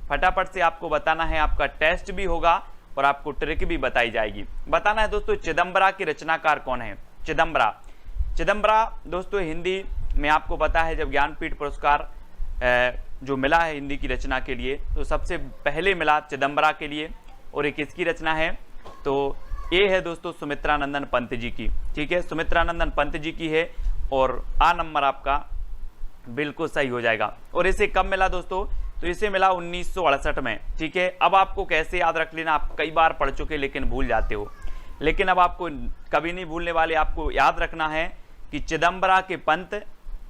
फटाफट से आपको बताना है, आपका टेस्ट भी होगा और आपको ट्रिक भी बताई जाएगी। बताना है दोस्तों चिदम्बरा के रचनाकार कौन है। चिदम्बरा दोस्तों हिंदी में आपको पता है जब ज्ञानपीठ पुरस्कार जो मिला है हिंदी की रचना के लिए तो सबसे पहले मिला चिदम्बरा के लिए। और एक किसकी रचना है तो ये है दोस्तों सुमित्रानंदन पंत जी की। ठीक है, सुमित्रानंदन पंत जी की है और आ नंबर आपका बिल्कुल सही हो जाएगा। और इसे कब मिला दोस्तों तो इसे मिला 1968 में। ठीक है, अब आपको कैसे याद रख लेना, आप कई बार पढ़ चुके लेकिन भूल जाते हो, लेकिन अब आपको कभी नहीं भूलने वाले, आपको याद रखना है कि चिदम्बरा के पंत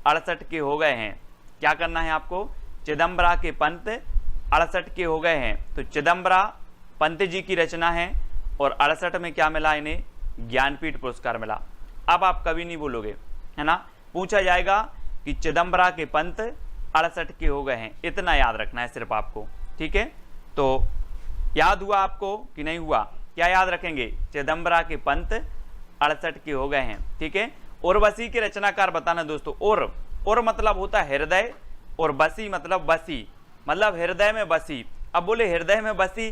68 के हो गए हैं। क्या करना है आपको, चिदम्बरा के पंत 68 के हो गए हैं। तो चिदम्बरा पंत जी की रचना है और 68 में क्या मिला इन्हें, ज्ञानपीठ पुरस्कार मिला। अब आप कभी नहीं बोलोगे, है ना, पूछा जाएगा कि चिदम्बरा के पंत 68 के हो गए हैं, इतना याद रखना है सिर्फ आपको। ठीक है, तो याद हुआ आपको कि नहीं हुआ, क्या याद रखेंगे, चिदम्बरा के पंत 68 के हो गए हैं। ठीक है, उर्वशी के रचनाकार बताना दोस्तों। और मतलब होता है हृदय और बसी मतलब बसी, मतलब हृदय में बसी। अब बोले हृदय में बसी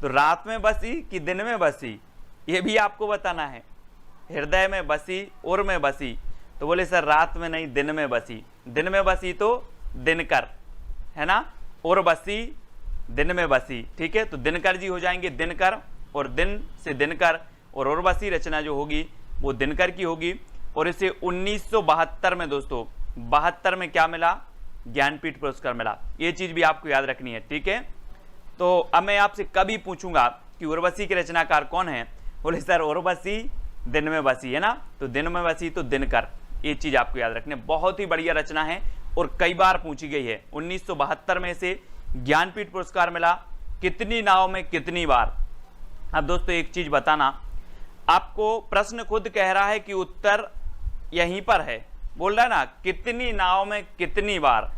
तो रात में बसी कि दिन में बसी, ये भी आपको बताना है। हृदय में बसी और में बसी तो बोले सर रात में नहीं दिन में बसी। दिन में बसी तो दिनकर, है ना, और बसी दिन में बसी। ठीक है, तो दिनकर जी हो जाएंगे दिनकर, और दिन से दिनकर, और उर्वशी रचना जो होगी वो दिनकर की होगी। और इसे 1972 में दोस्तों 72 में क्या मिला, ज्ञानपीठ पुरस्कार मिला। ये चीज भी आपको याद रखनी है। ठीक है, तो अब मैं आपसे कभी पूछूंगा कि उर्वशी के रचनाकार कौन है, बोले सर उर्वशी दिन में बसी, है ना, तो दिन में बसी तो दिनकर। ये चीज आपको याद रखनी है, बहुत ही बढ़िया रचना है और कई बार पूछी गई है। 1972 में से ज्ञानपीठ पुरस्कार मिला, कितनी नाव में कितनी बार। अब दोस्तों एक चीज बताना, आपको प्रश्न खुद कह रहा है कि उत्तर यहीं पर है, बोल रहा है ना, कितनी नाव में कितनी बार।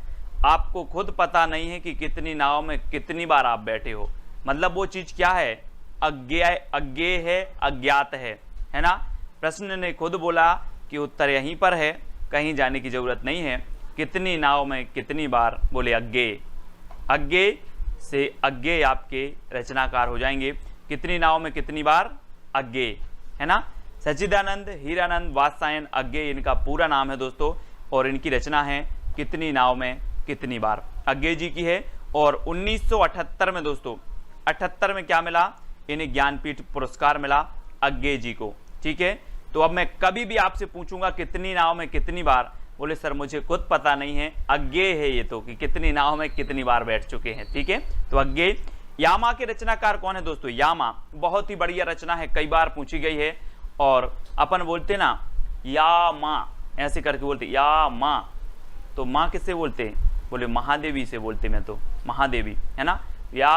आपको खुद पता नहीं है कि कितनी नाव में कितनी बार आप बैठे हो, मतलब वो चीज क्या है, अज्ञेय है, अज्ञात है ना। प्रश्न ने खुद बोला कि उत्तर यहीं पर है, कहीं जाने की जरूरत नहीं है। कितनी नाव में कितनी बार, बोले अज्ञेय। अज्ञेय से अज्ञेय आपके रचनाकार हो जाएंगे। कितनी नाव में कितनी बार, अज्ञेय, है ना। सच्चिदानंद हीरानंद वात्सायन अज्ञेय इनका पूरा नाम है दोस्तों, और इनकी रचना है कितनी नाव में कितनी बार, अज्ञेय जी की है। और 1978 में दोस्तों 78 में क्या मिला, इन्हें ज्ञानपीठ पुरस्कार मिला अज्ञेय जी को। ठीक है, तो अब मैं कभी भी आपसे पूछूंगा कितनी नाव में कितनी बार, बोले सर मुझे खुद पता नहीं है, अज्ञेय है ये तो, कि कितनी नाव में कितनी बार बैठ चुके हैं। ठीक है, तो अज्ञेय। यामा के रचनाकार कौन है दोस्तों, यामा बहुत ही बढ़िया रचना है, कई बार पूछी गई है। और अपन बोलते ना या माँ, ऐसे करके बोलते या माँ, तो माँ किससे बोलते हैं, बोले महादेवी से बोलते, मैं तो महादेवी, है ना। या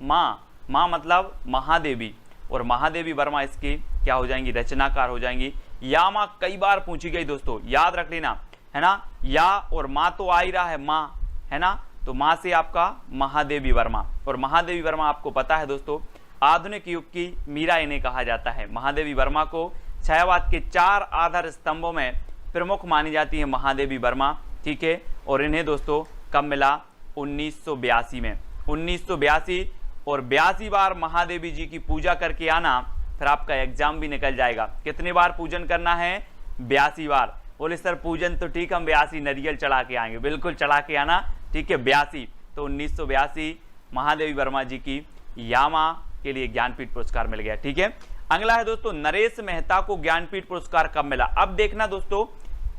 माँ, माँ मतलब महादेवी, और महादेवी वर्मा इसके क्या हो जाएंगी, रचनाकार हो जाएंगी। या माँ कई बार पूछी गई दोस्तों, याद रख लेना, है ना। या और माँ तो आ ही रहा है, माँ, है ना, तो माँ से आपका महादेवी वर्मा। और महादेवी वर्मा आपको पता है दोस्तों, आधुनिक युग की मीरा इन्हें कहा जाता है। महादेवी वर्मा को छायावाद के 4 आधार स्तंभों में प्रमुख मानी जाती है महादेवी वर्मा। ठीक है, और इन्हें दोस्तों कब मिला, 1982 में। 1982 और 82 बार महादेवी जी की पूजा करके आना, फिर आपका एग्जाम भी निकल जाएगा। कितने बार पूजन करना है, 82 बार। बोले सर पूजन तो ठीक, हम 82 नारियल चढ़ा के आएंगे, बिल्कुल चढ़ा के आना। ठीक है, 82, तो 1982 महादेवी वर्मा जी की यामा के लिए ज्ञानपीठ पुरस्कार मिल गया। ठीक है, अगला है दोस्तों नरेश मेहता को ज्ञानपीठ पुरस्कार कब मिला। अब देखना दोस्तों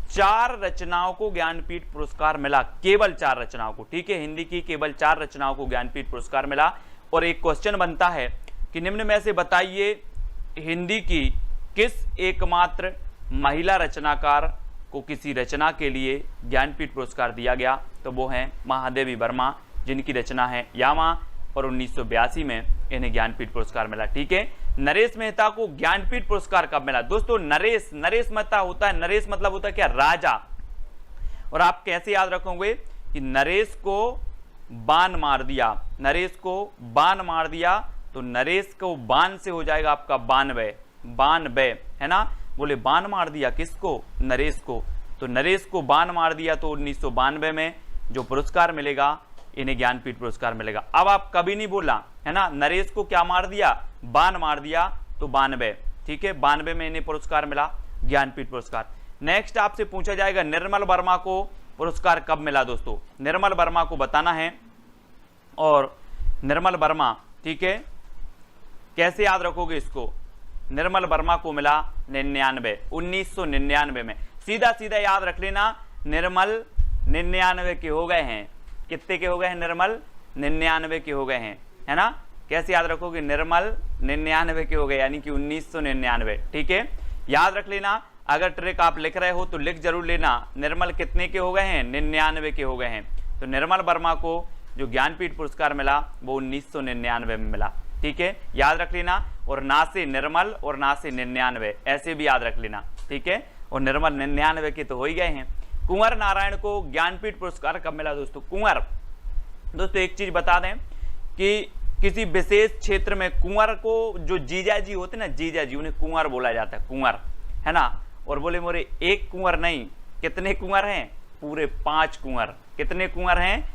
4 रचनाओं को ज्ञानपीठ पुरस्कार मिला, केवल 4 रचनाओं को। ठीक है, हिंदी की केवल 4 रचनाओं को ज्ञानपीठ पुरस्कार मिला। और एक क्वेश्चन बनता है कि निम्न में से बताइए हिंदी की किस एकमात्र महिला रचनाकार को किसी रचना के लिए ज्ञानपीठ पुरस्कार दिया गया, तो वो है महादेवी वर्मा, जिनकी रचना है यामा, और 1982 में इन्हें ज्ञानपीठ पुरस्कार मिला। ठीक है, नरेश मेहता को ज्ञानपीठ पुरस्कार कब मिला दोस्तों, नरेश मेहता होता है, नरेश मतलब होता है क्या, राजा। और आप कैसे याद रखोगे कि नरेश को बाण मार दिया, नरेश को बाण मार दिया, तो नरेश को बाण से हो जाएगा आपका 92, है ना। बोले बाण मार दिया किसको, नरेश को, तो नरेश को बाण मार दिया, तो 1992 में जो पुरस्कार मिलेगा इन्हें ज्ञानपीठ पुरस्कार मिलेगा। अब आप कभी नहीं बोला है ना, नरेश को क्या मार दिया, बाण मार दिया, तो 92, ठीक है, 92 में इन्हें पुरस्कार मिला ज्ञानपीठ पुरस्कार। नेक्स्ट आपसे पूछा जाएगा निर्मल वर्मा को पुरस्कार कब मिला दोस्तों, निर्मल वर्मा को बताना है। और निर्मल वर्मा, ठीक है, कैसे याद रखोगे इसको, निर्मल वर्मा को मिला 1999 में। सीधा सीधा याद रख लेना, निर्मल 99 के हो गए हैं, कितने के हो गए हैं, निर्मल 99 के हो गए हैं, है ना। कैसे याद रखोगे, निर्मल 99 के हो गए, यानी कि 1999, ठीक है, याद रख लेना। अगर ट्रिक आप लिख रहे हो तो लिख जरूर लेना, निर्मल कितने के हो गए हैं, 99 के हो गए हैं। तो निर्मल वर्मा को जो ज्ञानपीठ पुरस्कार मिला वो 1999 में मिला, ठीक है, याद रख लेना। और ना से निर्मल और ना से 99, ऐसे भी याद रख लेना, ठीक है। और निर्मल 99 के तो हो ही गए हैं। कुंवर नारायण को ज्ञानपीठ पुरस्कार कब मिला दोस्तों, कुंवर, दोस्तों एक चीज बता दें कि किसी विशेष क्षेत्र में कुंवर को जो जीजा जी होते ना, जीजा जी, उन्हें कुंवर बोला जाता है, कुंवर, है ना। और बोले मोरे एक कुंवर नहीं, कितने कुंवर हैं, पूरे 5 कुंवर। कितने कुंवर हैं,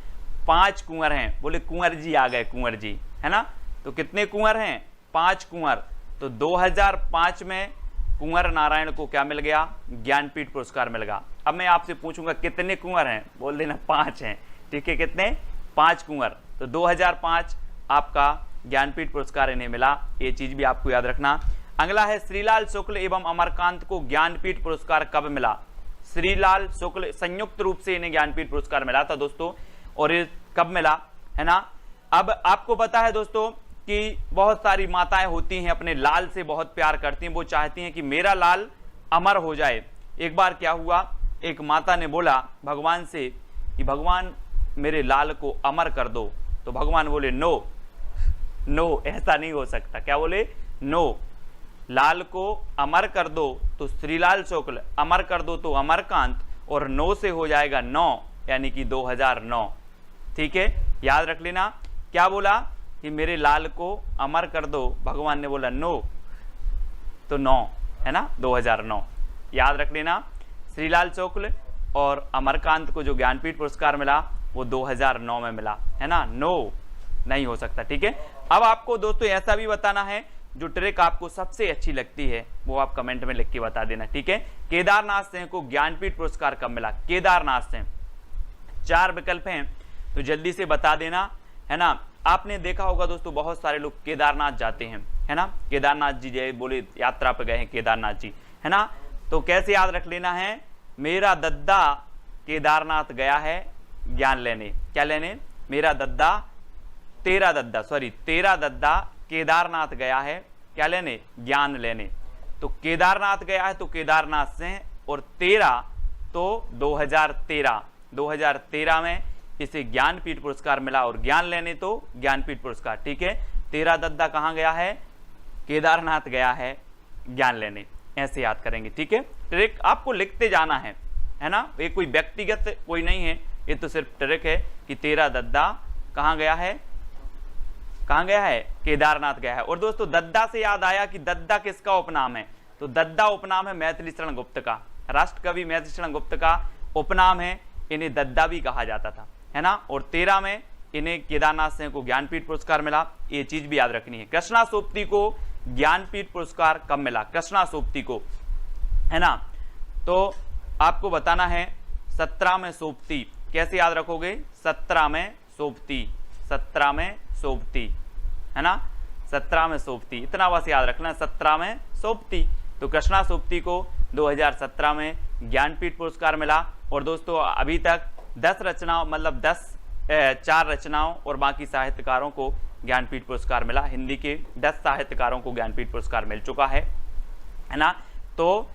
5 कुंवर हैं। बोले कुंवर जी आ गए, कुंवर जी, है ना। तो कितने कुंवर हैं, 5 कुंवर। तो 2005 में कुंवर नारायण को क्या मिल गया, ज्ञानपीठ पुरस्कार मिल गया। अब मैं आपसे पूछूंगा कितने कुंवर हैं, बोल देना 5 हैं, ठीक है, कितने, 5 कुंवर। तो 2005 आपका ज्ञानपीठ पुरस्कार इन्हें मिला, ये चीज भी आपको याद रखना। अगला है श्रीलाल शुक्ल एवं अमरकांत को ज्ञानपीठ पुरस्कार कब मिला, श्रीलाल शुक्ल संयुक्त रूप से इन्हें ज्ञानपीठ पुरस्कार मिला था दोस्तों, और ये कब मिला, है ना। अब आपको पता है दोस्तों कि बहुत सारी माताएं होती हैं, अपने लाल से बहुत प्यार करती हैं, वो चाहती हैं कि मेरा लाल अमर हो जाए। एक बार क्या हुआ, एक माता ने बोला भगवान से कि भगवान मेरे लाल को अमर कर दो। तो भगवान बोले नो, नो, ऐसा नहीं हो सकता। क्या बोले, नो, लाल को अमर कर दो तो श्रीलाल शुक्ल, अमर कर दो तो अमरकांत, और 9 से हो जाएगा 9, यानी कि 2009, ठीक है, याद रख लेना। क्या बोला कि मेरे लाल को अमर कर दो, भगवान ने बोला नो, तो 9, है ना, 2009, याद रख लेना। श्रीलाल शुक्ल और अमरकांत को जो ज्ञानपीठ पुरस्कार मिला वो 2009 में मिला, है ना, नो नहीं हो सकता, ठीक है। अब आपको दोस्तों ऐसा भी बताना है, जो ट्रिक आपको सबसे अच्छी लगती है वो आप कमेंट में लिख के बता देना, ठीक है। केदारनाथ सिंह को ज्ञानपीठ पुरस्कार कब मिला, केदारनाथ सिंह, 4 विकल्प हैं तो जल्दी से बता देना, है ना। आपने देखा होगा दोस्तों बहुत सारे लोग केदारनाथ जाते हैं, है ना, केदारनाथ जी जय बोले यात्रा पे गए हैं केदारनाथ जी, है ना। तो कैसे याद रख लेना है, मेरा दद्दा केदारनाथ गया है ज्ञान लेने, क्या लेने, मेरा दद्दा, तेरा दद्दा केदारनाथ गया है क्या लेने, ज्ञान लेने। तो केदारनाथ गया है तो केदारनाथ सिंह, और 13 तो 2013 में इसे ज्ञानपीठ पुरस्कार मिला, और ज्ञान लेने तो ज्ञानपीठ पुरस्कार, ठीक है। तेरा दद्दा कहाँ गया है, केदारनाथ गया है ज्ञान लेने, ऐसे याद करेंगे, ठीक है। ट्रिक आपको लिखते जाना है ना, ये कोई व्यक्तिगत कोई नहीं है, ये तो सिर्फ ट्रिक है कि तेरा दद्दा कहाँ गया है, कहाँ गया है, केदारनाथ गया है। और दोस्तों दद्दा से याद आया कि दद्दा किसका उपनाम है, तो दद्दा उपनाम है मैथिली शरण गुप्त का, राष्ट्रकवि मैथिली शरण गुप्त का उपनाम है, इन्हें दद्दा भी कहा जाता था, है ना। और 13 में इन्हें केदारनाथ सिंह को ज्ञानपीठ पुरस्कार मिला, ये चीज भी याद रखनी है। कृष्णा सोपती को ज्ञानपीठ पुरस्कार कब मिला, कृष्णा सोपती को, है ना। तो आपको बताना है 17 में सोपती, कैसे याद रखोगे, 17 में सोपती, 17 में सोपती, है ना, 17 में सोपती, इतना बस याद रखना, 17 में सोपती। तो कृष्णा सोपती को 2017 में ज्ञानपीठ पुरस्कार मिला। और दोस्तों अभी तक 10 रचनाओं, मतलब 4 रचनाओं और बाकी साहित्यकारों को ज्ञानपीठ पुरस्कार मिला, हिंदी के 10 साहित्यकारों को ज्ञानपीठ पुरस्कार मिल चुका है ना। तो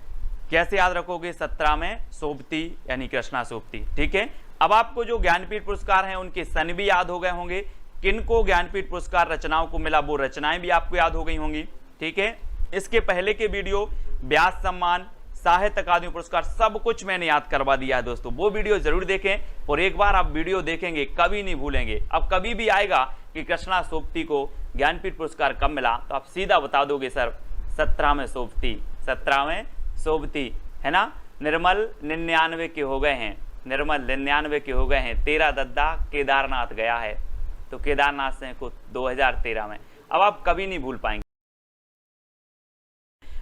कैसे याद रखोगे, 17 में सोपती यानी कृष्णा सोपती, ठीक है। अब आपको जो ज्ञानपीठ पुरस्कार हैं उनके सन भी याद हो गए होंगे, किनको ज्ञानपीठ पुरस्कार रचनाओं को मिला वो रचनाएं भी आपको याद हो गई होंगी, ठीक है। इसके पहले के वीडियो व्यास सम्मान, साहित्य अकादमी पुरस्कार सब कुछ मैंने याद करवा दिया है दोस्तों, वो वीडियो जरूर देखें, और एक बार आप वीडियो देखेंगे कभी नहीं भूलेंगे। अब कभी भी आएगा कि कृष्णा सोपती को ज्ञानपीठ पुरस्कार कब मिला, तो आप सीधा बता दोगे सर 17 में सोपती, 17 में सोपती, है ना। निर्मल 99 के हो गए हैं, निर्मल 99 के हो गए हैं, 13 दद्दा केदारनाथ गया है, तो केदारनाथ से को 2013 में। अब आप कभी नहीं भूल पाएंगे।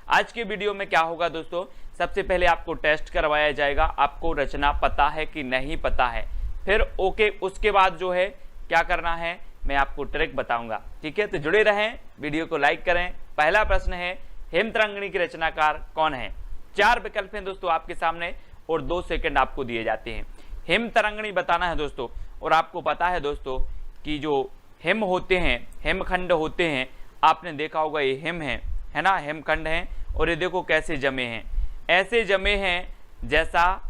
आज के वीडियो में क्या होगा दोस्तों, सबसे पहले आपको टेस्ट करवाया जाएगा, आपको रचना पता है कि नहीं पता है, फिर ओके, उसके बाद जो है क्या करना है मैं आपको ट्रिक बताऊंगा, ठीक है। तो जुड़े रहें, वीडियो को लाइक करें। पहला प्रश्न है, हेमतरंगिणी की रचनाकार कौन है? 4 विकल्प हैं दोस्तों आपके सामने और 2 सेकंड आपको दिए जाते हैं। हेमतरंगिणी बताना है दोस्तों, और आपको पता है दोस्तों कि जो हिम होते हैं, हिमखंड होते हैं, आपने देखा होगा ये हिम है ना, हिमखंड हैं, और ये देखो कैसे जमे हैं, ऐसे जमे हैं जैसा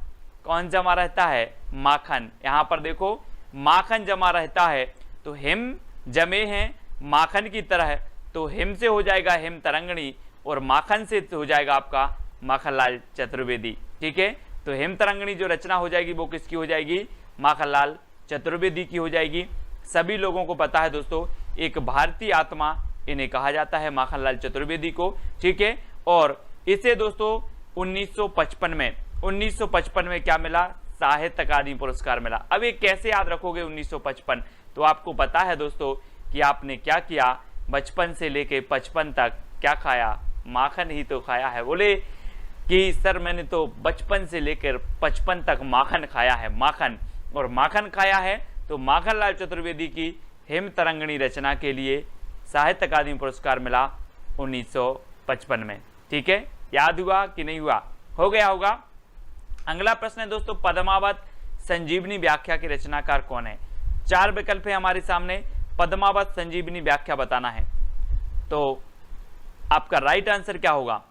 कौन जमा रहता है? माखन। यहाँ पर देखो माखन जमा रहता है, तो हिम जमे हैं माखन की तरह, तो हिम से हो जाएगा हेमतरंगिणी और माखन से हो जाएगा आपका माखनलाल चतुर्वेदी, ठीक है। तो हेमतरंगिणी जो रचना हो जाएगी वो किसकी हो जाएगी? माखनलाल चतुर्वेदी की हो जाएगी। सभी लोगों को पता है दोस्तों, एक भारतीय आत्मा इन्हें कहा जाता है, माखनलाल चतुर्वेदी को, ठीक है। और इसे दोस्तों 1955 में क्या मिला? साहित्य अकादमी पुरस्कार मिला। अब ये कैसे याद रखोगे 1955? तो आपको पता है दोस्तों कि आपने क्या किया, बचपन से लेके 55 तक क्या खाया? माखन ही तो खाया है। बोले कि सर मैंने तो बचपन से लेकर 55 तक माखन खाया है, माखन, और माखन खाया है, तो माखनलाल चतुर्वेदी की हेमतरंगिणी रचना के लिए साहित्य अकादमी पुरस्कार मिला 1955 में, ठीक है। याद हुआ कि नहीं हुआ? हो गया होगा। अगला प्रश्न है दोस्तों, पद्मावत संजीवनी व्याख्या के रचनाकार कौन है? 4 विकल्प है हमारे सामने, पद्मावत संजीवनी व्याख्या बताना है, तो आपका राइट आंसर क्या होगा?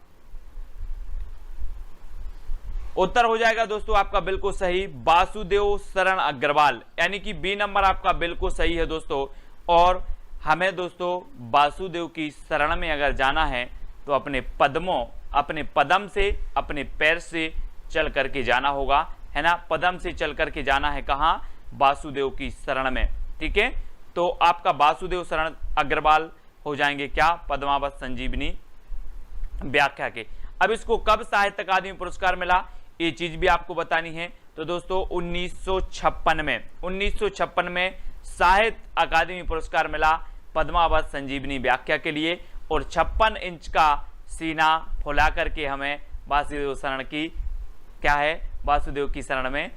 उत्तर हो जाएगा दोस्तों आपका बिल्कुल सही, वासुदेव शरण अग्रवाल, यानी कि बी नंबर आपका बिल्कुल सही है दोस्तों। और हमें दोस्तों वासुदेव की शरण में अगर जाना है तो अपने पद्मों, अपने पदम से, अपने पैर से चल करके जाना होगा, है ना। पदम से चल करके जाना है कहाँ? वासुदेव की शरण में, ठीक है। तो आपका वासुदेव शरण अग्रवाल हो जाएंगे क्या? पद्मावत संजीवनी व्याख्या के। अब इसको कब साहित्य अकादमी पुरस्कार मिला, ये चीज भी आपको बतानी है। तो दोस्तों 1956 में साहित्य अकादमी पुरस्कार मिला पद्मावत संजीवनी व्याख्या के लिए, और 56 इंच का सीना फुला करके हमें वासुदेव शरण की क्या है, वासुदेव की शरण में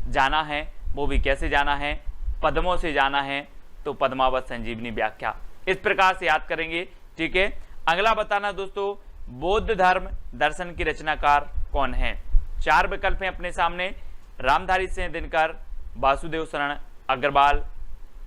जाना है। वो भी कैसे जाना है? पद्मों से जाना है, तो पद्मावत संजीवनी व्याख्या, इस प्रकार से याद करेंगे, ठीक है। अगला बताना दोस्तों, बौद्ध धर्म दर्शन की रचनाकार कौन है? 4 विकल्प हैं अपने सामने, रामधारी सिंह दिनकर, वासुदेव शरण अग्रवाल,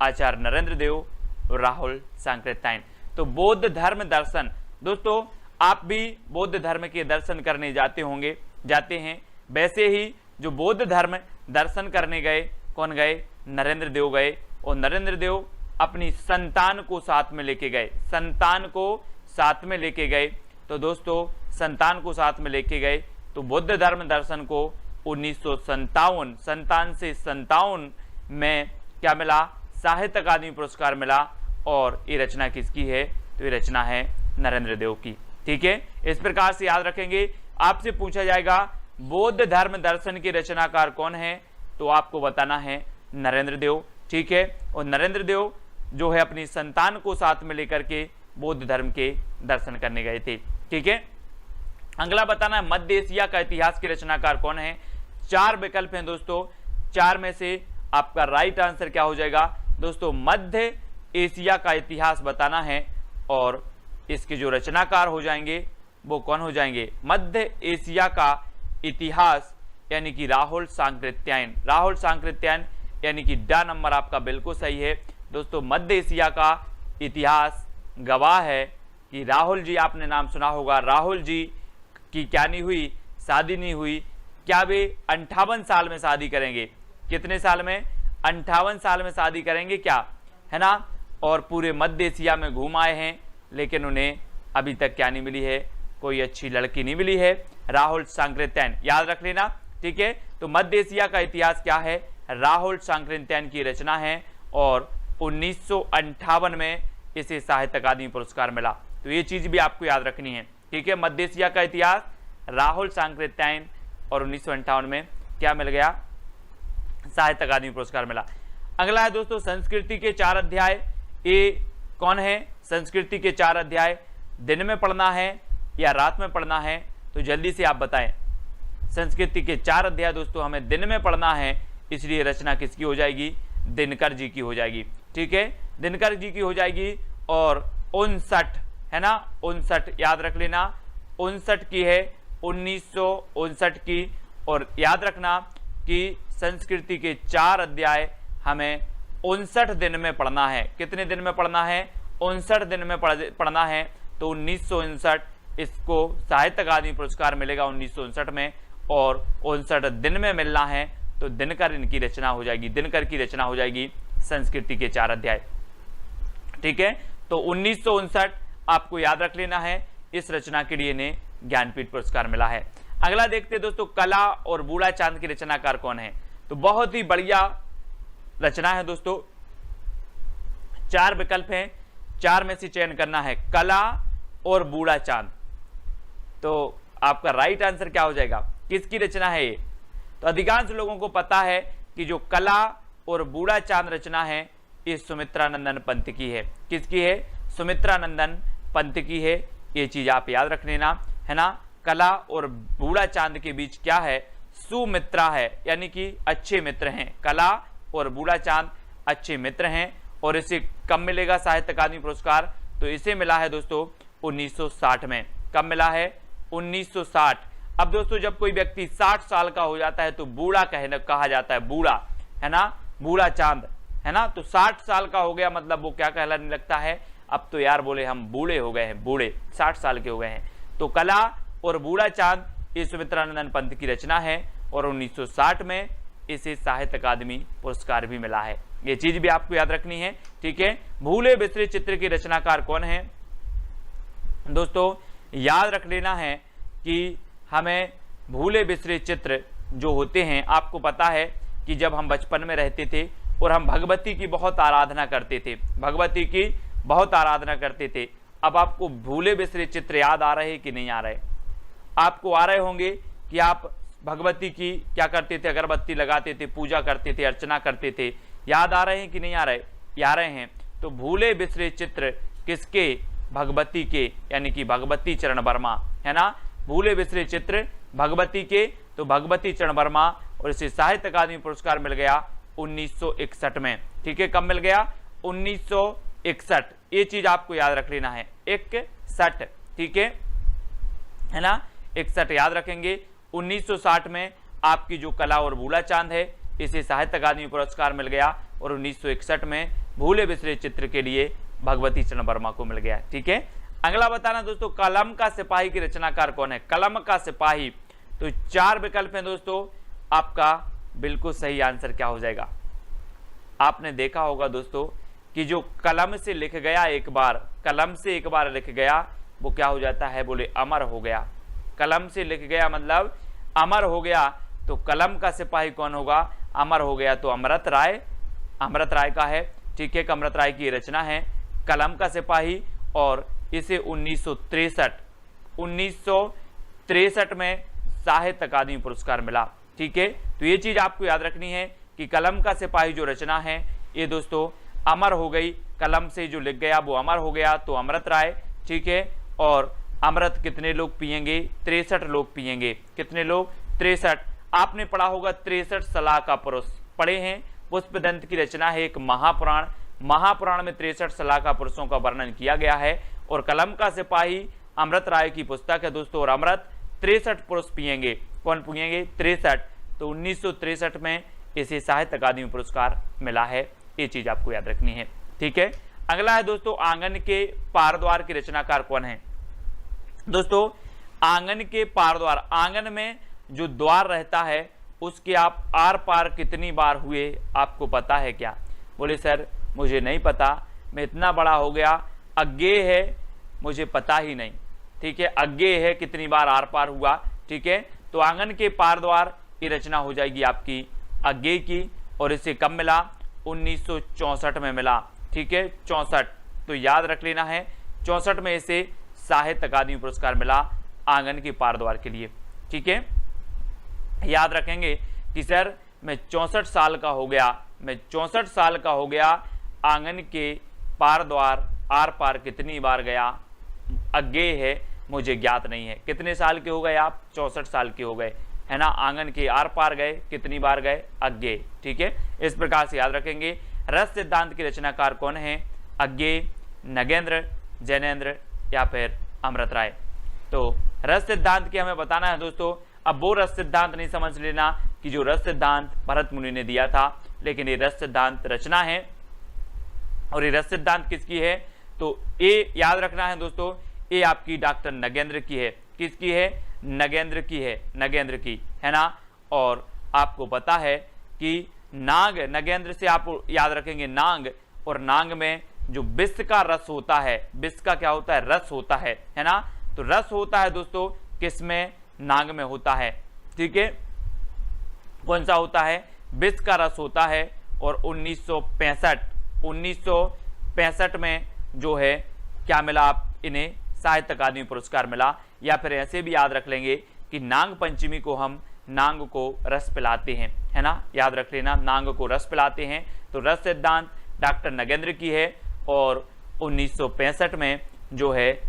आचार्य नरेंद्र देव, राहुल सांकृत्यायन। तो बौद्ध धर्म दर्शन, दोस्तों आप भी बौद्ध धर्म के दर्शन करने जाते होंगे, जाते हैं। वैसे ही जो बौद्ध धर्म दर्शन करने गए, कौन गए? नरेंद्र देव गए, और नरेंद्र देव अपनी संतान को साथ में लेके गए, संतान को साथ में लेके गए। तो दोस्तों संतान को साथ में लेके गए, तो बौद्ध धर्म दर्शन को 1957 में क्या मिला? साहित्य अकादमी पुरस्कार मिला। और ये रचना किसकी है? तो ये रचना है नरेंद्र देव की, ठीक है। इस प्रकार से याद रखेंगे। आपसे पूछा जाएगा बौद्ध धर्म दर्शन के रचनाकार कौन है, तो आपको बताना है नरेंद्र देव, ठीक है। और नरेंद्र देव जो है अपनी संतान को साथ में लेकर के बौद्ध धर्म के दर्शन करने गए थे, ठीक है। अगला बताना है मध्य एशिया का इतिहास के रचनाकार कौन है? 4 विकल्प हैं दोस्तों, 4 में से आपका राइट आंसर क्या हो जाएगा? दोस्तों मध्य एशिया का इतिहास बताना है, और इसके जो रचनाकार हो जाएंगे वो कौन हो जाएंगे? मध्य एशिया का इतिहास यानी कि राहुल सांकृत्यायन, राहुल सांकृत्यायन, यानी कि डा नंबर आपका बिल्कुल सही है दोस्तों। मध्य एशिया का इतिहास गवाह है कि राहुल जी, आपने नाम सुना होगा, राहुल जी की क्या नहीं हुई? शादी नहीं हुई। क्या वे 58 साल में शादी करेंगे? कितने साल में? 58 साल में शादी करेंगे क्या, है ना। और पूरे मध्य एशिया में घूम आए हैं, लेकिन उन्हें अभी तक क्या नहीं मिली है? कोई अच्छी लड़की नहीं मिली है। राहुल सांकृत्यायन, याद रख लेना, ठीक है। तो मध्य एशिया का इतिहास क्या है? राहुल सांकृत्यायन की रचना है, और 1958 में इसे साहित्य अकादमी पुरस्कार मिला। तो ये चीज भी आपको याद रखनी है, ठीक है। मध्य एशिया का इतिहास, राहुल सांकृत्यायन, और 1958 में क्या मिल गया? साहित्य अकादमी पुरस्कार मिला। अगला है दोस्तों संस्कृति के 4 अध्याय, ये कौन है? संस्कृति के 4 अध्याय दिन में पढ़ना है या रात में पढ़ना है? तो जल्दी से आप बताएं। संस्कृति के 4 अध्याय दोस्तों हमें दिन में पढ़ना है, इसलिए रचना किसकी हो जाएगी? दिनकर जी की हो जाएगी। ठीक है, दिनकर जी की हो जाएगी। और 59 है ना, 59 याद रख लेना, 59 की है, 1959 की। और याद रखना कि संस्कृति के 4 अध्याय हमें 59 दिन में पढ़ना है। कितने दिन में पढ़ना है? 59 दिन में पढ़ना है। तो 1959 इसको साहित्य अकादमी पुरस्कार मिलेगा 1959 में, और 59 दिन में मिलना है। तो दिनकर इनकी रचना हो जाएगी, दिनकर की रचना हो जाएगी संस्कृति के 4 अध्याय। ठीक है, तो 1959 आपको याद रख लेना है। इस रचना के लिए इन्हें ज्ञानपीठ पुरस्कार मिला है। अगला देखते हैं दोस्तों, कला और बूढ़ा चांद की रचनाकार कौन है? तो बहुत ही बढ़िया रचना है दोस्तों। 4 विकल्प हैं, 4 में से चयन करना है, कला और बूढ़ा चांद। तो आपका राइट आंसर क्या हो जाएगा? किसकी रचना है ये? तो अधिकांश लोगों को पता है कि जो कला और बूढ़ा चांद रचना है ये सुमित्रानंदन पंत की है। किसकी है? सुमित्रानंदन पंत की है। ये चीज आप याद रख लेना, है ना। कला और बूढ़ा चांद के बीच क्या है? सुमित्रा है, यानी कि अच्छे मित्र हैं। कला और बूढ़ा चांद अच्छे मित्र हैं। और इसे कब मिलेगा साहित्य अकादमी पुरस्कार? तो इसे मिला है दोस्तों 1960 में। कब मिला है? 1960। अब दोस्तों जब कोई व्यक्ति 60 साल का हो जाता है तो बूढ़ा कहा जाता है, बूढ़ा, है ना, बूढ़ा चांद, है ना। तो 60 साल का हो गया मतलब वो क्या कहलाने लगता है? अब तो यार बोले हम बूढ़े हो गए हैं, बूढ़े 60 साल के हो गए हैं। तो कला और बूढ़ा चांद ये सुमित्रानंदन पंत की रचना है और 1960 में इसे साहित्य अकादमी पुरस्कार भी मिला है। ये चीज भी आपको याद रखनी है। ठीक है, भूले बिसरे चित्र की रचनाकार कौन है? दोस्तों याद रख लेना है कि हमें भूले बिसरे चित्र जो होते हैं, आपको पता है कि जब हम बचपन में रहते थे और हम भगवती की बहुत आराधना करते थे, भगवती की बहुत आराधना करते थे। अब आपको भूले बिसरे चित्र याद आ रहे कि नहीं आ रहे? आपको आ रहे होंगे कि आप भगवती की क्या करते थे? अगरबत्ती लगाते थे, पूजा करते थे, अर्चना करते थे। याद आ रहे हैं कि नहीं आ रहे? आ रहे हैं। तो भूले बिसरे चित्र किसके? भगवती के, यानी कि भगवती चरण वर्मा, है ना। भूले बिसरे चित्र भगवती के, तो भगवती चरण वर्मा। और इसे साहित्य अकादमी पुरस्कार मिल गया 1961 में। ठीक है, कब मिल गया? 1961। ये चीज आपको याद रख लेना है, 61। ठीक है ना, 61 याद रखेंगे। 1960 में आपकी जो कला और बूढ़ा चांद है इसे साहित्य अकादमी पुरस्कार मिल गया और 1961 में भूले बिसरे चित्र के लिए भगवती चरण वर्मा को मिल गया। ठीक है, अगला बताना दोस्तों, कलम का सिपाही की रचनाकार कौन है? कलम का सिपाही। तो 4 विकल्प हैं दोस्तों, आपका बिल्कुल सही आंसर क्या हो जाएगा? आपने देखा होगा दोस्तों कि जो कलम से लिख गया एक बार, कलम से एक बार लिख गया वो क्या हो जाता है? बोले अमर हो गया। कलम से लिख गया मतलब अमर हो गया। तो कलम का सिपाही कौन होगा? अमर हो गया तो अमृत राय, अमृत राय का है। ठीक है, अमृत राय की रचना है कलम का सिपाही और इसे 1963 में साहित्य अकादमी पुरस्कार मिला। ठीक है, तो ये चीज आपको याद रखनी है कि कलम का सिपाही जो रचना है ये दोस्तों अमर हो गई। कलम से जो लिख गया वो अमर हो गया तो अमृत राय। ठीक है, और अमृत कितने लोग पिएंगे? 63 लोग पिएंगे। कितने लोग? 63। आपने पढ़ा होगा 63 सलाह का पुरुष, पढ़े हैं। पुष्पदंत की रचना है एक महापुराण, महापुराण में 63 सलाह का पुरुषों का वर्णन किया गया है। और कलम का सिपाही अमृत राय की पुस्तक है दोस्तों। और अमृत 63 पुरुष पिएंगे। कौन पिएंगे? 63। तो 1963 में इसे साहित्य अकादमी पुरस्कार मिला है। ये चीज आपको याद रखनी है। ठीक है, अगला है दोस्तों, आंगन के पारद्वार की रचनाकार कौन है? दोस्तों आंगन के पारद्वार, आंगन में जो द्वार रहता है उसके आप आर पार कितनी बार हुए आपको पता है क्या? बोले सर मुझे नहीं पता, मैं इतना बड़ा हो गया, अज्ञेय है, मुझे पता ही नहीं। ठीक है, अज्ञेय है कितनी बार आर पार हुआ। ठीक है, तो आंगन के पारद्वार की रचना हो जाएगी आपकी अज्ञेय की। और इसे कब मिला? 1964 में मिला। ठीक है, 64। तो याद रख लेना है 64 में इसे साहित्य अकादमी पुरस्कार मिला आंगन के पारद्वार के लिए। ठीक है, याद रखेंगे कि सर मैं 64 साल का हो गया, मैं 64 साल का हो गया, आंगन के पार द्वार आर पार कितनी बार गया, अज्ञेय है मुझे ज्ञात नहीं है। कितने साल के हो गए आप? 64 साल के हो गए, है ना। आंगन के आर पार गए, कितनी बार गए? अज्ञेय। ठीक है, इस प्रकार से याद रखेंगे। रस सिद्धांत के रचनाकार कौन है? अज्ञेय, नगेंद्र, जैनेन्द्र या फिर अमृत राय। तो रस सिद्धांत की हमें बताना है दोस्तों। अब वो रस सिद्धांत नहीं समझ लेना कि जो रस सिद्धांत भरत मुनि ने दिया था, लेकिन ये रस सिद्धांत रचना है। और ये रस सिद्धांत किसकी है? तो ए याद रखना है दोस्तों, ये आपकी डॉक्टर नगेंद्र की है। किसकी है? नगेंद्र की है, नगेंद्र की, है ना। और आपको पता है कि नाग, नगेंद्र से आप याद रखेंगे नाग, और नाग में जो विष का रस होता है, विष का क्या होता है? रस होता है ना। तो रस होता है दोस्तों किसमें? नाग में होता है। ठीक है, कौन सा होता है? विष का रस होता है। और 1965 में जो है क्या मिला आप इन्हें? साहित्य अकादमी पुरस्कार मिला। या फिर ऐसे भी याद रख लेंगे कि नाग पंचमी को हम नांग को रस पिलाते हैं, है ना। याद रख लेना, नांग को रस पिलाते हैं। तो रस सिद्धांत डॉक्टर नगेंद्र की है। और 1965 में जो है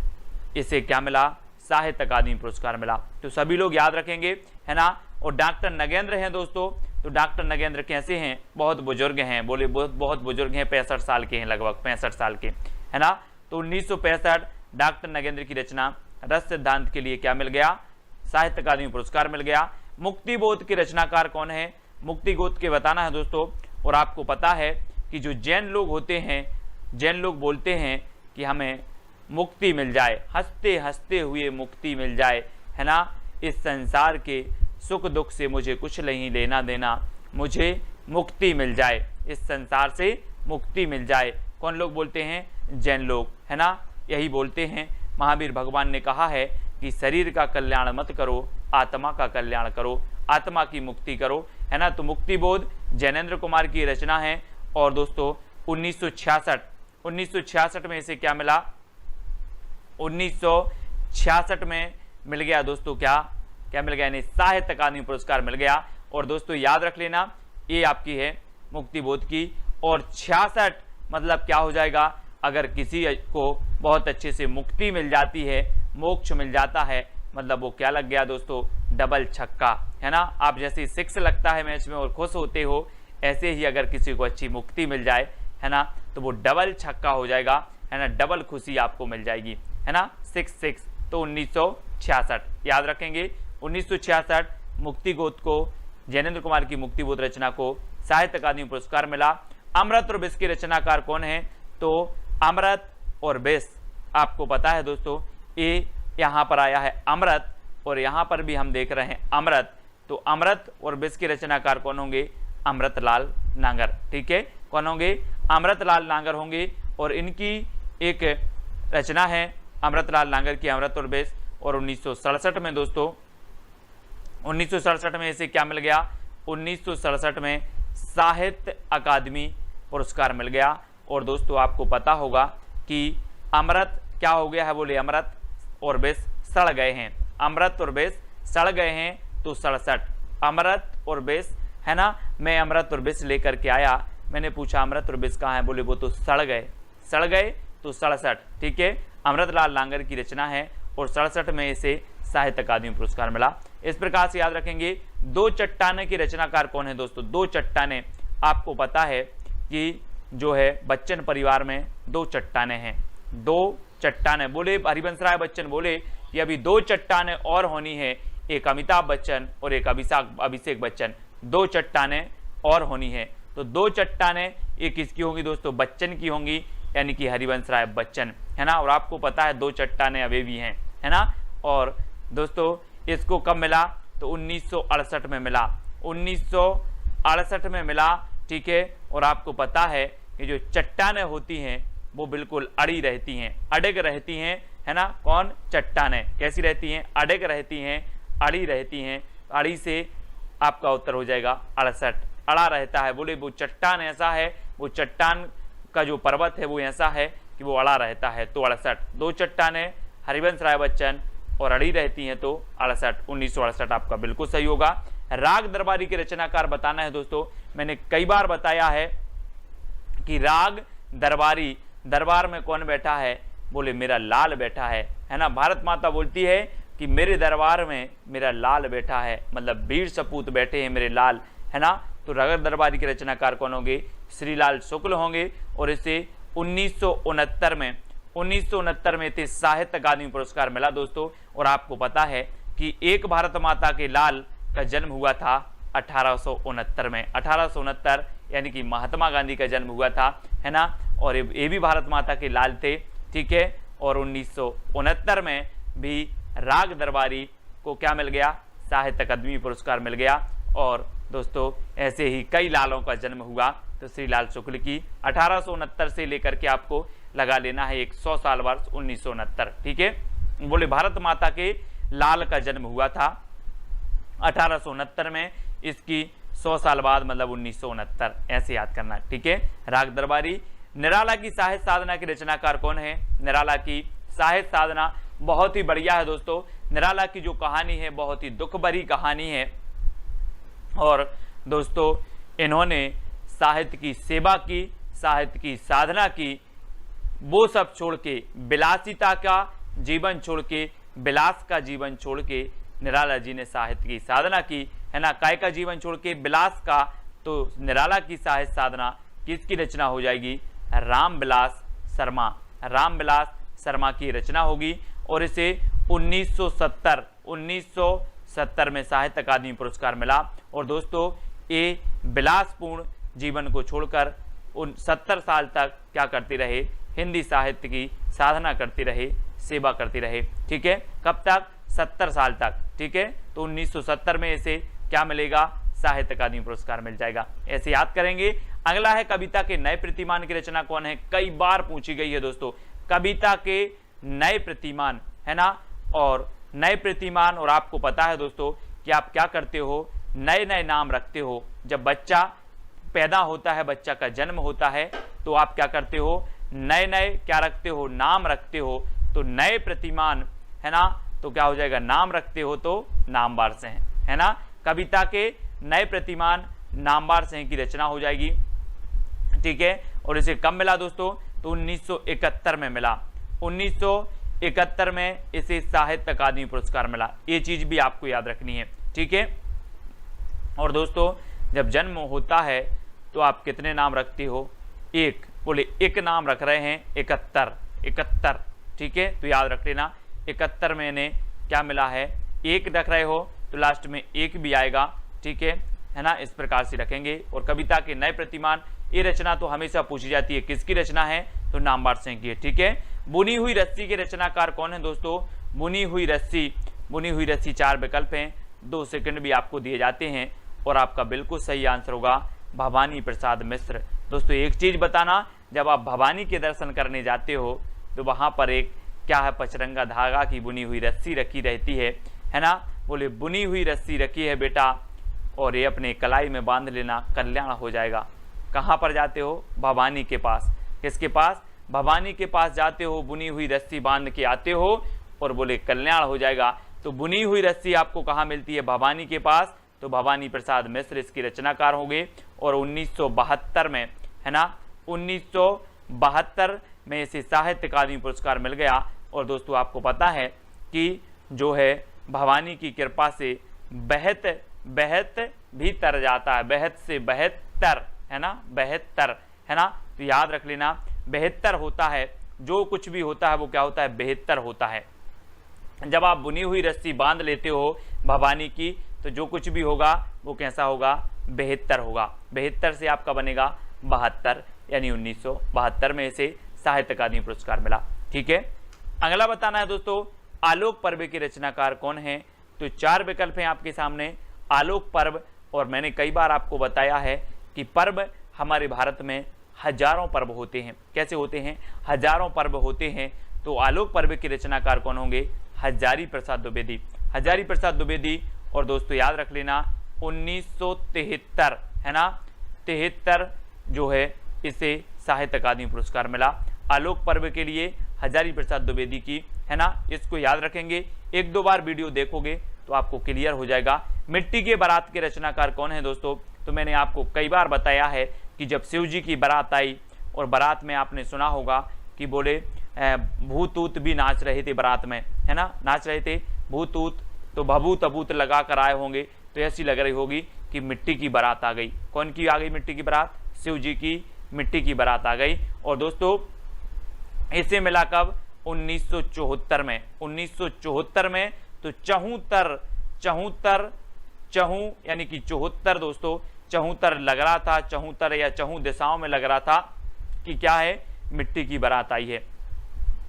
इसे क्या मिला? साहित्य अकादमी पुरस्कार मिला। तो सभी लोग याद रखेंगे, है ना। और डॉक्टर नगेंद्र हैं दोस्तों, तो डॉक्टर नगेंद्र कैसे हैं? बहुत बुजुर्ग हैं, बोले बहुत बुजुर्ग हैं, 65 साल के हैं, लगभग 65 साल के, है ना। तो 1965 डॉक्टर नगेंद्र की रचना रस सिद्धांत के लिए क्या मिल गया? साहित्य अकादमी पुरस्कार मिल गया। मुक्तिबोध के रचनाकार कौन है? मुक्तिबोध के बताना है दोस्तों। और आपको पता है कि जो जैन लोग होते हैं, जैन लोग बोलते हैं कि हमें मुक्ति मिल जाए, हंसते हंसते हुए मुक्ति मिल जाए, है ना। इस संसार के सुख दुख से मुझे कुछ नहीं लेना देना, मुझे मुक्ति मिल जाए, इस संसार से मुक्ति मिल जाए। कौन लोग बोलते हैं? जैन लोग, है ना, यही बोलते हैं। महावीर भगवान ने कहा है कि शरीर का कल्याण मत करो, आत्मा का कल्याण करो, आत्मा की मुक्ति करो, है ना। तो मुक्तिबोध जैनेन्द्र कुमार की रचना है। और दोस्तों 1966 में इसे क्या मिला? 1966 में मिल गया दोस्तों, क्या मिल गया? यानी साहित्य अकादमी पुरस्कार मिल गया। और दोस्तों याद रख लेना, ये आपकी है मुक्तिबोध की। और 66 मतलब क्या हो जाएगा? अगर किसी को बहुत अच्छे से मुक्ति मिल जाती है, मोक्ष मिल जाता है, मतलब वो क्या लग गया दोस्तों? डबल छक्का, है ना। आप जैसे 6 लगता है मैच में और खुश होते हो, ऐसे ही अगर किसी को अच्छी मुक्ति मिल जाए, है ना, तो वो डबल छक्का हो जाएगा, है ना, डबल खुशी आपको मिल जाएगी, है ना। 6 तो 1966 याद रखेंगे। 1966 मुक्तिबोध को, जैनेन्द्र कुमार की मुक्तिबोध रचना को साहित्य अकादमी पुरस्कार मिला। अमृत और विष के रचनाकार कौन है? तो अमृत और विष, आपको पता है दोस्तों, ये यहाँ पर आया है अमृत, और यहाँ पर भी हम देख रहे हैं अमृत। तो अमृत और विष के रचनाकार कौन होंगे? अमृतलाल नांगर। ठीक है, कौन होंगे? अमृतलाल नांगर होंगे। और इनकी एक रचना है अमृतलाल नांगर की, अमृत और विष। और 1967 में दोस्तों, 1967 में इसे क्या मिल गया? 1967 में साहित्य अकादमी पुरस्कार मिल गया। और दोस्तों आपको पता होगा कि अमृत क्या हो गया है? बोले अमृत और विष सड़ गए हैं, अमृत और विष सड़ गए हैं, तो 67 अमृत और विष, है ना। मैं अमृत और विष लेकर के आया, मैंने पूछा अमृत और विष कहाँ है? बोले वो तो सड़ गए, सड़ गए, तो 67। ठीक है, अमृतलाल नांगर की रचना है। और 67 में इसे साहित्य अकादमी पुरस्कार मिला। इस प्रकार से याद रखेंगे। दो चट्टाने के रचनाकार कौन है दोस्तों? दो चट्टाने, आपको पता है कि जो है बच्चन परिवार में दो चट्टाने हैं, दो चट्टाने। बोले हरिवंश राय बच्चन बोले कि अभी दो चट्टाने और होनी है, एक अमिताभ बच्चन और एक अभिषेक बच्चन, दो चट्टाने और होनी है। तो दो चट्टाने ये किसकी होंगी दोस्तों? बच्चन की होंगी, यानी कि हरिवंश राय बच्चन, है ना। और आपको पता है दो चट्टाने अभी भी हैं, है ना। और दोस्तों इसको कब मिला? तो 1968 में मिला, 1968 में मिला। ठीक है, और आपको पता है कि जो चट्टाने होती हैं वो बिल्कुल अड़ी रहती हैं, अड़ग रहती हैं, है ना। कौन? चट्टाने कैसी रहती हैं? अड़ग रहती हैं, अड़ी रहती हैं। अड़ी से आपका उत्तर हो जाएगा 68, अड़ा रहता है। बोले वो चट्टान ऐसा है, वो चट्टान का जो पर्वत है वो ऐसा है कि वो अड़ा रहता है, तो 68। दो चट्टाने हरिवंश राय बच्चन और अड़ी रहती हैं, तो 68, 1968 आपका बिल्कुल सही होगा। राग दरबारी के रचनाकार बताना है दोस्तों। मैंने कई बार बताया है कि राग दरबारी, दरबार में कौन बैठा है, बोले मेरा लाल बैठा है ना। भारत माता बोलती है कि मेरे दरबार में मेरा लाल बैठा है, मतलब वीर सपूत बैठे हैं मेरे लाल, है ना। तो राग दरबारी के रचनाकार कौन होंगे, श्रीलाल शुक्ल होंगे। और इसे 1969 में इसे साहित्य अकादमी पुरस्कार मिला दोस्तों। और आपको पता है कि एक भारत माता के लाल का जन्म हुआ था 1869 में, 1869 यानी कि महात्मा गांधी का जन्म हुआ था, है ना। और ये भी भारत माता के लाल थे, ठीक है। और 1969 में भी राग दरबारी को क्या मिल गया, साहित्य अकादमी पुरस्कार मिल गया। और दोस्तों ऐसे ही कई लालों का जन्म हुआ। तो श्रीलाल शुक्ल की 1869 से लेकर के आपको लगा लेना है 100 साल वर्ष 1969, ठीक है। बोले भारत माता के लाल का जन्म हुआ था 1869 में, इसकी 100 साल बाद मतलब 1969, ऐसे याद करना, ठीक है। राग दरबारी। निराला की साहित्य साधना के रचनाकार कौन है, निराला की साहित्य साधना बहुत ही बढ़िया है दोस्तों। निराला की जो कहानी है बहुत ही दुख भरी कहानी है। और दोस्तों इन्होंने साहित्य की सेवा की, साहित्य की साधना की, वो सब छोड़ के, विलासिता का जीवन छोड़ के, विलास का जीवन छोड़ के निराला जी ने साहित्य की साधना की, है ना। काय का जीवन छोड़ के विलास का, तो निराला की साहित्य साधना किसकी रचना हो जाएगी, रामविलास शर्मा, रामविलास शर्मा की रचना होगी। और इसे 1970 में साहित्य अकादमी पुरस्कार मिला। और दोस्तों ये विलासपूर्ण जीवन को छोड़कर 70 साल तक क्या करते रहे, हिंदी साहित्य की साधना करते रहे, सेवा करती रहे, ठीक है। कब तक, 70 साल तक, ठीक है। तो 1970 में इसे क्या मिलेगा, साहित्य अकादमी पुरस्कार मिल जाएगा, ऐसे याद करेंगे। अगला है कविता के नए प्रतिमान की रचना कौन है, कई बार पूछी गई है दोस्तों, कविता के नए प्रतिमान, है ना। और नए प्रतिमान, और आपको पता है दोस्तों कि आप क्या करते हो, नए नए नाम रखते हो। जब बच्चा पैदा होता है, बच्चा का जन्म होता है, तो आप क्या करते हो, नए नए क्या रखते हो, नाम रखते हो। तो नए प्रतिमान, है ना, तो क्या हो जाएगा, नाम रखते हो तो नामवार से है ना। कविता के नए प्रतिमान नामवार से की रचना हो जाएगी, ठीक है। और इसे कब मिला दोस्तों, तो 1971 में मिला, 1971 में इसे साहित्य अकादमी पुरस्कार मिला। ये चीज भी आपको याद रखनी है, ठीक है। और दोस्तों जब जन्म होता है तो आप कितने नाम रखते हो, एक, बोले एक नाम रख रहे हैं, 71, ठीक है। तो याद रख लेना 71 में इन्हें क्या मिला है, एक रख रहे हो तो लास्ट में एक भी आएगा, ठीक है ना। इस प्रकार से रखेंगे। और कविता के नए प्रतिमान, ये रचना तो हमेशा पूछी जाती है, किसकी रचना है, तो नामवार से की है, ठीक है। बुनी हुई रस्सी के रचनाकार कौन है दोस्तों, बुनी हुई रस्सी, बुनी हुई रस्सी 4 विकल्प हैं, 2 सेकंड भी आपको दिए जाते हैं। और आपका बिल्कुल सही आंसर होगा भवानी प्रसाद मिश्र। दोस्तों एक चीज बताना, जब आप भवानी के दर्शन करने जाते हो तो वहां पर एक क्या है, पचरंगा धागा की बुनी हुई रस्सी रखी रहती है ना। बोले बुनी हुई रस्सी रखी है बेटा, और ये अपने कलाई में बांध लेना, कल्याण हो जाएगा। कहाँ पर जाते हो, भवानी के पास, किसके पास, भवानी के पास जाते हो, बुनी हुई रस्सी बांध के आते हो और बोले कल्याण हो जाएगा। तो बुनी हुई रस्सी आपको कहाँ मिलती है, भवानी के पास, तो भवानी प्रसाद मिश्र इसकी रचनाकार होंगे। और 1972 में, है ना, 1972 में इसे साहित्य अकादमी पुरस्कार मिल गया। और दोस्तों आपको पता है कि जो है भवानी की कृपा से बहत भी तर जाता है, बहत से बहत्तर, है ना, बहत्तर, है ना। तो याद रख लेना, बेहतर होता है, जो कुछ भी होता है वो क्या होता है, बेहतर होता है। जब आप बुनी हुई रस्सी बांध लेते हो भवानी की, तो जो कुछ भी होगा वो कैसा होगा, बेहतर होगा। बेहतर से आपका बनेगा 72, यानी 1972 में इसे साहित्य अकादमी पुरस्कार मिला, ठीक है। अगला बताना है दोस्तों, आलोक पर्व के रचनाकार कौन है, तो 4 विकल्प हैं आपके सामने, आलोक पर्व। और मैंने कई बार आपको बताया है कि पर्व हमारे भारत में हजारों पर्व होते हैं, कैसे होते हैं, हजारों पर्व होते हैं। तो आलोक पर्व के रचनाकार कौन होंगे, हजारी प्रसाद द्विवेदी, हजारी प्रसाद द्विवेदी। और दोस्तों याद रख लेना 1973, है ना, 73 जो है इसे साहित्य अकादमी पुरस्कार मिला आलोक पर्व के लिए, हजारी प्रसाद द्विवेदी की, है ना। इसको याद रखेंगे, 1-2 बार वीडियो देखोगे तो आपको क्लियर हो जाएगा। मिट्टी के बारात के रचनाकार कौन है दोस्तों? तो मैंने आपको कई बार बताया है कि जब शिव जी की बारात आई और बारात में आपने सुना होगा कि बोले भूत ऊत भी नाच रहे थे बारात में, है ना, नाच रहे थे भूत ऊत, तो भभूत अभूत लगा कर आए होंगे, तो ऐसी लग रही होगी कि मिट्टी की बारात आ गई। कौन की आ गई मिट्टी की बारात? शिव जी की मिट्टी की बारात आ गई। और दोस्तों इसे मिला कब? 1974 में। 1974 में तो चहूं यानी कि 74 दोस्तों, 74 लग रहा था, 74 या चहूं दिशाओं में लग रहा था कि क्या है, मिट्टी की बारात आई है,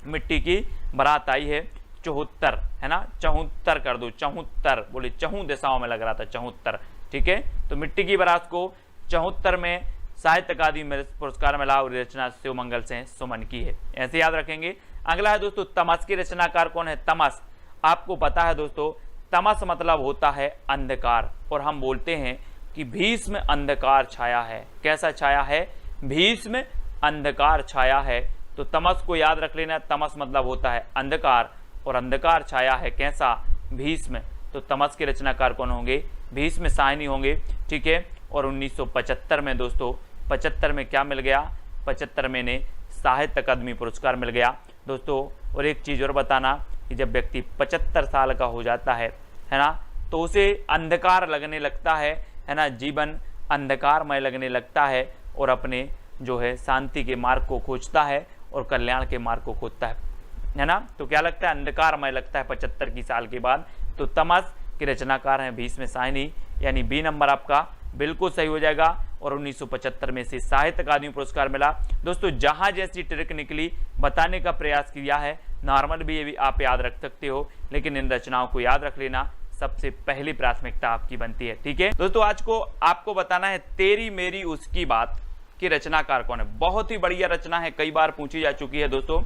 मिट्टी की बारात आई है। 74 है ना, 74 कर दो, 74 बोले, चहूं दिशाओं में लग रहा था 74, ठीक है। तो मिट्टी की बारात को 74 में साहित्य अकादमी पुरस्कार मिला और रचना शिवमंगल से सुमन की है, ऐसे याद रखेंगे। अगला है दोस्तों तमस के रचनाकार कौन है? तमस, आपको पता है दोस्तों, तमस मतलब होता है अंधकार, और हम बोलते हैं कि भीष्म अंधकार छाया है। कैसा छाया है? भीष्म अंधकार छाया है। तो तमस को याद रख लेना, तमस मतलब होता है अंधकार, और अंधकार छाया है कैसा? भीष्म। तो तमस के रचनाकार कौन होंगे? भीष्म साहनी होंगे, ठीक है। और 1975 में दोस्तों, 75 में क्या मिल गया? 75 में ने साहित्य अकादमी पुरस्कार मिल गया दोस्तों। और एक चीज़ और बताना कि जब व्यक्ति 75 साल का हो जाता है ना, तो उसे अंधकार लगने लगता है ना, जीवन अंधकारमय लगने लगता है, और अपने जो है शांति के मार्ग को खोजता है और कल्याण के मार्ग को खोजता है ना। तो क्या लगता है? अंधकारमय लगता है 75 की साल के बाद। तो तमस के रचनाकार हैं भीष्म साहनी, यानी बी नंबर आपका बिल्कुल सही हो जाएगा। और 1975 में से साहित्य अकादमी पुरस्कार मिला दोस्तों। जहां जैसी ट्रिक निकली बताने का प्रयास किया है, नॉर्मल भी ये भी आप याद रख सकते हो, लेकिन इन रचनाओं को याद रख लेना सबसे पहली प्राथमिकता आपकी बनती है, ठीक है दोस्तों। आज को आपको बताना है तेरी मेरी उसकी बात की रचनाकार कौन है। बहुत ही बढ़िया रचना है, कई बार पूछी जा चुकी है दोस्तों।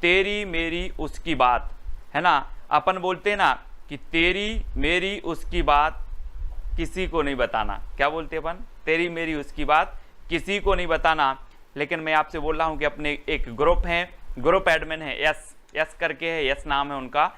तेरी मेरी उसकी बात, है ना, अपन बोलते हैं ना कि तेरी मेरी उसकी बात किसी को नहीं बताना। क्या बोलते हैं अपन? तेरी मेरी उसकी बात किसी को नहीं बताना। लेकिन मैं आपसे बोल रहा हूं कि अपने एक ग्रुप है, ग्रुप एडमिन है, यस करके है, यस नाम है उनका,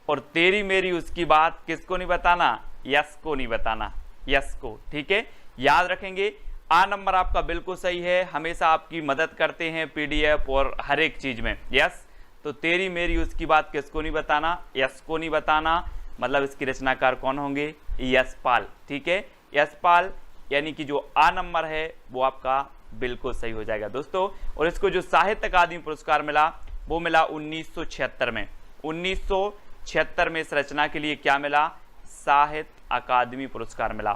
और तेरी मेरी उसकी बात किसको नहीं बताना? यस को नहीं बताना, यस को, ठीक है, याद रखेंगे। आ नंबर आपका बिल्कुल सही है, हमेशा आपकी मदद करते हैं पीडीएफ और हर एक चीज में, यस। तो तेरी मेरी उसकी बात किसको नहीं बताना? यस को नहीं बताना। मतलब इसकी रचनाकार कौन होंगे? यशपाल, ठीक है, यशपाल, यानी कि जो आ नंबर है वो आपका बिल्कुल सही हो जाएगा दोस्तों। और इसको जो साहित्य अकादमी पुरस्कार मिला वो मिला 1976 में। 1976 में इस रचना के लिए क्या मिला? साहित्य अकादमी पुरस्कार मिला,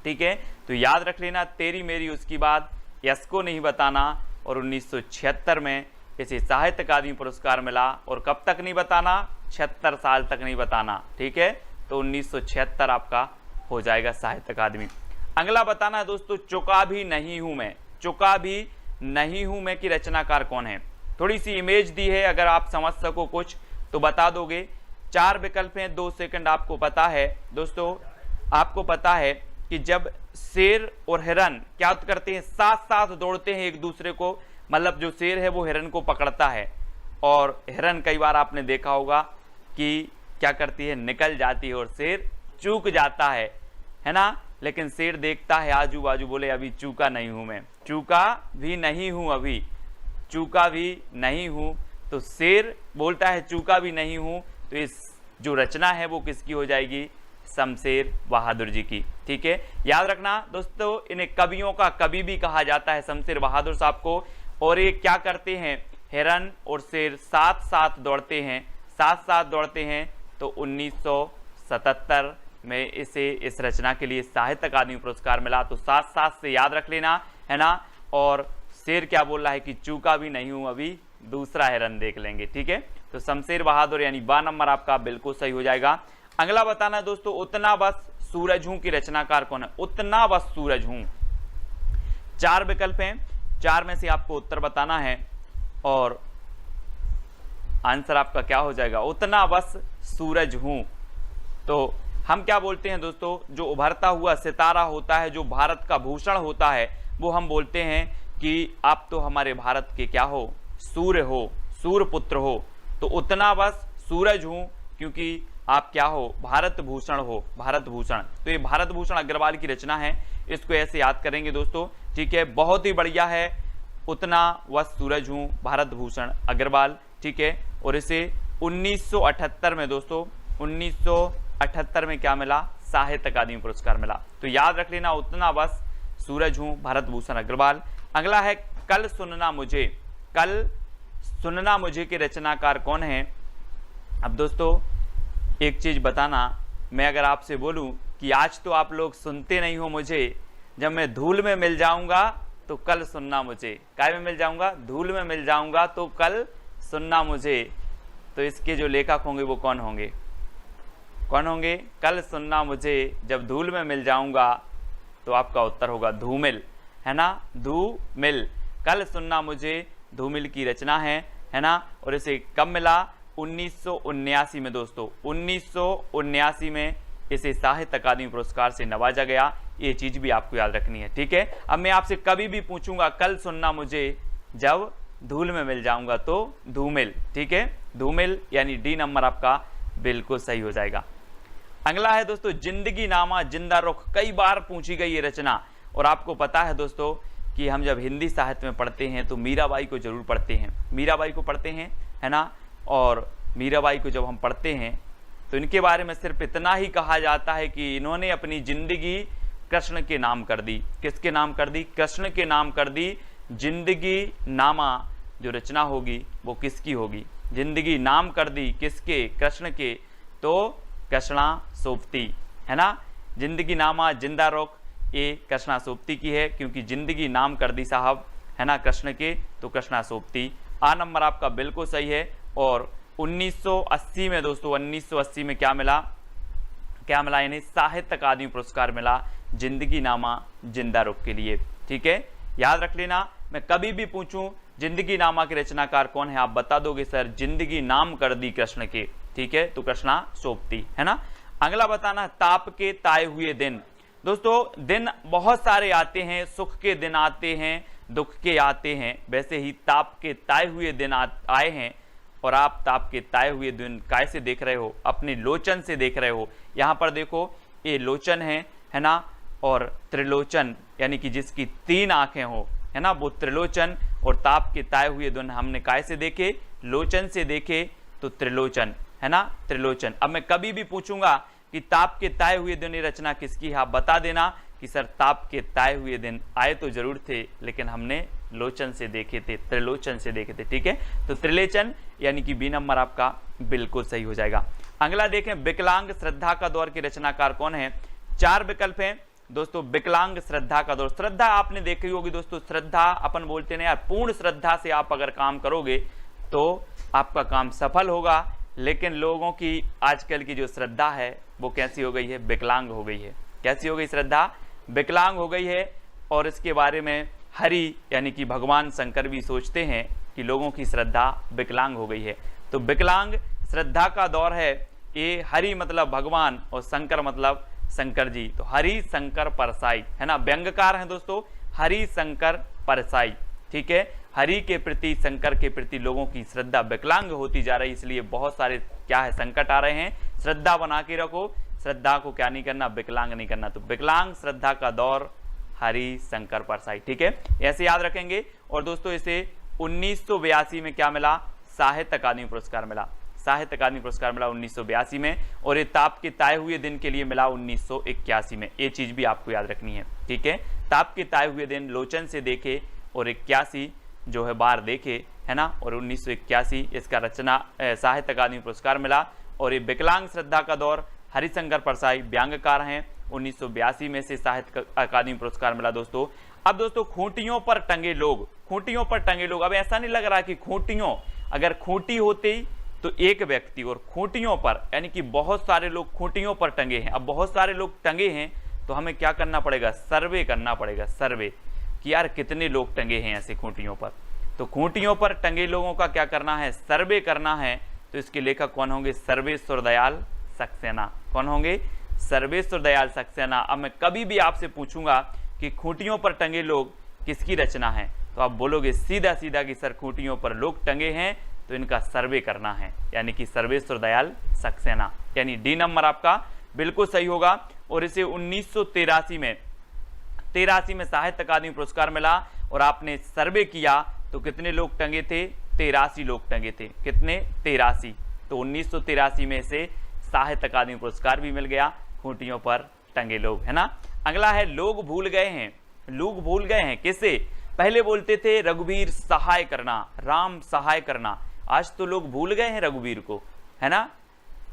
ठीक है। तो याद रख लेना, तेरी मेरी उसकी बात यस को नहीं बताना, और 1976 में इसे साहित्य अकादमी पुरस्कार मिला। और कब तक नहीं बताना? 76 साल तक नहीं बताना, ठीक है। तो 1976 आपका हो जाएगा साहित्य अकादमी। अगला बताना है दोस्तों, चुका भी नहीं हूं मैं, चुका भी नहीं हूं मैं की रचनाकार कौन है। थोड़ी सी इमेज दी है, अगर आप समझ सको कुछ तो बता दोगे। 4 विकल्प हैं, 2 सेकंड। आपको पता है दोस्तों, आपको पता है कि जब शेर और हिरन क्या करते हैं? साथ साथ दौड़ते हैं एक दूसरे को, मतलब जो शेर है वो हिरन को पकड़ता है, और हिरन कई बार आपने देखा होगा कि क्या करती है? निकल जाती है, और शेर चूक जाता है ना। लेकिन शेर देखता है आजू बाजू, बोले अभी चूका नहीं हूं मैं, चूका भी नहीं हूं, अभी चूका भी नहीं हूं। तो शेर बोलता है चूका भी नहीं हूं। तो इस जो रचना है वो किसकी हो जाएगी? शमशेर बहादुर जी की, ठीक है। याद रखना दोस्तों, इन्हें कवियों का कवि भी कहा जाता है, शमशेर बहादुर साहब को। और ये क्या करते हैं? हिरन और शेर साथ साथ दौड़ते हैं, साथ साथ दौड़ते हैं। तो 1977 में इसे इस रचना के लिए साहित्य अकादमी पुरस्कार मिला। तो साथ साथ से याद रख लेना, है ना। और शेर क्या बोल रहा है कि चूका भी नहीं हूं, अभी दूसरा हिरन देख लेंगे, ठीक है। तो शमशेर बहादुर यानी बा नंबर आपका बिल्कुल सही हो जाएगा। अगला बताना दोस्तों, उतना बस सूरज हूं की रचनाकार कौन है? उतना बस सूरज हूं। 4 विकल्प हैं, 4 में से आपको उत्तर बताना है, और आंसर आपका क्या हो जाएगा? उतना बस सूरज हूं। तो हम क्या बोलते हैं दोस्तों, जो उभरता हुआ सितारा होता है, जो भारत का भूषण होता है, वो हम बोलते हैं कि आप तो हमारे भारत के क्या हो? सूर्य हो, सूर्य पुत्र हो। तो उतना बस सूरज हूं, क्योंकि आप क्या हो, भारत भूषण हो, भारत भूषण। तो ये भारत भूषण अग्रवाल की रचना है, इसको ऐसे याद करेंगे दोस्तों, ठीक है। बहुत ही बढ़िया है, उतना वह सूरज हूं, भारत भूषण अग्रवाल, ठीक है। और इसे 1978 में दोस्तों, 1978 में क्या मिला, साहित्य अकादमी पुरस्कार मिला। तो याद रख लेना, उतना बस सूरज हूं, भारत भूषण अग्रवाल। अगला है कल सुनना मुझे, कल सुनना मुझे के रचनाकार कौन है। अब दोस्तों एक चीज बताना, मैं अगर आपसे बोलूं कि आज तो आप लोग सुनते नहीं हो मुझे, जब मैं धूल में मिल जाऊंगा तो कल सुनना मुझे। काय में मिल जाऊंगा, धूल में मिल जाऊंगा तो कल सुनना मुझे। तो इसके जो लेखक होंगे वो कौन होंगे, कौन होंगे, कल सुनना मुझे जब धूल में मिल जाऊंगा, तो आपका उत्तर होगा धूमिल, है ना, धूमिल। कल सुनना मुझे धूमिल की रचना है ना। और इसे कब मिला, 1979 में दोस्तों, 1979 में इसे साहित्य अकादमी पुरस्कार से नवाजा गया। ये चीज भी आपको याद रखनी है, ठीक है। अब मैं आपसे कभी भी पूछूंगा कल सुनना मुझे जब धूल में मिल जाऊंगा, तो धूमिल, ठीक है, धूमिल, यानी डी नंबर आपका बिल्कुल सही हो जाएगा। अगला है दोस्तों जिंदगी नामा जिंदा रुख, कई बार पूछी गई ये रचना। और आपको पता है दोस्तों कि हम जब हिंदी साहित्य में पढ़ते हैं तो मीराबाई को जरूर पढ़ते हैं, मीराबाई को पढ़ते हैं, है ना। और मीराबाई को जब हम पढ़ते हैं तो इनके बारे में सिर्फ इतना ही कहा जाता है कि इन्होंने अपनी जिंदगी कृष्ण के नाम कर दी। किसके नाम कर दी, कृष्ण के नाम कर दी। जिंदगी नामा जो रचना होगी वो किसकी होगी, जिंदगी नाम कर दी किसके, कृष्ण के, तो कृष्णा सोबती, है ना। जिंदगी नामा जिंदा रुख ये कृष्णा सोबती की है, क्योंकि जिंदगी नाम कर दी साहब, है ना, कृष्ण के, तो कृष्णा सोबती। आ नंबर आपका बिल्कुल सही है। और 1980 में दोस्तों, 1980 में क्या मिला, क्या मिला, यानी साहित्य अकादमी पुरस्कार मिला जिंदगी नामा जिंदा रुख के लिए, ठीक है। याद रख लेना, मैं कभी भी पूछूं जिंदगी नामा के रचनाकार कौन है, आप बता दोगे सर जिंदगी नाम कर दी कृष्ण के, ठीक है, तो कृष्णा सोबती, है ना। अगला बताना ताप के ताए हुए दिन। दोस्तों दिन बहुत सारे आते हैं, सुख के दिन आते हैं, दुख के आते हैं, वैसे ही ताप के ताए हुए दिन आए हैं। और आप ताप के ताए हुए दिन कैसे देख रहे हो, अपने लोचन से देख रहे हो। यहाँ पर देखो ये लोचन है ना, और त्रिलोचन यानी कि जिसकी 3 आंखें हो, है ना, वो त्रिलोचन। और ताप के ताए हुए दिन हमने कैसे देखे, लोचन से देखे, तो त्रिलोचन, है ना, त्रिलोचन। अब मैं कभी भी पूछूंगा कि ताप के ताए हुए दिन ये रचना किसकी है, आप बता देना कि सर ताप के ताए हुए दिन आए तो जरूर थे, लेकिन हमने लोचन से देखे थे, त्रिलोचन से देखे थे, ठीक है। तो त्रिलोचन यानी कि बी नंबर आपका बिल्कुल सही हो जाएगा। अगला देखें विकलांग श्रद्धा का दौर के रचनाकार कौन है। 4 विकल्प हैं दोस्तों। विकलांग श्रद्धा का दौर, श्रद्धा आपने देखी होगी दोस्तों, श्रद्धा अपन बोलते ना यार, पूर्ण श्रद्धा से आप अगर काम करोगे तो आपका काम सफल होगा। लेकिन लोगों की आजकल की जो श्रद्धा है वो कैसी हो गई है, विकलांग हो गई है। कैसी हो गई श्रद्धा, विकलांग हो गई है। और इसके बारे में हरि यानी कि भगवान शंकर भी सोचते हैं कि लोगों की श्रद्धा विकलांग हो गई है। तो विकलांग श्रद्धा का दौर है ये। हरि मतलब भगवान और शंकर मतलब शंकर जी, तो हरि शंकर परसाई, है ना, व्यंग्यकार हैं दोस्तों, हरि शंकर परसाई, ठीक है। हरि के प्रति, शंकर के प्रति लोगों की श्रद्धा विकलांग होती जा रही है, इसलिए बहुत सारे क्या है संकट आ रहे हैं। श्रद्धा बना के रखो, श्रद्धा को क्या नहीं करना, विकलांग नहीं करना। तो विकलांग श्रद्धा का दौर हरि शंकर परसाई, ठीक है, ऐसे याद रखेंगे। और दोस्तों इसे 1982 में क्या मिला, साहित्य अकादमी पुरस्कार मिला, साहित्य अकादमी पुरस्कार मिला 1982 में। और ये ताप के ताए हुए दिन के लिए मिला 1981 में। ये चीज भी आपको याद रखनी है, ठीक है। ताप के ताए हुए दिन लोचन से देखे और 81 जो है बार देखे, है ना। और 1981 इसका रचना साहित्य अकादमी पुरस्कार मिला। और ये विकलांग श्रद्धा का दौर हरिशंकर परसाई व्यंग्यकार हैं, 1982 में से साहित्य अकादमी पुरस्कार मिला दोस्तों। अब दोस्तों खूंटियों पर टंगे लोग, खूंटियों पर टंगे लोग, अब ऐसा नहीं लग रहा कि खूंटियों, अगर खूंटी होती तो एक व्यक्ति, और खूंटियों पर यानी कि बहुत सारे लोग खूंटियों पर टंगे हैं। अब बहुत सारे लोग टंगे हैं तो हमें क्या करना पड़ेगा, सर्वे करना पड़ेगा, सर्वे कि यार कितने लोग टंगे हैं ऐसे खूंटियों पर। तो खूंटियों पर टंगे लोगों का क्या करना है, सर्वे करना है। तो इसके लेखक कौन होंगे, सर्वेश्वर दयाल सक्सेना। कौन होंगे, सर्वेश्वर दयाल सक्सेना। अब मैं कभी भी आपसे पूछूंगा कि खूंटियों पर टंगे लोग किसकी रचना है, तो आप बोलोगे सीधा सीधा कि सर खूंटियों पर लोग टंगे हैं तो इनका सर्वे करना है, यानी कि सर्वेश्वर दयाल सक्सेना, यानी डी नंबर आपका बिल्कुल सही होगा। और इसे 1983 में साहित्य अकादमी पुरस्कार मिला। और आपने सर्वे किया तो कितने लोग टंगे थे? 83 लोग टंगे थे। कितने? 83। तो 1983 में से साहित्य अकादमी पुरस्कार भी मिल गया, खूंटियों पर टंगे लोग, है ना। अगला है लोग भूल गए हैं। लोग भूल गए हैं किसे? पहले बोलते थे रघुवीर सहाय करना, राम सहाय करना, आज तो लोग भूल गए हैं रघुवीर को, है ना।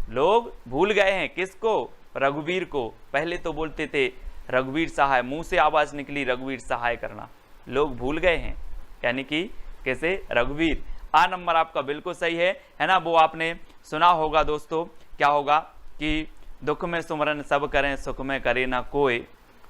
लोग भूल गए हैं किसको? रघुवीर को। पहले तो बोलते थे रघुवीर सहाय, मुंह से आवाज निकली रघुवीर सहाय करना, लोग भूल गए हैं, यानी कि कैसे? रघुवीर। आ नंबर आपका बिल्कुल सही है ना। वो आपने सुना होगा दोस्तों, क्या होगा कि दुख में सुमरन सब करें, सुख में करे ना कोई,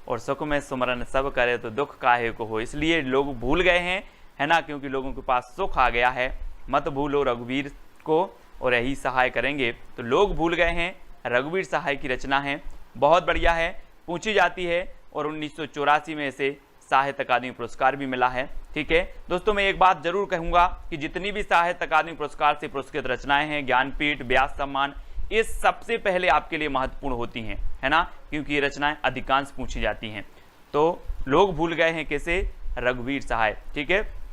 और सुख में सुमरन सब करे तो दुख काहे को हो। इसलिए लोग भूल गए हैं, है ना, क्योंकि लोगों के पास सुख आ गया है। मत भूलो रघुवीर को और यही सहाय करेंगे। तो लोग भूल गए हैं रघुवीर सहाय की रचना है, बहुत बढ़िया है, पूछी जाती है। और 1984 में इसे साहित्य अकादमी पुरस्कार भी मिला है। ठीक है दोस्तों, मैं एक बात जरूर कहूंगा कि जितनी भी साहित्य अकादमी पुरस्कार से पुरस्कृत रचनाएं हैं, ज्ञानपीठ, व्यास सम्मान, ये सबसे पहले आपके लिए महत्वपूर्ण होती हैं, है ना, क्योंकि ये रचनाएं अधिकांश पूछी जाती हैं। तो लोग भूल गए हैं कैसे? रघुवीर सहाय। ठीक है।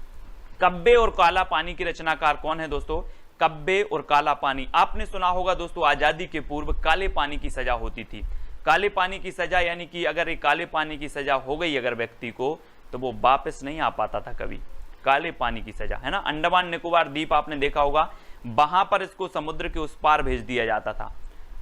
कब्बे और काला पानी की रचनाकार कौन है दोस्तों? कब्बे और काला पानी आपने सुना होगा दोस्तों, आजादी के पूर्व काले पानी की सजा होती थी। काले पानी की सजा यानी कि अगर एक काले पानी की सजा हो गई अगर व्यक्ति को, तो वो वापस नहीं आ पाता था कभी। काले पानी की सजा, है ना। अंडमान निकोबार द्वीप आपने देखा होगा, वहां पर इसको समुद्र के उस पार भेज दिया जाता था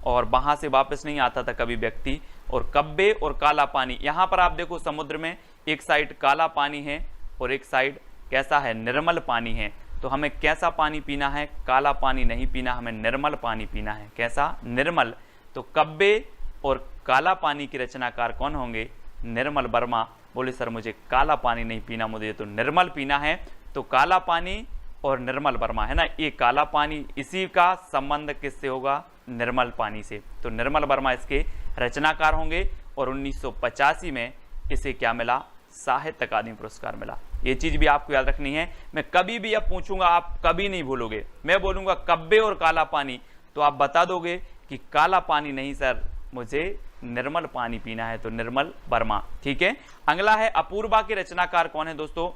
और वहां से वापस नहीं आता था कभी व्यक्ति। और कब्बे और काला पानी, यहां पर आप देखो समुद्र में एक साइड काला पानी है और एक साइड कैसा है? निर्मल पानी है। तो हमें कैसा पानी पीना है? काला पानी नहीं पीना, हमें निर्मल पानी पीना है। कैसा? निर्मल। तो कब्बे और काला पानी की रचनाकार कौन होंगे? निर्मल वर्मा। बोले सर मुझे काला पानी नहीं पीना, मुझे तो निर्मल पीना है। तो काला पानी और निर्मल वर्मा, है ना, ये काला पानी, इसी का संबंध किससे होगा? निर्मल पानी से। तो निर्मल वर्मा इसके रचनाकार होंगे। और 1985 में इसे क्या मिला? साहित्य अकादमी पुरस्कार मिला। ये चीज भी आपको याद रखनी है। मैं कभी भी अब पूछूंगा, आप कभी नहीं भूलोगे। मैं बोलूंगा कब्बे और काला पानी, तो आप बता दोगे कि काला पानी नहीं सर, मुझे निर्मल पानी पीना है। तो निर्मल वर्मा। ठीक है। अगला है अपूर्वा के रचनाकार कौन है दोस्तों?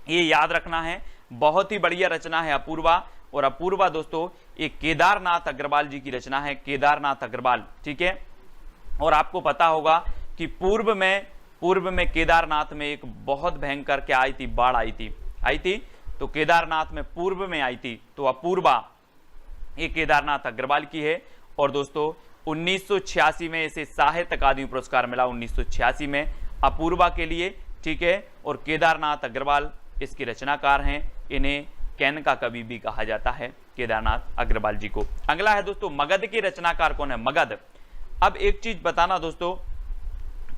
ये याद रखना है, बहुत ही बढ़िया रचना है अपूर्वा। और अपूर्वा दोस्तों ये केदारनाथ अग्रवाल जी की रचना है, केदारनाथ अग्रवाल। ठीक है। और आपको पता होगा कि पूर्व में केदारनाथ में एक बहुत भयंकर क्या आई थी? बाढ़ आई थी। तो केदारनाथ में पूर्व में आई थी। तो अपूर्वा ये केदारनाथ अग्रवाल की है। और दोस्तों 1986 में इसे साहित्य अकादमी पुरस्कार मिला, 1986 में अपूर्वा के लिए। ठीक है। और केदारनाथ अग्रवाल इसके रचनाकार हैं। इन्हें कैन का कवि भी कहा जाता है, केदारनाथ अग्रवाल जी को। अगला है दोस्तों मगध के रचनाकार कौन है? मगध। अब एक चीज बताना दोस्तों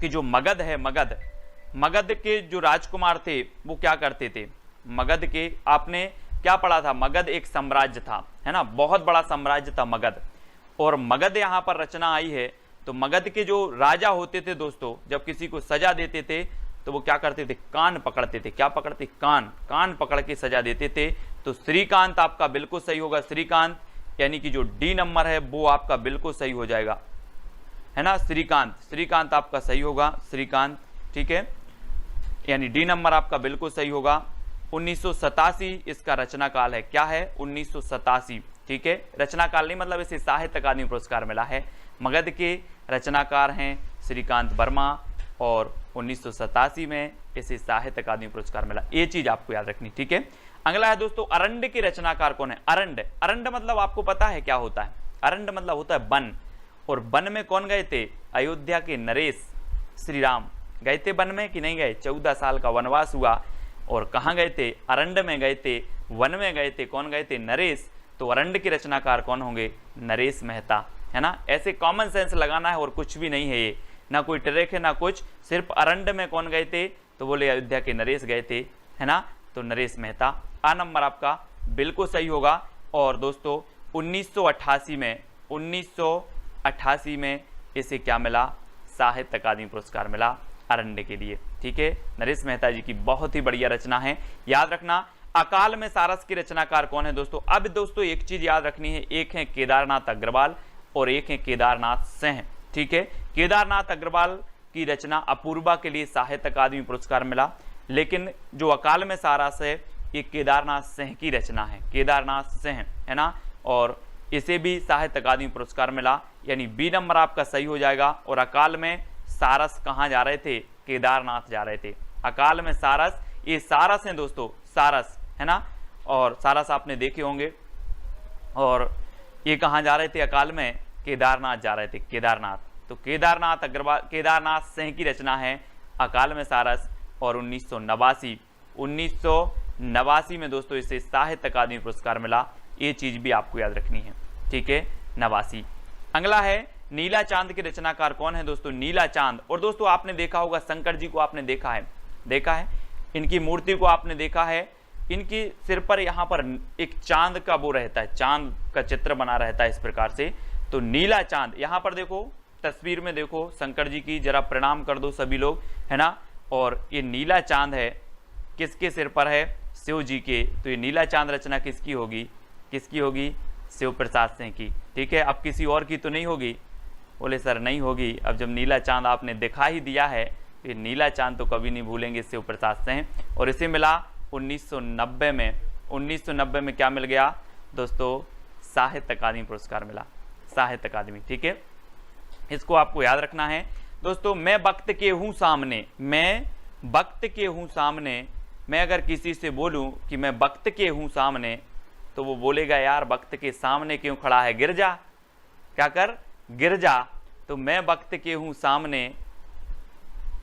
कि जो मगध है, मगध के जो राजकुमार थे वो क्या करते थे? मगध के आपने क्या पढ़ा था? मगध एक साम्राज्य था, है ना, बहुत बड़ा साम्राज्य था मगध। और मगध यहाँ पर रचना आई है। तो मगध के जो राजा होते थे दोस्तों, जब किसी को सजा देते थे तो वो क्या करते थे? कान पकड़ते थे। क्या पकड़ते? कान पकड़ के सजा देते थे। तो श्रीकांत आपका बिल्कुल सही होगा। श्रीकांत यानी कि जो डी नंबर है वो आपका बिल्कुल सही हो जाएगा, है ना। श्रीकांत आपका सही होगा, श्रीकांत। ठीक है, यानी डी नंबर आपका बिल्कुल सही होगा। 1987 इसका रचना काल है। क्या है? 1987। ठीक है, रचना काल नहीं मतलब इसे साहित्य अकादमी पुरस्कार मिला है। मगध के रचनाकार हैं श्रीकांत वर्मा और 1987 में इसे साहित्य अकादमी पुरस्कार मिला। ये चीज आपको याद रखनी। ठीक है। अगला है दोस्तों अरंड के रचनाकार कौन है? अरंड मतलब आपको पता है क्या होता है? अरंड मतलब होता है वन। और वन में कौन गए थे? अयोध्या के नरेश श्री राम गए थे वन में कि नहीं गए? 14 साल का वनवास हुआ और कहाँ गए थे? अरंड में गए थे, वन में गए थे। कौन गए थे? नरेश। तो अरंड के रचनाकार कौन होंगे? नरेश मेहता, है ना। ऐसे कॉमन सेंस लगाना है और कुछ भी नहीं है ये, ना कोई ट्रैक है ना कुछ, सिर्फ अरंड में कौन गए थे? तो बोले अयोध्या के नरेश गए थे, है ना। तो नरेश मेहता। आ नंबर आपका बिल्कुल सही होगा। और दोस्तों 1988 में इसे क्या मिला? साहित्य अकादमी पुरस्कार मिला अरंड के लिए। ठीक है, नरेश मेहता जी की बहुत ही बढ़िया रचना है, याद रखना। अकाल में सारस की रचनाकार कौन है दोस्तों? अब दोस्तों एक चीज याद रखनी है, एक है केदारनाथ अग्रवाल और एक है केदारनाथ सिंह। ठीक है, केदारनाथ अग्रवाल की रचना अपूर्वा के लिए साहित्य अकादमी पुरस्कार मिला, लेकिन जो अकाल में सारस है ये केदारनाथ सिंह की रचना है, केदारनाथ सिंह, है ना, और इसे भी साहित्य अकादमी पुरस्कार मिला, यानी बी नंबर आपका सही हो जाएगा। और अकाल में सारस कहाँ जा रहे थे? केदारनाथ जा रहे थे। अकाल में सारस, ये सारस हैं दोस्तों, सारस, है ना, और सारस आपने देखे होंगे। और ये कहाँ जा रहे थे अकाल में? केदारनाथ जा रहे थे, केदारनाथ। तो केदारनाथ अग्रवाल, केदारनाथ सिंह की रचना है अकाल में सारस। और 1989 में दोस्तों इसे साहित्य अकादमी पुरस्कार मिला, ये चीज भी आपको याद रखनी है। ठीक है, 89। अगला है नीला चांद के रचनाकार कौन है दोस्तों? नीला चांद। और दोस्तों आपने देखा होगा शंकर जी को, आपने देखा है, इनकी मूर्ति को आपने देखा है, इनकी सिर पर यहाँ पर एक चांद का वो रहता है, चांद का चित्र बना रहता है इस प्रकार से। तो नीला चांद, यहाँ पर देखो तस्वीर में देखो शंकर जी की, जरा प्रणाम कर दो सभी लोग, है ना। और ये नीला चांद है, किसके सिर पर है? शिव जी के। तो ये नीला चांद रचना किसकी होगी? किसकी होगी? शिव प्रसाद सिंह की। ठीक है, अब किसी और की तो नहीं होगी? बोले सर नहीं होगी। अब जब नीला चांद आपने दिखा ही दिया है, ये नीला चांद तो कभी नहीं भूलेंगे शिव प्रसाद सिंह। और इसे मिला 1990 में। 1990 में क्या मिल गया दोस्तों? साहित्य अकादमी पुरस्कार मिला, साहित्य अकादमी। ठीक है, इसको आपको याद रखना है दोस्तों। मैं वक्त के हूं सामने, मैं वक्त के हूं सामने, मैं अगर किसी से बोलूं कि मैं वक्त के हूं सामने, तो वो बोलेगा यार वक्त के सामने क्यों खड़ा है, गिर जा, क्या कर, गिर जा। तो मैं वक्त के हूं सामने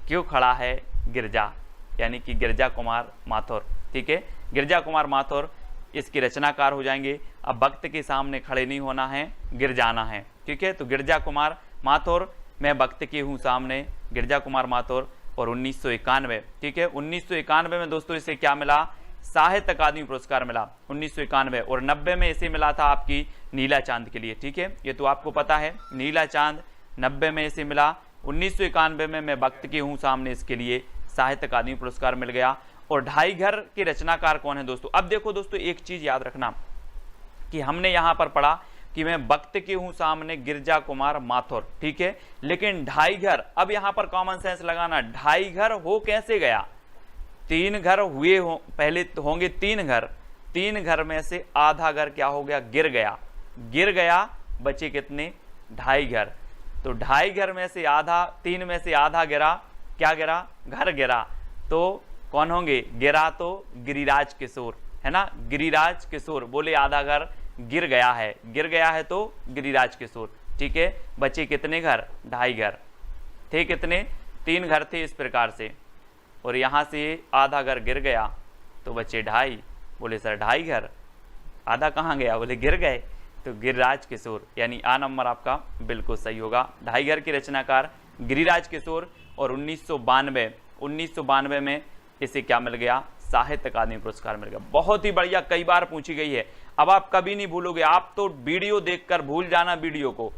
क्यों खड़ा है, गिर जा, यानी कि गिरजा कुमार माथुर। ठीक है, गिरजा कुमार माथुर इसके रचनाकार हो जाएंगे। अब वक्त के सामने खड़े नहीं होना है, गिर जाना है। ठीक है, तो गिरजा कुमार माथुर, मैं वक्त के हूँ सामने, गिरजा कुमार माथुर। और 1991, ठीक है, 1991 में दोस्तों इसे क्या मिला? साहित्य अकादमी पुरस्कार मिला 1991। और 90 में इसे मिला था आपकी नीला चांद के लिए। ठीक है, ये तो आपको पता है, नीला चांद 90 में इसे मिला। 1991 में मैं वक्त के हूँ सामने, इसके लिए साहित्य अकादमी पुरस्कार मिल गया। और ढाई घर के रचनाकार कौन है दोस्तों? अब देखो दोस्तों एक चीज याद रखना कि हमने यहां पर पढ़ा कि मैं वक्त के हूं सामने, गिरजा कुमार माथुर। ठीक है, लेकिन ढाई घर, अब यहां पर कॉमन सेंस लगाना, ढाई घर हो कैसे गया? 3 घर हुए हो, पहले तो होंगे 3 घर, 3 घर में से आधा घर क्या हो गया? गिर गया, गिर गया, बचे कितने? ढाई घर। तो ढाई घर में से आधा, 3 में से आधा गिरा, क्या गिरा? घर गिरा। तो कौन होंगे? गिरा तो गिरिराज किशोर, है ना, गिरिराज किशोर। बोले आधा घर गिर गया है, गिर गया है तो गिरिराज किशोर। ठीक है, बचे कितने घर? ढाई घर। थे कितने? 3 घर थे इस प्रकार से, और यहां से आधा घर गिर गया तो बचे ढाई। बोले सर ढाई घर, आधा कहाँ गया? बोले गिर गए, तो गिरिराज किशोर, यानी आ नंबर आपका बिल्कुल सही होगा। ढाई घर के रचनाकार गिरिराज किशोर। और 1992 में इसे क्या मिल गया? साहित्य अकादमी पुरस्कार मिल गया। बहुत ही बढ़िया, कई बार पूछी गई है। अब आप कभी नहीं भूलोगे, आप तो वीडियो देखकर भूल जाना वीडियो को।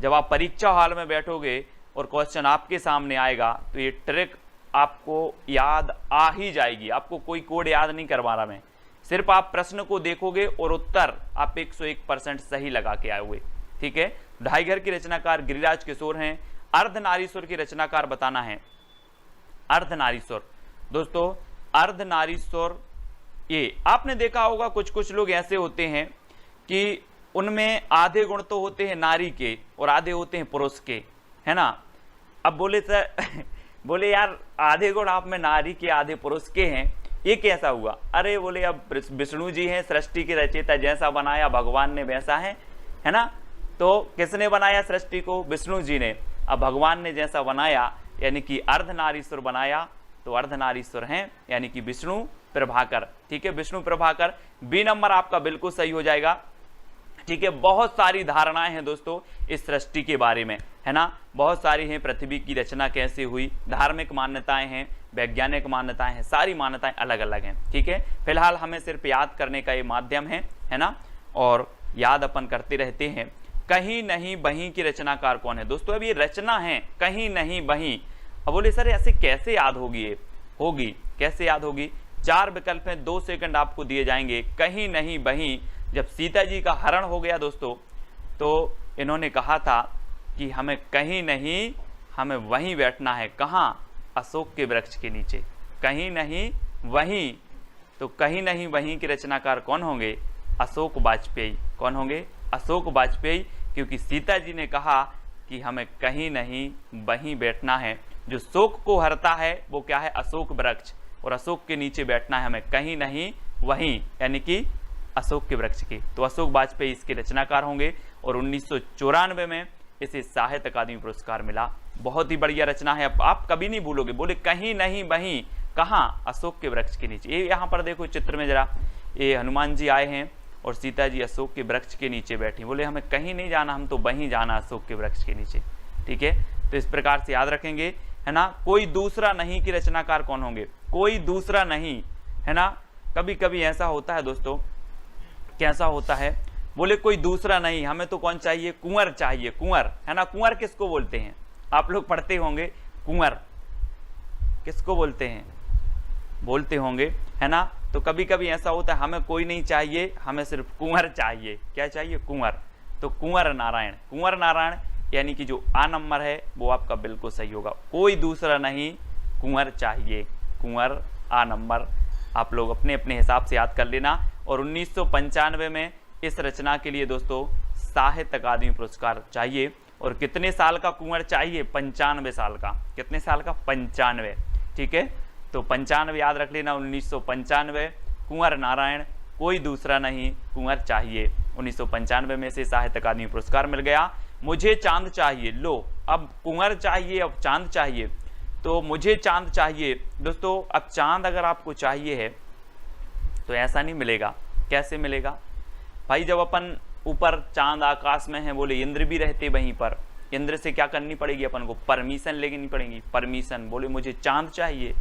जब आप परीक्षा हॉल में बैठोगे और क्वेश्चन आपके सामने आएगा तो ये ट्रिक आपको याद आ ही जाएगी। आपको कोई कोड याद नहीं करवा रहा मैं, सिर्फ आप प्रश्न को देखोगे और उत्तर आप 101% सही लगा के आए हुए। ठीक है, ढाई घर की रचनाकार गिरिराज किशोर हैं। अर्धनारीश्वर की रचनाकार बताना है। अर्धनारीश्वर दोस्तों, अर्धनारीश्वर, ये आपने देखा होगा कुछ कुछ लोग ऐसे होते हैं कि उनमें आधे गुण तो होते हैं नारी के और आधे होते हैं पुरुष के, है ना। अब बोले सर बोले यार आधे गुण आप में नारी के आधे पुरुष के हैं, ये कैसा हुआ? अरे बोले अब विष्णु जी हैं सृष्टि के रचयिता, जैसा बनाया भगवान ने वैसा है ना। तो किसने बनाया सृष्टि को? विष्णु जी ने। अब भगवान ने जैसा बनाया यानी कि अर्धनारीश्वर बनाया, तो अर्धनारीश्वर हैं यानी कि विष्णु प्रभाकर। ठीक है, विष्णु प्रभाकर। बी नंबर आपका बिल्कुल सही हो जाएगा। ठीक है, बहुत सारी धारणाएं हैं दोस्तों इस सृष्टि के बारे में, है ना, बहुत सारी हैं। पृथ्वी की रचना कैसे हुई, धार्मिक मान्यताएं हैं, वैज्ञानिक मान्यताएं हैं, सारी मान्यताएं अलग अलग हैं। ठीक है, फिलहाल हमें सिर्फ याद करने का ये माध्यम है ना, और याद अपन करते रहते हैं। कहीं नहीं बहीं की रचनाकार कौन है दोस्तों? अब ये रचना है कहीं नहीं बहीं। अब बोले सर ऐसे कैसे याद होगी? ये होगी कैसे याद होगी? 4 विकल्प हैं, 2 सेकंड आपको दिए जाएंगे। कहीं नहीं वहीं जब सीता जी का हरण हो गया दोस्तों, तो इन्होंने कहा था कि हमें कहीं नहीं, हमें वहीं बैठना है। कहाँ? अशोक के वृक्ष के नीचे। कहीं नहीं वहीं, तो कहीं नहीं वहीं के रचनाकार कौन होंगे? अशोक वाजपेयी। कौन होंगे? अशोक वाजपेयी, क्योंकि सीता जी ने कहा कि हमें कहीं नहीं वहीं बैठना है। जो शोक को हरता है वो क्या है? अशोक वृक्ष, और अशोक के नीचे बैठना है हमें कहीं नहीं वहीं, यानी कि अशोक के वृक्ष की। तो अशोक वाजपेयी इसके रचनाकार होंगे और 1994 में इसे साहित्य अकादमी पुरस्कार मिला। बहुत ही बढ़िया रचना है, आप कभी नहीं भूलोगे। बोले कहीं नहीं वहीं, कहाँ? अशोक के वृक्ष के नीचे। ये यहाँ पर देखो चित्र में जरा, ये हनुमान जी आए हैं और सीता जी अशोक के वृक्ष के नीचे बैठी। बोले हमें कहीं नहीं जाना, हम तो वहीं जाना, अशोक के वृक्ष के नीचे। ठीक है, तो इस प्रकार से याद रखेंगे, है ना। कोई दूसरा नहीं की रचनाकार कौन होंगे? कोई दूसरा नहीं, है ना। कभी कभी ऐसा होता है दोस्तों, कैसा होता है? बोले कोई दूसरा नहीं, हमें तो कौन चाहिए? कुंवर चाहिए। कुंवर, है ना। कुंवर किसको बोलते हैं? आप लोग पढ़ते होंगे, कुंवर किसको बोलते हैं? बोलते होंगे, है ना। तो कभी कभी ऐसा होता है, हमें कोई नहीं चाहिए, हमें सिर्फ कुंवर चाहिए। क्या चाहिए? कुंवर। तो कुंवर नारायण, कुंवर नारायण, यानी कि जो आ नंबर है वो आपका बिल्कुल सही होगा। कोई दूसरा नहीं, कुंवर चाहिए। कुंवर आ नंबर आप लोग अपने अपने हिसाब से याद कर लेना। और 1995 में इस रचना के लिए दोस्तों साहित्य अकादमी पुरस्कार चाहिए। और कितने साल का कुंवर चाहिए? 95 साल का। कितने साल का? 95। ठीक है, तो 95 याद रख लेना। 1995, कुंवर नारायण, कोई दूसरा नहीं, कुंवर चाहिए। 1995 में से साहित्य अकादमी पुरस्कार मिल गया। मुझे चांद चाहिए, लो अब कुंवर चाहिए, अब चांद चाहिए। तो मुझे चांद चाहिए दोस्तों। अब चांद अगर आपको चाहिए है तो ऐसा नहीं मिलेगा। कैसे मिलेगा भाई? जब अपन ऊपर चांद आकाश में है, बोले इंद्र भी रहते वहीं पर, इंद्र से क्या करनी पड़ेगी? अपन को परमिशन लेनी पड़ेगी। परमिशन, बोले मुझे चांद चाहिए।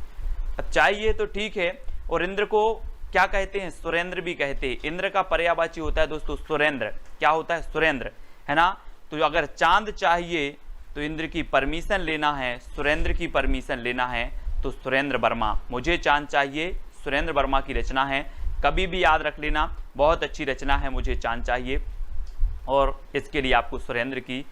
अब चाहिए तो ठीक है, और इंद्र को क्या कहते हैं? सुरेंद्र भी कहते हैं। इंद्र का पर्यायवाची होता है दोस्तों सुरेंद्र। क्या होता है? सुरेंद्र, है ना। तो अगर चांद चाहिए तो इंद्र की परमिशन लेना है, सुरेंद्र की परमिशन लेना है, तो सुरेंद्र वर्मा। मुझे चांद चाहिए, सुरेंद्र वर्मा की रचना है। कभी भी याद रख लेना, बहुत अच्छी रचना है, मुझे चांद चाहिए। और इसके लिए आपको सुरेंद्र की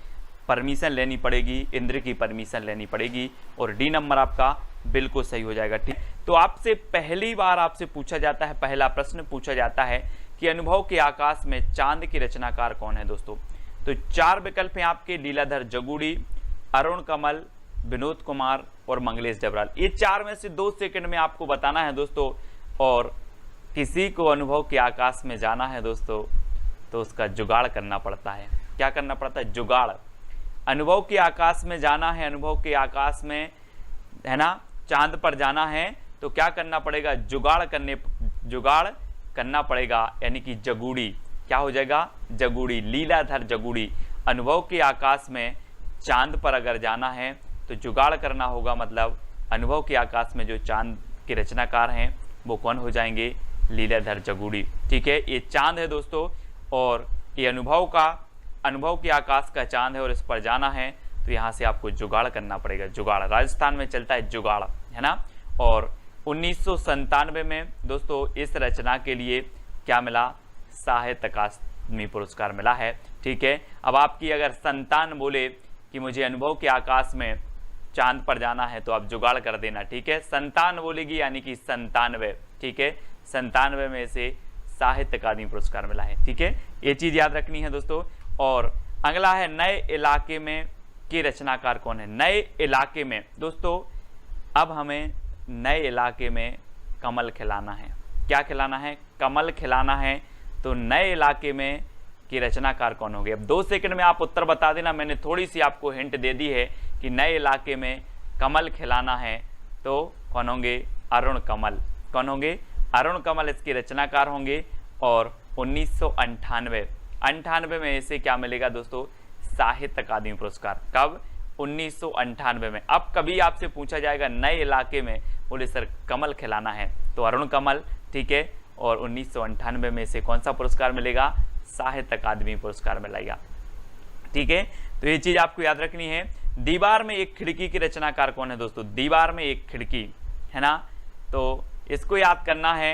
परमिशन लेनी पड़ेगी, इंद्र की परमिशन लेनी पड़ेगी, और डी नंबर आपका बिल्कुल सही हो जाएगा। ठीक, तो आपसे पहली बार आपसे पूछा जाता है, पहला प्रश्न पूछा जाता है कि अनुभव के आकाश में चांद की रचनाकार कौन है दोस्तों। तो 4 विकल्प हैं आपके, लीलाधर जगूड़ी, अरुण कमल, विनोद कुमार और मंगलेश डबराल। ये 4 में से 2 सेकंड में आपको बताना है दोस्तों। और किसी को अनुभव के आकाश में जाना है दोस्तों, तो उसका जुगाड़ करना पड़ता है। क्या करना पड़ता है? जुगाड़। अनुभव के आकाश में जाना है, अनुभव के आकाश में, है ना, चांद पर जाना है, तो क्या करना पड़ेगा? जुगाड़ करना पड़ेगा, यानी कि जगूड़ी। क्या हो जाएगा? जगूड़ी, लीलाधर जगूड़ी। अनुभव के आकाश में चांद पर अगर जाना है तो जुगाड़ करना होगा, मतलब अनुभव के आकाश में जो चांद के रचनाकार हैं वो कौन हो जाएंगे? लीलाधर जगूड़ी। ठीक है, ये चांद है दोस्तों, और ये अनुभव के आकाश का चांद है, और इस पर जाना है तो यहाँ से आपको जुगाड़ करना पड़ेगा। जुगाड़, राजस्थान में चलता है जुगाड़, है ना। और 1997 में दोस्तों इस रचना के लिए क्या मिला? साहित्य अकादमी पुरस्कार मिला है। ठीक है, अब आपकी अगर संतान बोले कि मुझे अनुभव के आकाश में चांद पर जाना है, तो आप जुगाड़ कर देना। ठीक है, संतान बोलेगी यानी कि 97। ठीक है, 97 में से साहित्य अकादमी पुरस्कार मिला है। ठीक है, ये चीज याद रखनी है दोस्तों। और अगला है नए इलाके में के रचनाकार कौन है? नए इलाके में दोस्तों, अब हमें नए इलाके में कमल खिलाना है। क्या खिलाना है? कमल खिलाना है। तो नए इलाके में की रचनाकार कौन होंगे? अब 2 सेकंड में आप उत्तर बता देना। मैंने थोड़ी सी आपको हिंट दे दी है कि नए इलाके में कमल खिलाना है, तो कौन होंगे? अरुण कमल। कौन होंगे? अरुण कमल इसके रचनाकार होंगे। और 1998 में इसे क्या मिलेगा दोस्तों? साहित्य अकादमी पुरस्कार। कब? 1998 में। अब कभी आपसे पूछा जाएगा नए इलाके में, बोले सर कमल खिलाना है, तो अरुण कमल। ठीक है, और 1998 में से कौन सा पुरस्कार मिलेगा? साहित्य अकादमी पुरस्कार मिलेगा। ठीक है, तो ये चीज आपको याद रखनी है। दीवार में एक खिड़की की रचनाकार कौन है दोस्तों? दीवार में एक खिड़की, है ना। तो इसको याद करना है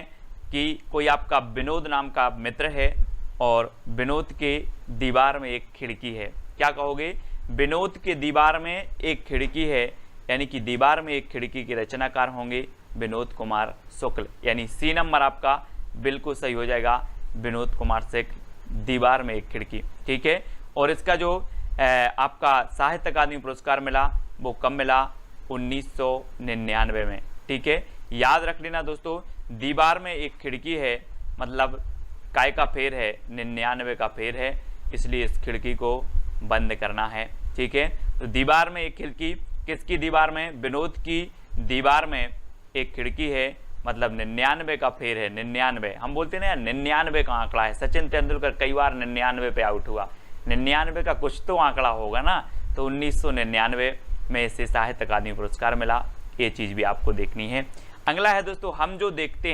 कि कोई आपका विनोद नाम का मित्र है और विनोद के दीवार में एक खिड़की है। क्या कहोगे? विनोद के दीवार में एक खिड़की है, यानी कि दीवार में एक खिड़की के रचनाकार होंगे विनोद कुमार शुक्ल, यानी सी नंबर आपका बिल्कुल सही हो जाएगा, विनोद कुमार शुक्ल, दीवार में एक खिड़की। ठीक है। और इसका जो आपका साहित्य अकादमी पुरस्कार मिला वो कब मिला? 1999 में। ठीक है, याद रख लेना दोस्तों, दीवार में एक खिड़की है मतलब काय का फेर है, 99 का फेर है, इसलिए इस खिड़की को बंद करना है। ठीक है, तो दीवार में एक खिड़की, किसकी दीवार में? विनोद की दीवार में एक खिड़की है, मतलब 99 का फेर है। 99 हम बोलते हैं ना, 99 का आंकड़ा है। सचिन तेंदुलकर कई बार 99 पे आउट हुआ, 99 का कुछ तो आंकड़ा होगा ना, तो 1999 में इसे साहित्य अकादमी पुरस्कार मिला। ये चीज़ भी आपको देखनी है। अगला है दोस्तों, हम जो देखते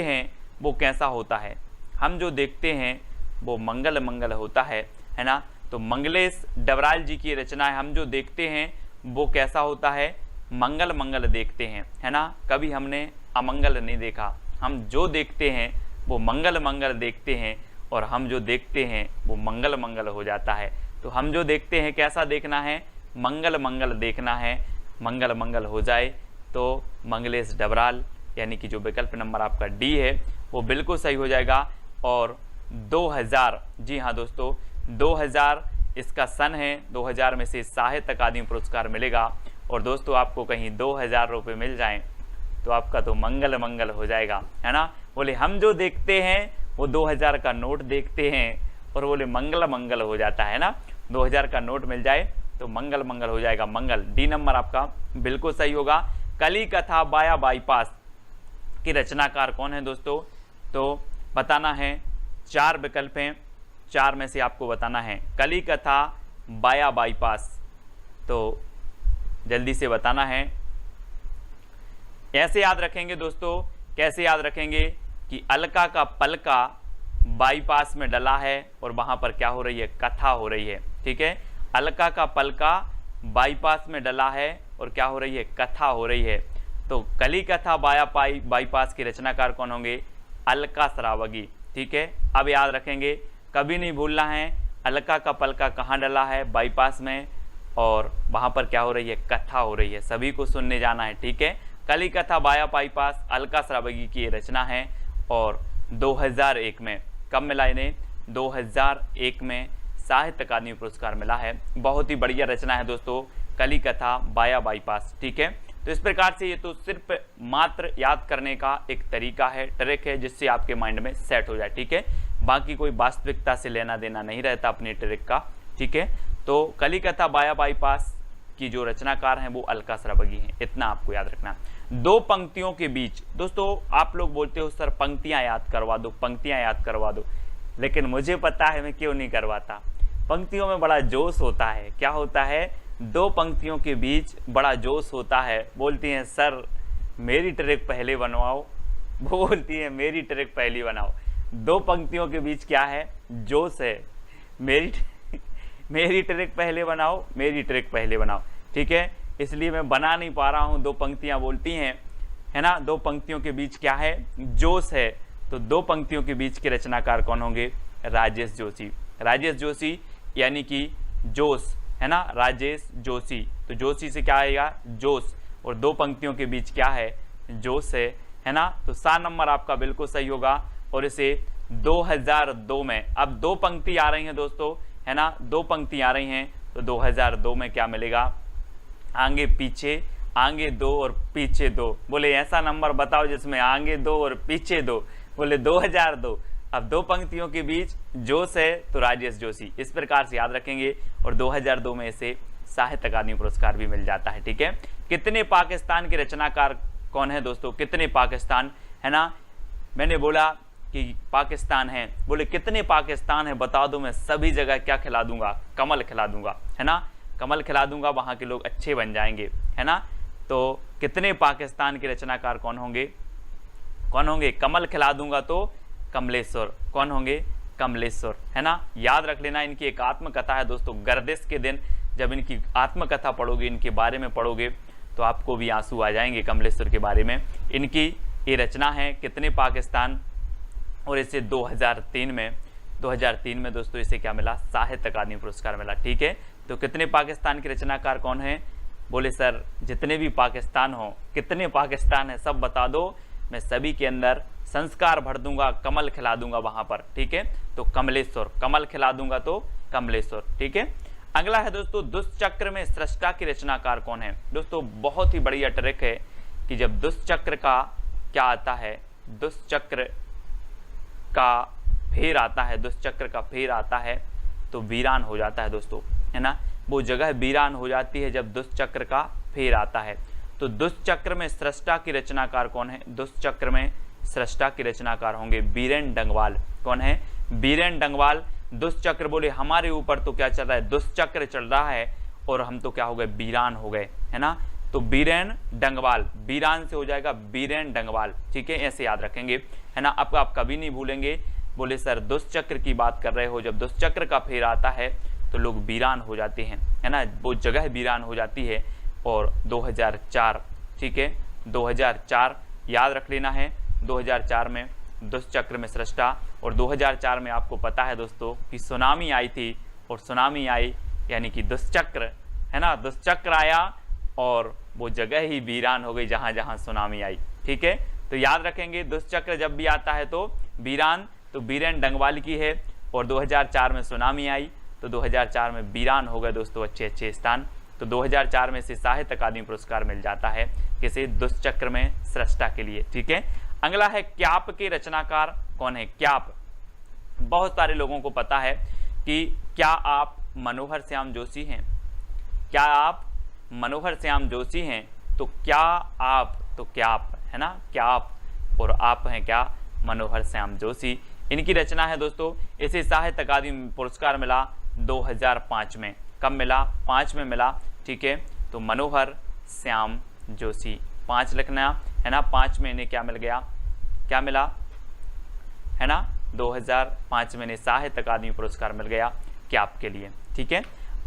हैं वो कैसा होता है? हम जो देखते हैं वो मंगल मंगल होता है ना। तो मंगलेश डबराल जी की रचना है, हम जो देखते हैं वो कैसा होता है? मंगल मंगल देखते हैं, है ना। कभी हमने अमंगल नहीं देखा, हम जो देखते हैं वो मंगल मंगल देखते हैं, और हम जो देखते हैं वो मंगल मंगल हो जाता है। तो हम जो देखते हैं कैसा देखना है? मंगल मंगल देखना है। मंगल मंगल हो जाए तो मंगलेश डबराल, यानी कि जो विकल्प नंबर आपका डी है वो बिल्कुल सही हो जाएगा। और 2000, जी हाँ दोस्तों, 2000 इसका सन है, 2000 में से साहित्य अकादमी पुरस्कार मिलेगा। और दोस्तों आपको कहीं 2000 रुपये मिल जाएं तो आपका तो मंगल मंगल हो जाएगा, है ना। बोले हम जो देखते हैं वो 2000 का नोट देखते हैं, और बोले मंगल मंगल हो जाता है ना। 2000 का नोट मिल जाए तो मंगल मंगल हो जाएगा, मंगल। डी नंबर आपका बिल्कुल सही होगा। कली कथा बाया बाईपास की रचनाकार कौन है दोस्तों? तो बताना है, 4 विकल्प हैं, 4 में से आपको बताना है। कली कथा बाया बाईपास, तो जल्दी से बताना है। ऐसे याद रखेंगे दोस्तों, कैसे याद रखेंगे कि अलका का पलका बाईपास में डला है और वहां पर क्या हो रही है? कथा हो रही है। ठीक है, अलका का पलका बाईपास में डला है और क्या हो रही है? कथा हो रही है। तो कली कथा बाईपास के रचनाकार कौन होंगे? अलका श्रावगी। ठीक है, अब याद रखेंगे, कभी नहीं भूलना है अलका का पलका कहाँ डला है? बाईपास में, और वहां पर क्या हो रही है? कथा हो रही है। सभी को सुनने जाना है। ठीक है, कली कथा बाया बाईपास अलका श्रावगी की रचना है, और 2001 में कब मिला इन्हें? 2001 में साहित्य अकादमी पुरस्कार मिला है। बहुत ही बढ़िया रचना है दोस्तों, कली कथा बाया बाईपास। ठीक है, तो इस प्रकार से ये तो सिर्फ मात्र याद करने का एक तरीका है, ट्रिक है, जिससे आपके माइंड में सेट हो जाए। ठीक है, बाकी कोई वास्तविकता से लेना देना नहीं रहता अपनी ट्रिक का। ठीक है, तो कली कथा बाया बाईपास की जो रचनाकार हैं वो अलका श्रावगी हैं, इतना आपको याद रखना। 2 पंक्तियों के बीच, दोस्तों आप लोग बोलते हो सर पंक्तियां याद करवा दो, पंक्तियां याद करवा दो, लेकिन मुझे पता है मैं क्यों नहीं करवाता। पंक्तियों में बड़ा जोश होता है। क्या होता है? 2 पंक्तियों के बीच बड़ा जोश होता है। बोलती हैं सर मेरी ट्रिक पहले बनवाओ, बोलती है मेरी ट्रिक पहली बनाओ। 2 पंक्तियों के बीच क्या है? जोश है। मेरी ट्रिक पहले बनाओ, मेरी ट्रिक पहले बनाओ। ठीक है, इसलिए मैं बना नहीं पा रहा हूँ। 2 पंक्तियां बोलती हैं, है ना। 2 पंक्तियों के बीच क्या है? जोश है। तो 2 पंक्तियों के बीच के रचनाकार कौन होंगे? राजेश जोशी। राजेश जोशी यानी कि जोश, है ना, राजेश जोशी। तो जोशी से क्या आएगा? जोश। और 2 पंक्तियों के बीच क्या है? जोश है ना। तो 7 नंबर आपका बिल्कुल सही होगा। और इसे 2002 में, अब 2 पंक्ति आ रही हैं दोस्तों, है ना, 2 पंक्ति आ रही हैं, तो 2002 में क्या मिलेगा? आगे पीछे, आगे 2 और पीछे 2। बोले ऐसा नंबर बताओ जिसमें आगे 2 और पीछे 2। बोले 2002। अब 2 पंक्तियों के बीच जोश है तो राजेश जोशी, इस प्रकार से याद रखेंगे। और 2002 में इसे साहित्य अकादमी पुरस्कार भी मिल जाता है। ठीक है, कितने पाकिस्तान के रचनाकार कौन है दोस्तों? कितने पाकिस्तान, है ना। मैंने बोला कि पाकिस्तान है, बोले कितने पाकिस्तान है बता दो, मैं सभी जगह क्या खिला दूंगा? कमल खिला दूंगा, है ना। कमल खिला दूंगा, वहां के लोग अच्छे बन जाएंगे, है ना। तो कितने पाकिस्तान के रचनाकार कौन होंगे? कौन होंगे? कमल खिला दूंगा तो कमलेश्वर। कौन होंगे? कमलेश्वर, है ना। याद रख लेना, इनकी एक आत्मकथा है दोस्तों। गर्दिश के दिन जब इनकी आत्मकथा पढ़ोगे, इनके बारे में पढ़ोगे, तो आपको भी आंसू आ जाएंगे कमलेश्वर के बारे में। इनकी ये रचना है कितने पाकिस्तान, और इसे 2003 में दोस्तों इसे क्या मिला, साहित्य अकादमी पुरस्कार मिला। ठीक है, तो कितने पाकिस्तान के रचनाकार कौन है? बोले सर जितने भी पाकिस्तान हो, कितने पाकिस्तान है सब बता दो, मैं सभी के अंदर संस्कार भर दूंगा, कमल खिला दूंगा वहां पर। ठीक है, तो कमलेश्वर, कमल खिला दूंगा तो कमलेश्वर। ठीक है, अगला है दोस्तों दुष्चक्र में सृष्टा की रचनाकार कौन है? दोस्तों बहुत ही बढ़िया ट्रिक है कि जब दुष्चक्र का क्या आता है, दुष्चक्र का फेर आता है, दुष्चक्र का फेर आता है तो वीरान हो जाता है दोस्तों, है ना, वो जगह वीरान हो जाती है जब दुष्चक्र का फेर आता है। तो दुष्चक्र में सृष्टा की रचनाकार कौन है? दुष्चक्र में सृष्टा की रचनाकार होंगे बीरेन डंगवाल। कौन है? बीरेन डंगवाल। दुष्चक्र बोले हमारे ऊपर तो क्या चल रहा है, दुष्चक्र चल रहा है और हम तो क्या हो गए, वीरान हो गए, है ना। तो बीरेन डंगवाल, वीरान से हो जाएगा बीरेन डंगवाल। ठीक है, ऐसे याद रखेंगे, है ना। अब आप कभी नहीं भूलेंगे। बोले सर दुष्चक्र की बात कर रहे हो, जब दुष्चक्र का फेर आता है तो लोग वीरान हो जाते हैं, है ना, वो जगह वीरान हो जाती है। और 2004, ठीक है, 2004 याद रख लेना है। 2004 में दुष्चक्र में सृष्टा, और 2004 में आपको पता है दोस्तों कि सुनामी आई थी, और सुनामी आई यानी कि दुष्चक्र, है ना, दुष्चक्र आया और वो जगह ही वीरान हो गई जहां जहां सुनामी आई। ठीक है, तो याद रखेंगे दुष्चक्र जब भी आता है तो वीरान, तो बीरेन डंगवाल की है। और 2004 में सुनामी आई तो 2004 में वीरान हो गए दोस्तों अच्छे अच्छे स्थान। तो 2004 में से साहित्य अकादमी पुरस्कार मिल जाता है किसे, दुष्चक्र में सृष्टा के लिए। ठीक है, अगला है क्याप के रचनाकार कौन है? क्याप, बहुत सारे लोगों को पता है कि क्या आप मनोहर श्याम जोशी हैं? क्या आप मनोहर श्याम जोशी हैं? तो क्या आप, तो क्याप, है ना, क्याप, और आप हैं क्या, मनोहर श्याम जोशी। इनकी रचना है दोस्तों, इसे साहित्य अकादमी पुरस्कार मिला 2005 में। कब मिला? 5 में मिला। ठीक है, तो मनोहर श्याम जोशी, 5 लिखना, है ना। 5 में इन्हें क्या मिल गया, क्या मिला, है ना, 2005 में इन्हें साहित्य अकादमी पुरस्कार मिल गया क्याप के लिए। ठीक है,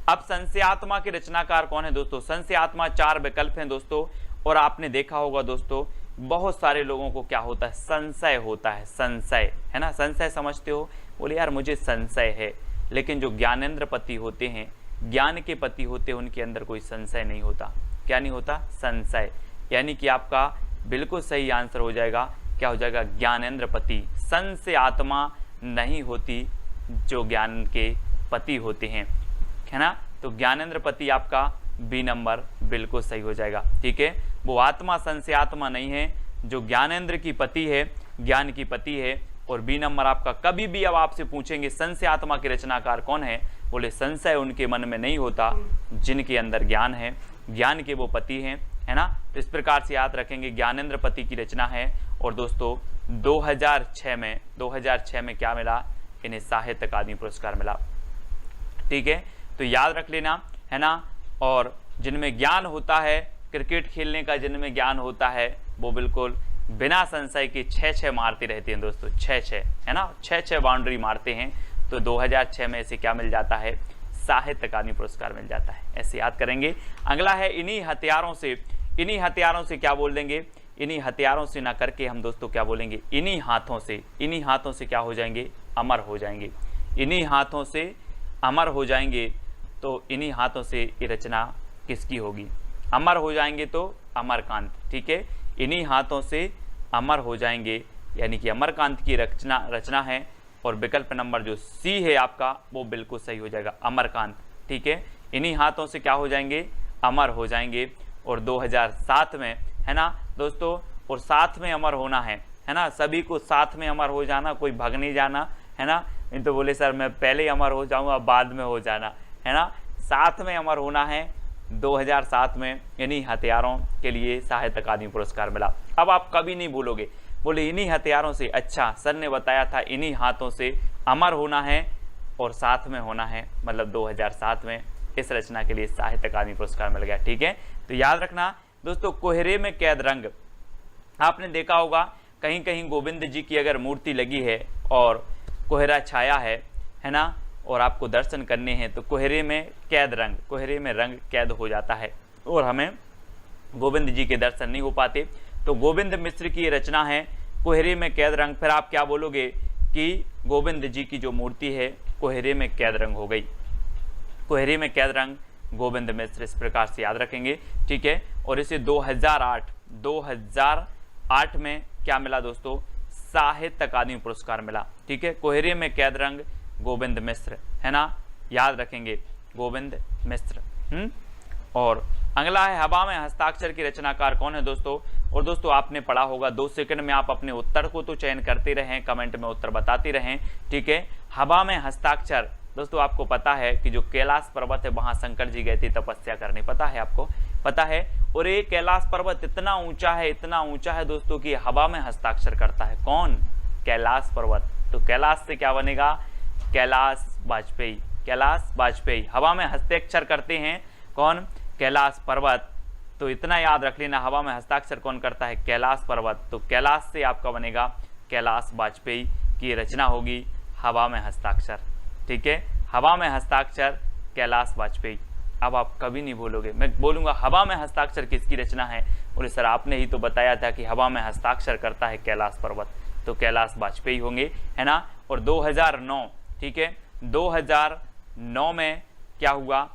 अब संशयात्मा के रचनाकार कौन है दोस्तों? संशयात्मा 4 विकल्प हैं दोस्तों, और आपने देखा होगा दोस्तों बहुत सारे लोगों को क्या होता है, संशय होता है, संशय, है ना। संशय समझते हो? बोले यार मुझे संशय है, लेकिन जो ज्ञानेंद्र पति होते हैं, ज्ञान के पति होते हैं, उनके अंदर कोई संशय नहीं होता। क्या नहीं होता? संशय। यानी कि आपका बिल्कुल सही आंसर हो जाएगा, क्या हो जाएगा, ज्ञानेंद्र पति। संशय आत्मा नहीं होती जो ज्ञान के पति होते हैं, है ना। तो ज्ञानेंद्र पति आपका बी नंबर बिल्कुल सही हो जाएगा। ठीक है, वो आत्मा संशय आत्मा नहीं है जो ज्ञानेंद्र की पति है, ज्ञान की पति है। और बी नंबर आपका, कभी भी अब आपसे पूछेंगे संशय आत्मा के रचनाकार कौन है, बोले संशय उनके मन में नहीं होता जिनके अंदर ज्ञान है, ज्ञान के वो पति हैं, है ना। तो इस प्रकार से याद रखेंगे, ज्ञानेंद्र पति की रचना है। और दोस्तों 2006 में क्या मिला, इन्हें साहित्य अकादमी पुरस्कार मिला। ठीक है, तो याद रख लेना, है ना। और जिनमें ज्ञान होता है, क्रिकेट खेलने का जिनमें ज्ञान होता है, वो बिल्कुल बिना संशय के 6-6 मारते रहते हैं दोस्तों, 6-6, है ना, 6-6 बाउंड्री मारते हैं। तो 2006 में इसे क्या मिल जाता है, साहित्य अकादमी पुरस्कार मिल जाता है। ऐसे याद करेंगे। अगला है इन्हीं हथियारों से, इन्हीं हथियारों से क्या बोल देंगे, इन्हीं हथियारों से ना करके हम दोस्तों क्या बोलेंगे, इन्हीं हाथों से, इन्हीं हाथों से क्या हो जाएंगे, अमर हो जाएंगे। इन्हीं हाथों से अमर हो जाएंगे। तो इन्हीं हाथों से ये रचना किसकी होगी, अमर हो जाएंगे तो अमरकांत। ठीक है, इन्हीं हाथों से अमर हो जाएंगे, यानी कि अमरकांत की रचना है। और विकल्प नंबर जो सी है आपका, वो बिल्कुल सही हो जाएगा, अमरकांत। ठीक है, इन्हीं हाथों से क्या हो जाएंगे, अमर हो जाएंगे। और 2007 में, है ना दोस्तों, और साथ में अमर होना है ना, सभी को साथ में अमर हो जाना, कोई भाग नहीं जाना, है ना। नहीं तो बोले सर मैं पहले अमर हो जाऊंगा बाद में हो जाना, है ना, साथ में अमर होना है। 2007 में इन्हीं हथियारों के लिए साहित्य अकादमी पुरस्कार मिला। अब आप कभी नहीं भूलोगे, बोले इन्हीं हथियारों से, अच्छा सर ने बताया था इन्हीं हाथों से अमर होना है और साथ में होना है, मतलब 2007 में इस रचना के लिए साहित्य अकादमी पुरस्कार मिल गया। ठीक है, तो याद रखना दोस्तों, कोहरे में कैद रंग, आपने देखा होगा कहीं कहीं गोविंद जी की अगर मूर्ति लगी है और कोहरा छाया है ना, और आपको दर्शन करने हैं, तो कोहरे में कैद रंग, कोहरे में रंग कैद हो जाता है और हमें गोविंद जी के दर्शन नहीं हो पाते। तो गोविंद मिश्र की ये रचना है कोहरे में कैद रंग। फिर आप क्या बोलोगे कि गोविंद जी की जो मूर्ति है कोहरे में कैद रंग हो गई, कोहरे में कैद रंग गोविंद मिश्र, इस प्रकार से याद रखेंगे, ठीक है। और इसे 2008 में क्या मिला दोस्तों, साहित्य अकादमी पुरस्कार मिला, ठीक है। कोहरे में कैद रंग गोविंद मिश्र, है ना, याद रखेंगे गोविंद मिश्र। और अगला है हवा में हस्ताक्षर की रचनाकार कौन है दोस्तों। और दोस्तों आपने पढ़ा होगा, 2 सेकंड में आप अपने उत्तर को तो चयन करते रहें, कमेंट में उत्तर बताते रहें, ठीक है। हवा में हस्ताक्षर दोस्तों आपको पता है कि जो कैलाश पर्वत है वहां शंकर जी गए थे तपस्या करने, पता है आपको, पता है। और ये कैलाश पर्वत इतना ऊंचा है, इतना ऊंचा है दोस्तों कि हवा में हस्ताक्षर करता है। कौन, कैलाश पर्वत। तो कैलाश से क्या बनेगा, कैलाश वाजपेयी, कैलाश वाजपेयी। हवा में हस्ताक्षर करते हैं कौन, कैलाश पर्वत। तो इतना याद रख लेना, हवा में हस्ताक्षर कौन करता है, कैलाश पर्वत। तो कैलाश से आपका बनेगा कैलाश वाजपेयी की रचना होगी हवा में हस्ताक्षर, ठीक है। हवा में हस्ताक्षर कैलाश वाजपेयी। अब आप कभी नहीं बोलोगे, मैं बोलूंगा हवा में हस्ताक्षर किसकी रचना है, बोले सर आपने ही तो बताया था कि हवा में हस्ताक्षर करता है कैलाश पर्वत, तो कैलाश वाजपेयी होंगे, है ना। और 2009, ठीक है, 2009 में क्या हुआ,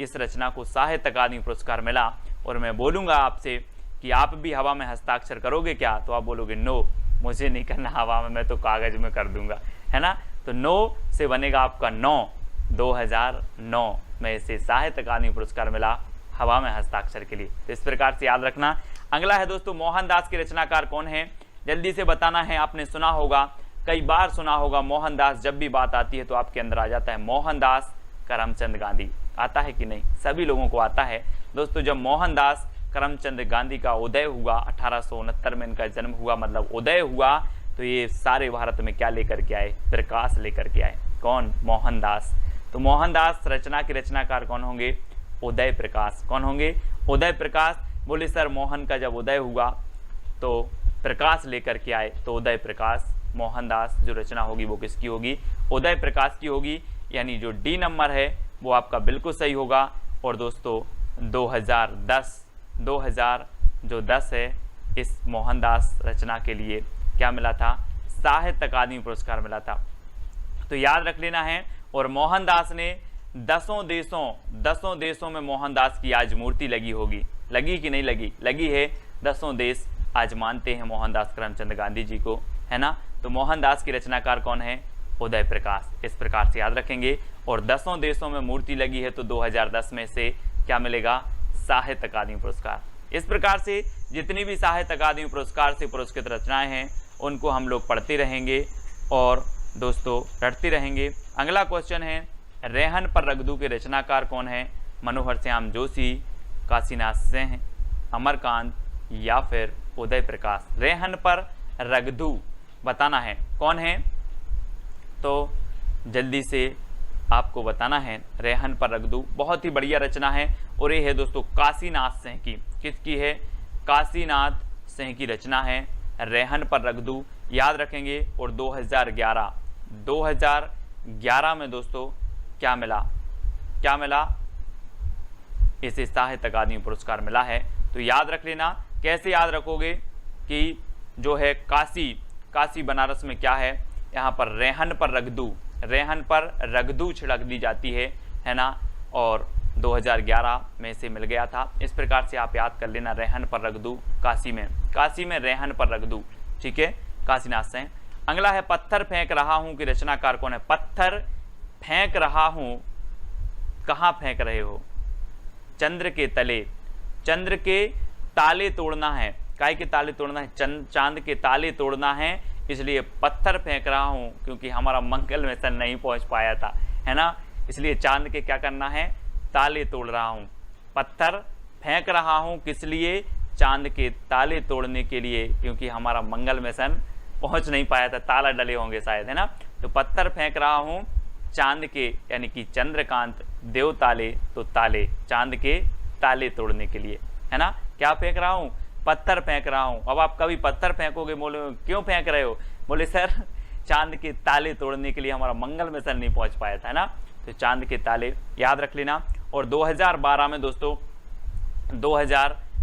इस रचना को साहित्य अकादमी पुरस्कार मिला। और मैं बोलूंगा आपसे कि आप भी हवा में हस्ताक्षर करोगे क्या, तो आप बोलोगे नो, मुझे नहीं करना हवा में, मैं तो कागज में कर दूंगा, है ना। तो 9 से बनेगा आपका 9, 2009 में इसे साहित्य अकादमी पुरस्कार मिला हवा में हस्ताक्षर के लिए। तो इस प्रकार से याद रखना। अगला है दोस्तों मोहनदास के रचनाकार कौन है, जल्दी से बताना है। आपने सुना होगा, कई बार सुना होगा, मोहनदास जब भी बात आती है तो आपके अंदर आ जाता है मोहनदास करमचंद गांधी। आता है कि नहीं, सभी लोगों को आता है दोस्तों। जब मोहनदास करमचंद गांधी का उदय हुआ, 1869 में इनका जन्म हुआ, मतलब उदय हुआ, तो ये सारे भारत में क्या लेकर के आए, प्रकाश लेकर के आए। कौन, मोहनदास। तो मोहनदास रचना के रचनाकार कौन होंगे, उदय प्रकाश। कौन होंगे, उदय प्रकाश। बोले सर मोहन का जब उदय हुआ तो प्रकाश लेकर के आए, तो उदय प्रकाश। मोहनदास जो रचना होगी वो किसकी होगी, उदय प्रकाश की होगी। यानी जो डी नंबर है वो आपका बिल्कुल सही होगा। और दोस्तों 2010 है, इस मोहनदास रचना के लिए क्या मिला था, साहित्य अकादमी पुरस्कार मिला था। तो याद रख लेना है। और मोहनदास ने 10 देशों में मोहनदास की आज मूर्ति लगी होगी, लगी कि नहीं लगी, लगी है। 10 देश आज मानते हैं मोहनदास करमचंद गांधी जी को, है ना। तो मोहनदास की रचनाकार कौन है, उदय प्रकाश। इस प्रकार से याद रखेंगे। और 10 देशों में मूर्ति लगी है, तो 2010 में से क्या मिलेगा, साहित्य अकादमी पुरस्कार। इस प्रकार से जितनी भी साहित्य अकादमी पुरस्कार से पुरस्कृत रचनाएं हैं उनको हम लोग पढ़ते रहेंगे और दोस्तों रटते रहेंगे। अगला क्वेश्चन है, रेहन पर रगदू के रचनाकार कौन है, मनोहर श्याम जोशी, काशीनाथ सिंह, अमरकांत या फिर उदय प्रकाश। रेहन पर रगदू बताना है कौन है, तो जल्दी से आपको बताना है। रेहन पर रगदू बहुत ही बढ़िया रचना है और ये है दोस्तों काशीनाथ सिंह की। किसकी है, काशीनाथ सिंह की रचना है रेहन पर रगदू, याद रखेंगे। और 2011 में दोस्तों क्या मिला, क्या मिला, इसे साहित्य अकादमी पुरस्कार मिला है। तो याद रख लेना। कैसे याद रखोगे कि जो है काशी बनारस में क्या है, यहाँ पर रेहन पर रगदू छिड़क दी जाती है ना। और 2011 में से मिल गया था। इस प्रकार से आप याद कर लेना, रेहन पर रगदू काशी में रेहन पर रगदू, ठीक है, काशीनाथ सिंह। अगला है पत्थर फेंक रहा हूं की रचनाकार कौन है। पत्थर फेंक रहा हूं, कहां फेंक रहे हो, चंद्र के तले। चंद्र के ताले तोड़ना है, काय के ताले तोड़ना है, चांद के ताले तोड़ना है, इसलिए पत्थर फेंक रहा हूं, क्योंकि हमारा मंगल मिशन नहीं पहुंच पाया था, है ना। इसलिए चांद के क्या करना है, ताले तोड़ रहा हूं। पत्थर फेंक रहा हूं किस लिए, चांद के ताले तोड़ने के लिए, क्योंकि हमारा मंगल मिशन पहुंच नहीं पाया था, ताला डले होंगे शायद, है ना। तो पत्थर फेंक रहा हूं चांद के, यानी कि चंद्रकांत देव ताले, तो ताले चांद के ताले तोड़ने के लिए, है ना। क्या फेंक रहा हूं, पत्थर फेंक रहा हूं। अब आप कभी पत्थर फेंकोगे, बोले क्यों फेंक रहे हो, बोले सर चांद के ताले तोड़ने के लिए, हमारा मंगल मिशन नहीं पहुंच पाया था, है ना। तो चांद के ताले याद रख लेना। और 2012 में दोस्तों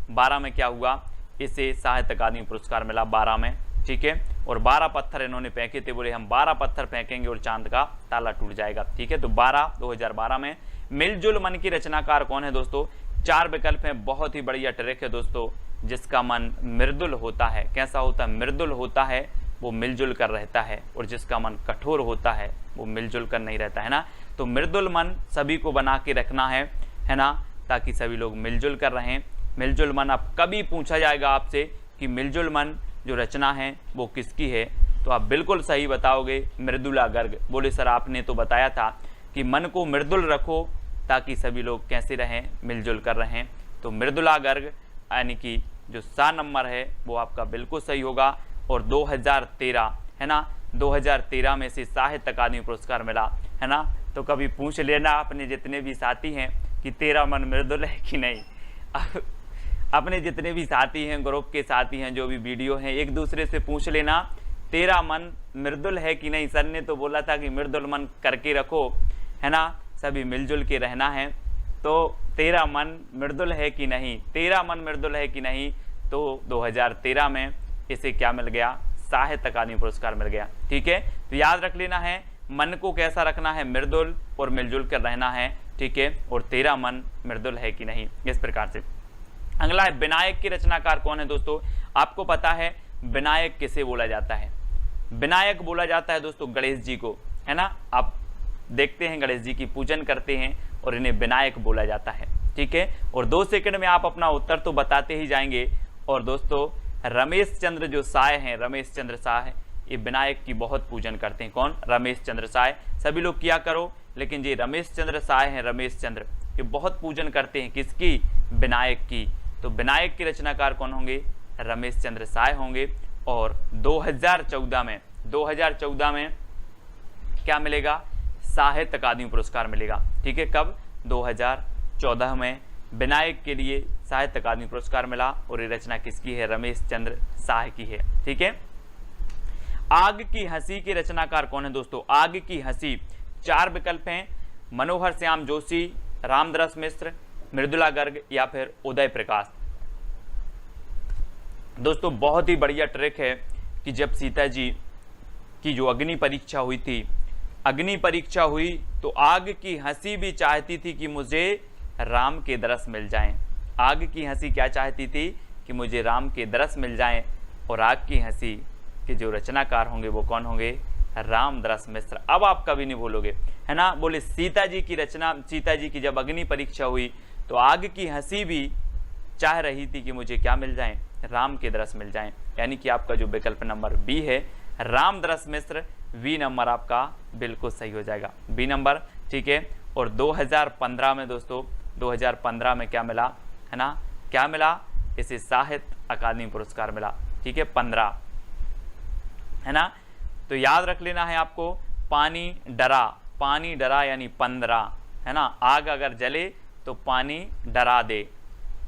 12 में क्या हुआ, इसे साहित्य अकादमी पुरस्कार मिला 12 में, ठीक है। और 12 पत्थर इन्होंने फेंके थे, बोले हम 12 पत्थर फेंकेंगे और चांद का ताला टूट जाएगा, ठीक है। तो 2012 में। मिलजुल मन की रचनाकार कौन है दोस्तों? 4 विकल्प हैं, बहुत ही बढ़िया ट्रिक है दोस्तों। जिसका मन मृदुल होता है, कैसा होता है? मृदुल होता है, वो मिलजुल कर रहता है, और जिसका मन कठोर होता है वो मिलजुल कर नहीं रहता है ना। तो मृदुल मन सभी को बना के रखना है ना, ताकि सभी लोग मिलजुल कर रहें। मिलजुल मन, अब कभी पूछा जाएगा आपसे कि मिलजुल मन जो रचना है वो किसकी है, तो आप बिल्कुल सही बताओगे, मृदुला गर्ग। बोले सर आपने तो बताया था कि मन को मृदुल रखो ताकि सभी लोग कैसे रहें, मिलजुल कर रहें। तो मृदुला गर्ग यानी कि जो सा नंबर है वो आपका बिल्कुल सही होगा। और 2013 है ना, 2013 में से साहित्य अकादमी पुरस्कार मिला है ना। तो कभी पूछ लेना अपने जितने भी साथी हैं कि तेरा मन मृदुल है कि नहीं। अपने जितने भी साथी हैं, ग्रुप के साथी हैं, जो भी वीडियो हैं, एक दूसरे से पूछ लेना तेरा मन मृदुल है कि नहीं। सर ने तो बोला था कि मृदुल मन करके रखो है ना, सभी मिलजुल के रहना है। तो तेरा मन मृदुल है कि नहीं, तेरा मन मृदुल है कि नहीं। तो 2013 में इसे क्या मिल गया? साहित्य अकादमी पुरस्कार मिल गया, ठीक है। तो याद रख लेना है, मन को कैसा रखना है? मृदुल, और मिलजुल कर रहना है, ठीक है। और तेरा मन मृदुल है कि नहीं, इस प्रकार से। अगला है विनायक की रचनाकार कौन है दोस्तों? आपको पता है विनायक किसे बोला जाता है? विनायक बोला जाता है दोस्तों गणेश जी को, है ना। आप देखते हैं गणेश जी की पूजन करते हैं और इन्हें विनायक बोला जाता है, ठीक है। और 2 सेकंड में आप अपना उत्तर तो बताते ही जाएंगे। और दोस्तों रमेश चंद्र जो साय हैं, रमेश चंद्र साय, ये विनायक की बहुत पूजन करते हैं। कौन? रमेश चंद्र साय। सभी लोग किया करो, लेकिन ये रमेश चंद्र साय हैं, रमेश चंद्र, ये बहुत पूजन करते हैं किसकी? विनायक की। तो विनायक के रचनाकार कौन होंगे? रमेश चंद्र साय होंगे। और 2014 में क्या मिलेगा? साहित्य अकादमी पुरस्कार मिलेगा, ठीक है। कब? 2014 में विनायक के लिए साहित्य अकादमी पुरस्कार मिला। और ये रचना किसकी है? रमेश चंद्र साय की है, ठीक है। आग की हंसी के रचनाकार कौन है दोस्तों? आग की हंसी, 4 विकल्प हैं, मनोहर श्याम जोशी, रामदरस मिश्र, मृदुला गर्ग या फिर उदय प्रकाश। दोस्तों बहुत ही बढ़िया ट्रिक है कि जब सीता जी की जो अग्नि परीक्षा हुई थी, अग्नि परीक्षा हुई तो आग की हंसी भी चाहती थी कि मुझे राम के दरस मिल जाएं। आग की हंसी क्या चाहती थी? कि मुझे राम के दरस मिल जाएं। और आग की हंसी के जो रचनाकार होंगे वो कौन होंगे? रामदरस मिश्र। अब आप कभी नहीं भूलोगे, है ना। बोले सीता जी की रचना, सीता जी की जब अग्नि परीक्षा हुई तो आग की हंसी भी चाह रही थी कि मुझे क्या मिल जाएं? राम के दरस मिल जाएं। यानी कि आपका जो विकल्प नंबर बी है, रामदरस मिश्र, बी नंबर आपका बिल्कुल सही हो जाएगा, बी नंबर, ठीक है। और 2015 में दोस्तों, 2015 में क्या मिला, है ना, क्या मिला? इसे साहित्य अकादमी पुरस्कार मिला, ठीक है, 15, है ना। तो याद रख लेना है आपको, पानी डरा यानी 15, है ना। आग अगर जले तो पानी डरा दे,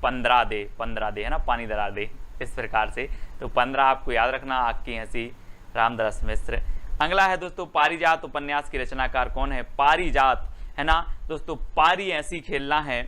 15 दे, है ना, पानी डरा दे, इस प्रकार से। तो 15 आपको याद रखना, आग की हंसी, रामदरस मिश्र। अगला है दोस्तों पारिजात उपन्यास की रचनाकार कौन है? पारिजात, है ना दोस्तों। पारी ऐसी खेलना है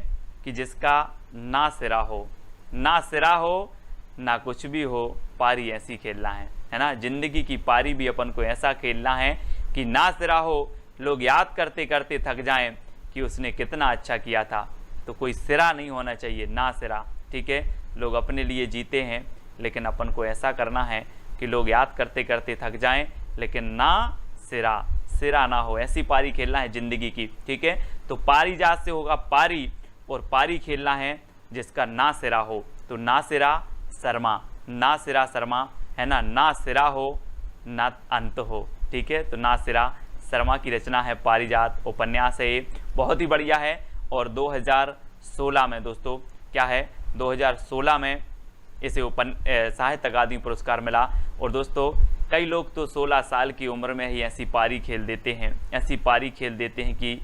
कि जिसका ना सिरा हो, ना सिरा हो ना कुछ भी हो, पारी ऐसी खेलना है ना। जिंदगी की पारी भी अपन को ऐसा खेलना है कि ना सिरा हो, लोग याद करते करते थक जाएं कि उसने कितना अच्छा किया था। तो कोई सिरा नहीं होना चाहिए, ना सिरा, ठीक है। लोग अपने लिए जीते हैं, लेकिन अपन को ऐसा करना है कि लोग याद करते करते थक जाएं, लेकिन ना सिरा ना हो, ऐसी पारी खेलना है जिंदगी की, ठीक है। तो पारिजात से होगा पारी, और पारी खेलना है जिसका ना सिरा हो। तो ना सिरा शर्मा, ना सिरा शर्मा, है ना सिरा हो ना अंत हो, ठीक है। तो ना सिरा शर्मा की रचना है पारिजात, उपन्यास है ये, बहुत ही बढ़िया है। और 2016 में दोस्तों क्या है, 2016 में इसे साहित्य अकादमी पुरस्कार मिला। और दोस्तों कई लोग तो 16 साल की उम्र में ही ऐसी पारी खेल देते हैं, ऐसी पारी खेल देते हैं कि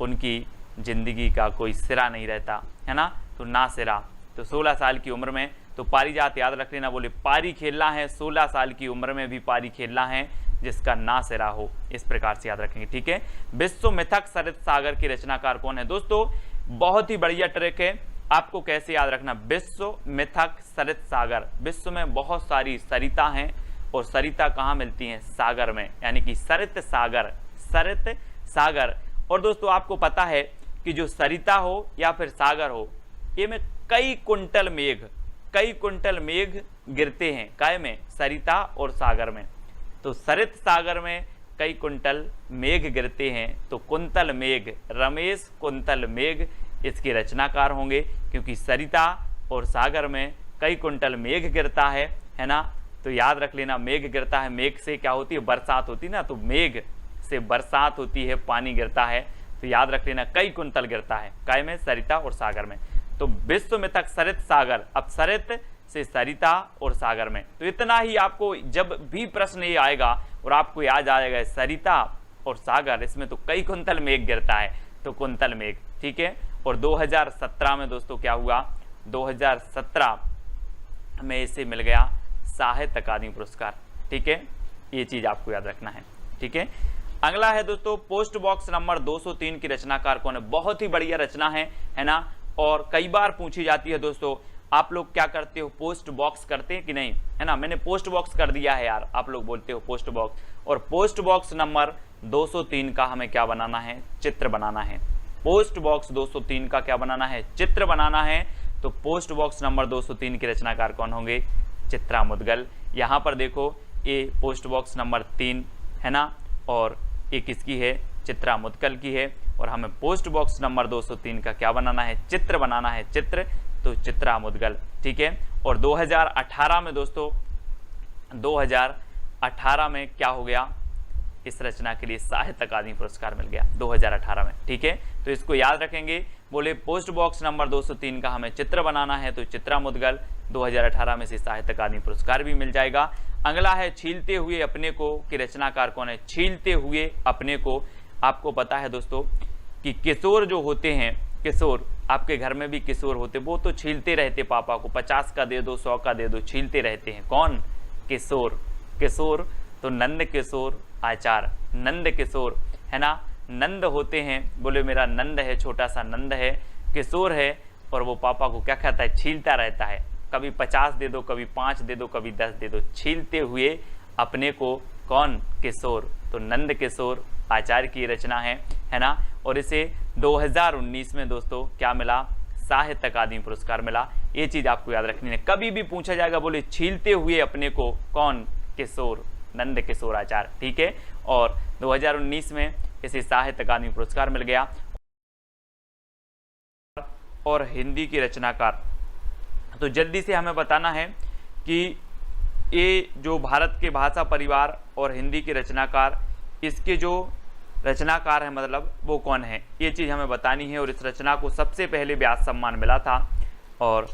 उनकी ज़िंदगी का कोई सिरा नहीं रहता, है ना। तो ना सिरा, तो 16 साल की उम्र में, तो पारिजात याद रख लेना। बोले पारी खेलना है, 16 साल की उम्र में भी पारी खेलना है जिसका ना सिरा हो, इस प्रकार से याद रखेंगे, ठीक है। विश्व मिथक सरित सागर की रचनाकार कौन है? दोस्तों बहुत ही बढ़िया ट्रिक है, आपको कैसे याद रखना, विश्व मिथक सरित सागर, विश्व में बहुत सारी सरिता हैं और सरिता कहाँ मिलती हैं, सागर में, यानी कि सरित सागर, सरित सागर। और दोस्तों आपको पता है कि जो सरिता हो या फिर सागर हो, ये में कई कुंटल मेघ गिरते हैं, काय में, सरिता और सागर में। तो सरित सागर में कई कुंटल मेघ गिरते हैं, तो कुंतल मेघ, रमेश कुंतल मेघ इसके रचनाकार होंगे, क्योंकि सरिता और सागर में कई कुंटल मेघ गिरता है ना। तो याद रख लेना, मेघ गिरता है, मेघ से क्या होती है, बरसात होती है ना, तो मेघ से बरसात होती है, पानी गिरता है, तो याद रख लेना कई कुंतल गिरता है, काय में, सरिता और सागर में। तो विश्व में तक सरित सागर, अब सरित से सरिता और सागर में। तो इतना ही आपको जब भी प्रश्न ये आएगा और आपको याद आ जाएगा सरिता और सागर, इसमें तो कई कुंतल मेघ गिरता है, तो कुंतल मेघ, ठीक है। और 2017 में दोस्तों क्या हुआ, 2017 में इसे मिल गया साहित्य अकादमी पुरस्कार, ठीक है, ये चीज आपको याद रखना है, ठीक है। अगला है दोस्तों पोस्ट बॉक्स नंबर 203 की रचनाकार कौन है, बहुत ही बढ़िया रचना है ना, और कई बार पूछी जाती है दोस्तों। आप लोग क्या करते हो, पोस्ट बॉक्स करते हैं कि नहीं, है ना, मैंने पोस्ट बॉक्स कर दिया है यार, आप लोग बोलते हो पोस्ट बॉक्स, और पोस्ट बॉक्स नंबर 203 का हमें क्या बनाना है, चित्र बनाना है। पोस्ट बॉक्स 203 का क्या बनाना है, चित्र बनाना है। तो पोस्ट बॉक्स नंबर 203 के रचनाकार कौन होंगे, चित्रा मुदगल। यहाँ पर देखो ये पोस्ट बॉक्स नंबर 3 है ना, और ये किसकी है, चित्रा मुदगल की है, और हमें पोस्ट बॉक्स नंबर 203 का क्या बनाना है, चित्र बनाना है, चित्र, तो चित्रा मुदगल, ठीक है। और 2018 में दोस्तों, 2018 में क्या हो गया, इस रचना के लिए साहित्य अकादमी पुरस्कार मिल गया 2018 में, ठीक है। तो इसको याद रखेंगे, बोले पोस्ट बॉक्स नंबर 203 का हमें चित्र बनाना है, तो चित्रा मुदगल 2018 में से साहित्य अकादमी पुरस्कार भी मिल जाएगा। अगला है छीलते हुए अपने को की रचनाकार कौन है, छीलते हुए अपने को। आपको पता है दोस्तों कि किशोर जो होते हैं, किशोर, आपके घर में भी किशोर होते, वो तो छीलते रहते पापा को, 50 का दे दो, 100 का दे दो, छीलते रहते हैं, कौन, किशोर, किशोर। तो नंद किशोर आचार्य, नंद किशोर, है ना, नंद होते हैं, बोले मेरा नंद है, छोटा सा नंद है, किशोर है, और वो पापा को क्या कहता है, छीलता रहता है, कभी 50 दे दो, कभी 5 दे दो, कभी 10 दे दो, छीलते हुए अपने को, कौन, किशोर। तो नंद किशोर आचार्य की रचना है ना, और इसे 2019 में दोस्तों क्या मिला, साहित्य अकादमी पुरस्कार मिला। ये चीज आपको याद रखनी है, कभी भी पूछा जाएगा, बोले छीलते हुए अपने को, कौन, किशोर, नंद किशोर आचार्य, ठीक है। और 2019 में इसे साहित्य अकादमी पुरस्कार मिल गया। और हिंदी की रचनाकार, तो जल्दी से हमें बताना है कि ये जो भारत के भाषा परिवार और हिंदी के रचनाकार, इसके जो रचनाकार है मतलब वो कौन है, ये चीज़ हमें बतानी है। और इस रचना को सबसे पहले व्यास सम्मान मिला था, और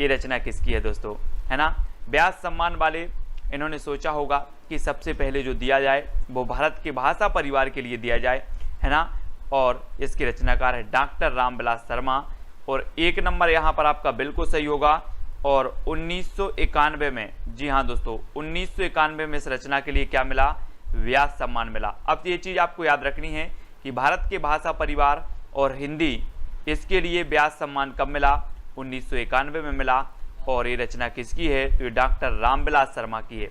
ये रचना किसकी है दोस्तों, है ना, व्यास सम्मान वाले इन्होंने सोचा होगा कि सबसे पहले जो दिया जाए वो भारत के भाषा परिवार के लिए दिया जाए, है ना। और इसके रचनाकार है डॉक्टर रामविलास शर्मा। और 1 नंबर यहाँ पर आपका बिल्कुल सही होगा। और 1991 में, जी हाँ दोस्तों, 1991 में इस रचना के लिए क्या मिला, व्यास सम्मान मिला। अब ये चीज़ आपको याद रखनी है कि भारत के भाषा परिवार और हिंदी, इसके लिए व्यास सम्मान कब मिला, 1991 में मिला। और ये रचना किसकी है, तो ये डॉक्टर रामविलास शर्मा की है,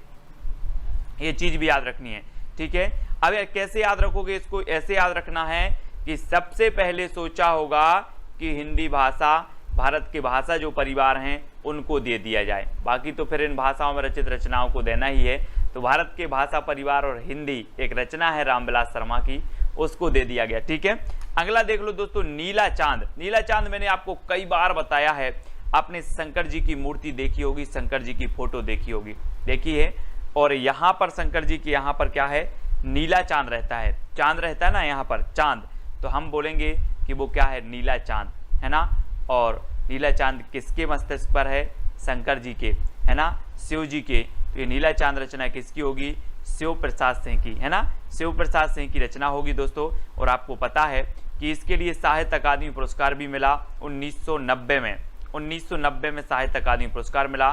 ये चीज़ भी याद रखनी है, ठीक है। अब कैसे याद रखोगे इसको, ऐसे याद रखना है कि सबसे पहले सोचा होगा कि हिंदी भाषा, भारत के भाषा जो परिवार हैं उनको दे दिया जाए, बाकी तो फिर इन भाषाओं में रचित रचनाओं को देना ही है। तो भारत के भाषा परिवार और हिंदी एक रचना है रामविलास शर्मा की, उसको दे दिया गया, ठीक है। अगला देख लो दोस्तों, नीला चांद। नीला चांद मैंने आपको कई बार बताया है, आपने शंकर जी की मूर्ति देखी होगी, शंकर जी की फोटो देखी होगी, देखी है। और यहाँ पर शंकर जी की यहाँ पर क्या है, नीला चांद रहता है, चांद रहता है ना यहाँ पर, चांद, तो हम बोलेंगे कि वो क्या है, नीला चांद, है ना। और नीला चांद किसके मस्तिष्क पर है, शंकर जी के, है ना, शिव जी के। तो ये नीला चांद रचना किसकी होगी, शिव प्रसाद सिंह की, है ना, शिव प्रसाद सिंह की रचना होगी दोस्तों। और आपको पता है कि इसके लिए साहित्य अकादमी पुरस्कार भी मिला 1990 में, 1990 में साहित्य अकादमी पुरस्कार मिला।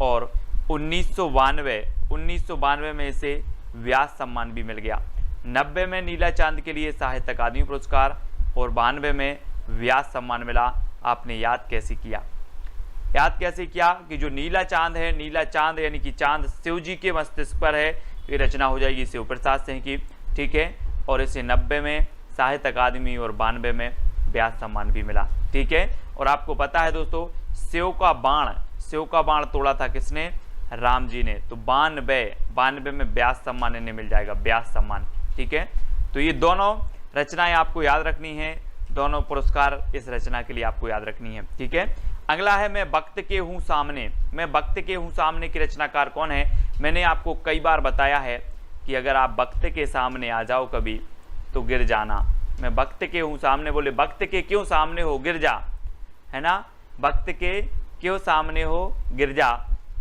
और 1992 में इसे व्यास सम्मान भी मिल गया। 90 में नीला चांद के लिए साहित्य अकादमी पुरस्कार और 92 में व्यास सम्मान मिला। आपने याद कैसे किया? याद कैसे किया कि जो नीला चांद है, नीला चांद यानी कि चांद शिव जी के मस्तिष्क पर है, ये रचना हो जाएगी शिव प्रसाद सिंह की, ठीक है। और इसे 90 में साहित्य अकादमी और 92 में व्यास सम्मान भी मिला, ठीक है। और आपको पता है दोस्तों, शिव का बाण तोड़ा था किसने? राम जी ने। तो 92 में व्यास सम्मान इन्हें मिल जाएगा, व्यास सम्मान, ठीक है। तो ये दोनों रचनाएं आपको याद रखनी है, दोनों पुरस्कार इस रचना के लिए आपको याद रखनी है, ठीक है। अगला है मैं वक्त के हूँ सामने। मैं वक्त के हूँ सामने की रचनाकार कौन है? मैंने आपको कई बार बताया है कि अगर आप वक्त के सामने आ जाओ कभी तो गिर जाना। मैं वक्त के हूँ सामने, बोले वक्त के क्यों सामने हो, गिर जा, है ना। वक्त के क्यों सामने हो, गिर जा।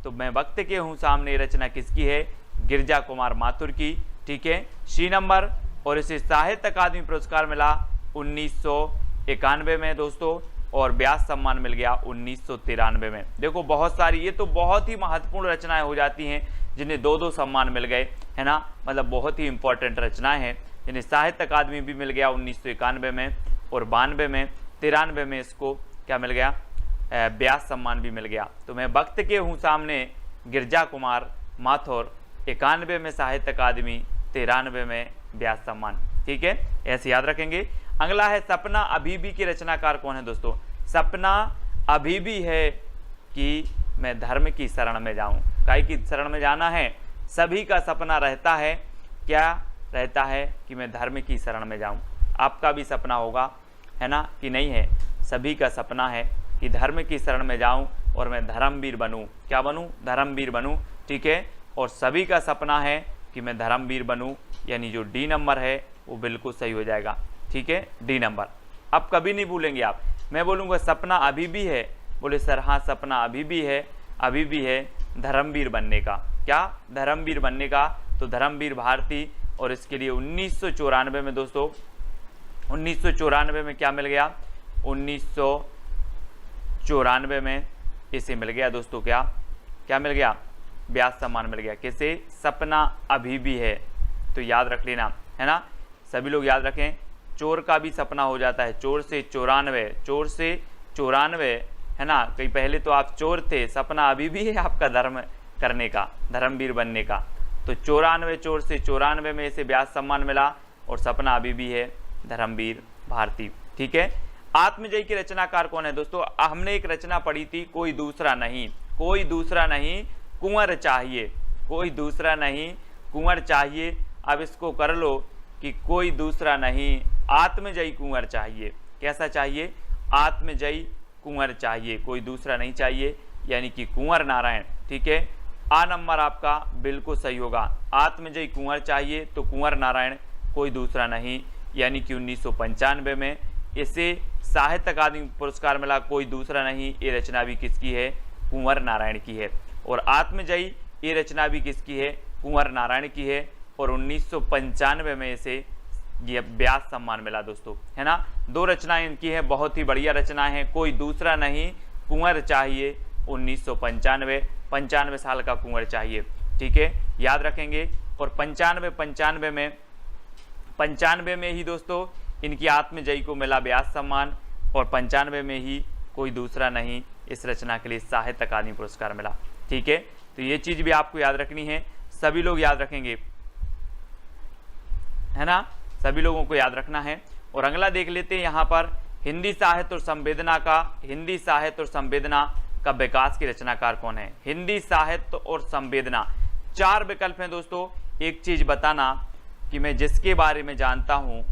तो मैं वक्त के हूँ सामने रचना किसकी है? गिरजा कुमार माथुर की, ठीक है। C number. और इसे साहित्य अकादमी पुरस्कार मिला 1991 में दोस्तों, और व्यास सम्मान मिल गया 1993 में। देखो बहुत सारी, ये तो बहुत ही महत्वपूर्ण रचनाएं हो जाती हैं जिन्हें 2-2 सम्मान मिल गए, है ना। मतलब बहुत ही इंपॉर्टेंट रचनाएं हैं जिन्हें साहित्य अकादमी भी मिल गया 1991 में, और 92 में, 93 में इसको क्या मिल गया? व्यास सम्मान भी मिल गया। तो मैं वक्त के हूँ सामने गिरजा कुमार माथुर, 91 में साहित्य अकादमी, 93 में व्यास सम्मान, ठीक है। ऐसे याद रखेंगे। अगला है सपना अभी भी की रचनाकार कौन है दोस्तों? सपना अभी भी है कि मैं धर्म की शरण में जाऊं। काय की शरण में जाना है? सभी का सपना रहता है, क्या रहता है? कि मैं धर्म की शरण में जाऊं। आपका भी सपना होगा, है ना, कि नहीं है? सभी का सपना है कि धर्म की शरण में जाऊं और मैं धर्मवीर बनूं। क्या बनूं? धर्मवीर बनूं, ठीक है। और सभी का सपना है कि मैं धर्मवीर बनूं, यानी जो डी नंबर है वो बिल्कुल सही हो जाएगा, ठीक है, डी नंबर। अब कभी नहीं भूलेंगे आप। मैं बोलूँगा सपना अभी भी है, बोले सर हाँ सपना अभी भी है धर्मवीर बनने का। क्या? धर्मवीर बनने का। तो धर्मवीर भारती, और इसके लिए 1994 में दोस्तों, 1994 में क्या मिल गया? 1994 में इसे मिल गया दोस्तों, क्या मिल गया? व्यास सम्मान मिल गया। कैसे? सपना अभी भी है। तो याद रख लेना, है ना, सभी लोग याद रखें। चोर का भी सपना हो जाता है, चोर से 94, है ना। कहीं पहले तो आप चोर थे, सपना अभी भी है आपका धर्म करने का, धर्मवीर बनने का। तो 94 चोर से 94 में इसे व्यास सम्मान मिला, और सपना अभी भी है धर्मवीर भारती, ठीक है। आत्मजयी की रचनाकार कौन है दोस्तों? हमने एक रचना पढ़ी थी, कोई दूसरा नहीं, कुंवर चाहिए, कोई दूसरा नहीं, कुंवर चाहिए। अब इसको कर लो कि कोई दूसरा नहीं, आत्मजयी कुंवर चाहिए। कैसा चाहिए? आत्मजयी कुंवर चाहिए, कोई दूसरा नहीं चाहिए, यानी कि कुंवर नारायण, ठीक है। आ नंबर आपका बिल्कुल सही होगा। आत्मजयी कुंवर चाहिए तो कुंवर नारायण, कोई दूसरा नहीं, यानी कि 1995 में इसे साहित्य अकादमी पुरस्कार मिला, कोई दूसरा नहीं। ये रचना भी किसकी है? कुंवर नारायण की है। और आत्मजयी ये रचना भी किसकी है? कुंवर नारायण की है। और 1995 में इसे ये व्यास सम्मान मिला दोस्तों, है ना। 2 रचनाएं इनकी है, बहुत ही बढ़िया रचनाएं हैं। कोई दूसरा नहीं, कुंवर चाहिए, 1995 साल का कुंवर चाहिए, ठीक है, याद रखेंगे। और 95 में ही दोस्तों इनकी आत्मजयी को मिला व्यास सम्मान, और 95 में ही कोई दूसरा नहीं इस रचना के लिए साहित्य अकादमी पुरस्कार मिला, ठीक है। तो ये चीज भी आपको याद रखनी है, सभी लोग याद रखेंगे, है ना, सभी लोगों को याद रखना है। और अगला देख लेते हैं यहाँ पर हिंदी साहित्य और संवेदना का विकास की रचनाकार कौन है? हिंदी साहित्य और संवेदना, 4 विकल्प हैं दोस्तों। एक चीज बताना कि मैं जिसके बारे में जानता हूं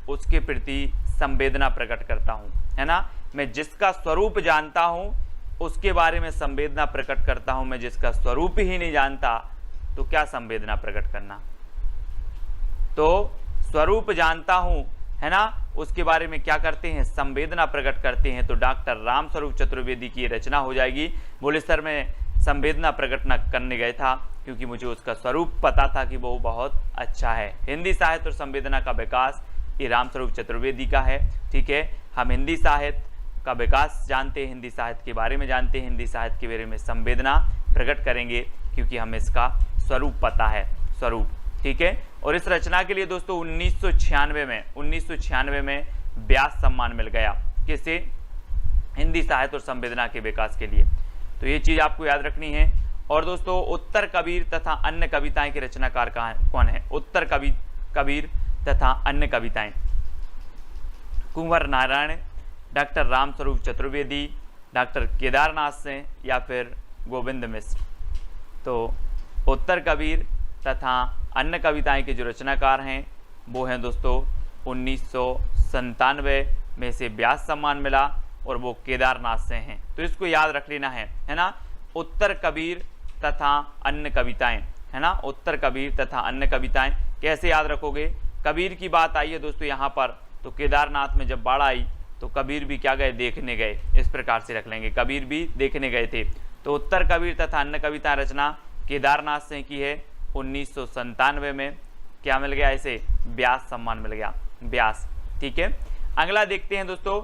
उसके प्रति संवेदना प्रकट करता हूं, है ना। मैं जिसका स्वरूप जानता हूं उसके बारे में संवेदना प्रकट करता हूं। मैं जिसका स्वरूप ही नहीं जानता तो क्या संवेदना प्रकट करना? तो स्वरूप जानता हूं, है ना, उसके बारे में क्या करते हैं? संवेदना प्रकट करते हैं। तो डॉक्टर रामस्वरूप चतुर्वेदी की रचना हो जाएगी। बोले सर मैं संवेदना प्रकट न करने गया था क्योंकि मुझे उसका स्वरूप पता था कि वो बहुत अच्छा है। हिंदी साहित्य और संवेदना का विकास ये रामस्वरूप चतुर्वेदी का है, ठीक है। हम हिंदी साहित्य का विकास जानते हैं, हिंदी साहित्य के बारे में जानते हैं, हिंदी साहित्य के बारे में संवेदना प्रकट करेंगे क्योंकि हमें इसका स्वरूप पता है, स्वरूप, ठीक है। और इस रचना के लिए दोस्तों 1996 में व्यास सम्मान मिल गया। किसे? हिंदी साहित्य और संवेदना के विकास के लिए। तो ये चीज आपको याद रखनी है। और दोस्तों उत्तर कबीर तथा अन्य कविताएं के रचनाकार कौन है? उत्तर कबीर तथा अन्य कविताएं, कुंवर नारायण, डॉक्टर रामस्वरूप चतुर्वेदी, डॉक्टर केदारनाथ सिंह या फिर गोविंद मिश्र। तो उत्तर कबीर तथा अन्य कविताएं के जो रचनाकार हैं वो हैं दोस्तों 1997 में से व्यास सम्मान मिला और वो केदारनाथ से हैं। तो इसको याद रख लेना है ना। उत्तर कबीर तथा अन्य कविताएं, है ना, उत्तर कबीर तथा अन्य कविताएं। कैसे याद रखोगे? कबीर की बात आई है दोस्तों यहाँ पर, तो केदारनाथ में जब बाढ़ आई तो कबीर भी क्या गए? देखने गए। इस प्रकार से रख लेंगे, कबीर भी देखने गए थे। तो उत्तर कबीर तथा अन्य कविताएं रचना केदारनाथ से की है 1997 में। क्या मिल गया इसे? व्यास सम्मान मिल गया, व्यास। ठीक है, अगला देखते हैं दोस्तों,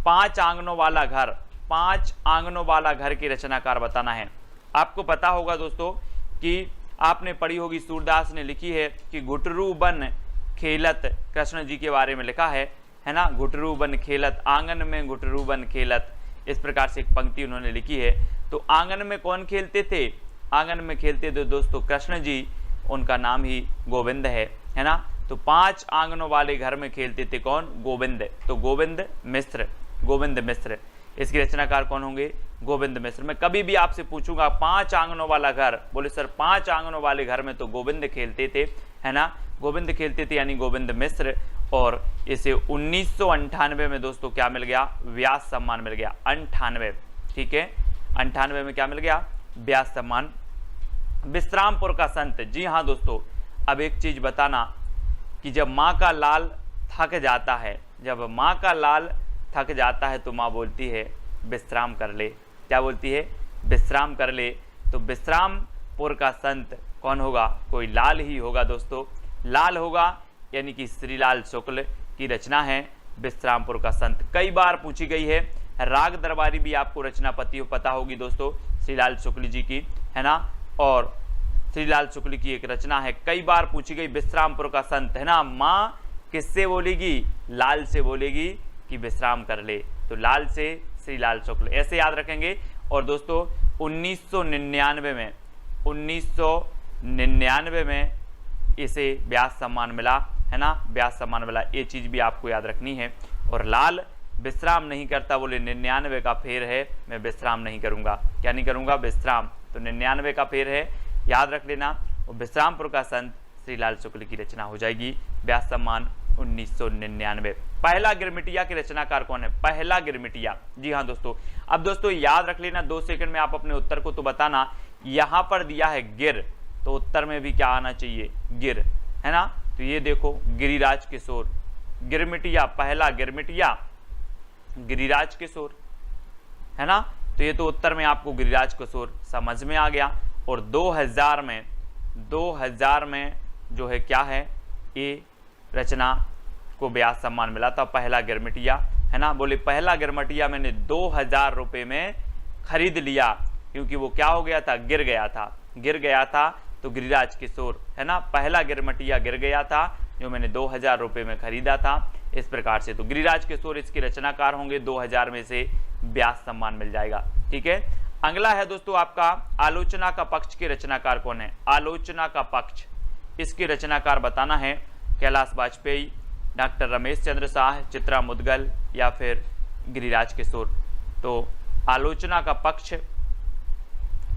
5 आंगनों वाला घर। 5 आंगनों वाला घर की रचनाकार बताना है। आपको पता होगा दोस्तों कि आपने पढ़ी होगी, सूरदास ने लिखी है कि घुटरू बन खेलत, कृष्ण जी के बारे में लिखा है ना, घुटरू बन खेलत, आंगन में घुटरू बन खेलत, इस प्रकार से एक पंक्ति उन्होंने लिखी है। तो आंगन में कौन खेलते थे? आंगन में खेलते थे दोस्तों कृष्ण जी, उनका नाम ही गोविंद है ना। तो 5 आंगनों वाले घर में खेलते थे कौन? गोविंद। तो गोविंद मिश्र। इसके रचनाकार कौन होंगे? गोविंद मिश्र। मैं कभी भी आपसे पूछूंगा 5 आंगनों वाला घर, बोले सर 5 आंगनों वाले घर में तो गोविंद खेलते थे, है ना, गोविंद खेलते थे, यानी गोविंद मिश्र। और इसे 1998 में दोस्तों क्या मिल गया? व्यास सम्मान मिल गया। 98, ठीक है, 98 में क्या मिल गया? व्यास सम्मान। विश्रामपुर का संत, जी हाँ दोस्तों। अब एक चीज बताना कि जब माँ का लाल थक जाता है, जब माँ का लाल थक जाता है तो माँ बोलती है विश्राम कर ले। क्या बोलती है? विश्राम कर ले। तो विश्रामपुर का संत कौन होगा? कोई लाल ही होगा दोस्तों, लाल होगा, यानी कि श्रीलाल शुक्ल की रचना है विश्रामपुर का संत। कई बार पूछी गई है। राग दरबारी भी आपको रचनापति पता होगी दोस्तों, श्रीलाल शुक्ल जी की, है ना। और श्रीलाल शुक्ल की एक रचना है, कई बार पूछी गई, विश्रामपुर का संत, है ना। माँ किससे बोलेगी? लाल से बोलेगी कि विश्राम कर ले। तो लाल से श्रीलाल शुक्ल, ऐसे याद रखेंगे। और दोस्तों 1999 में इसे व्यास सम्मान मिला, है ना, व्यास सम्मान मिला। ये चीज भी आपको याद रखनी है। और लाल विश्राम नहीं करता, बोले 99 का फेर है, मैं विश्राम नहीं करूंगा। क्या नहीं करूंगा? विश्राम। तो 99 का फेर है, याद रख लेना। और विश्रामपुर का संत श्रीलाल शुक्ल की रचना हो जाएगी, व्यास सम्मान 1999। पहला गिरमिटिया के रचनाकार कौन है? पहला गिरमिटिया, जी हाँ दोस्तों। अब दोस्तों याद रख लेना, 2 सेकंड में आप अपने उत्तर को तो बताना। यहां पर दिया है गिर, तो उत्तर में भी क्या आना चाहिए? गिर, है ना। तो ये देखो, गिरिराज किशोर, गिरमिटिया, पहला गिरमिटिया गिरिराज किशोर, है ना। तो ये तो उत्तर में आपको गिरिराज किशोर समझ में आ गया। और 2000 में जो है क्या है, ये रचना को व्यास सम्मान मिला था, पहला गिरमिटिया, है ना। बोले पहला गिरमिटिया मैंने 2000 रुपये में खरीद लिया, क्योंकि वो क्या हो गया था? गिर गया था। तो गिरिराज किशोर, है ना, पहला गिरमिटिया गिर गया था जो मैंने 2000 रुपये में खरीदा था। इस प्रकार से तो गिरिराज किशोर इसके रचनाकार होंगे, 2000 में से व्यास सम्मान मिल जाएगा। ठीक है, अगला है दोस्तों आपका आलोचना का पक्ष के रचनाकार कौन है? आलोचना का पक्ष, इसके रचनाकार बताना है। कैलाश वाजपेयी, डॉक्टर रमेश चंद्र शाह, चित्रा मुदगल या फिर गिरिराज किशोर। तो आलोचना का पक्ष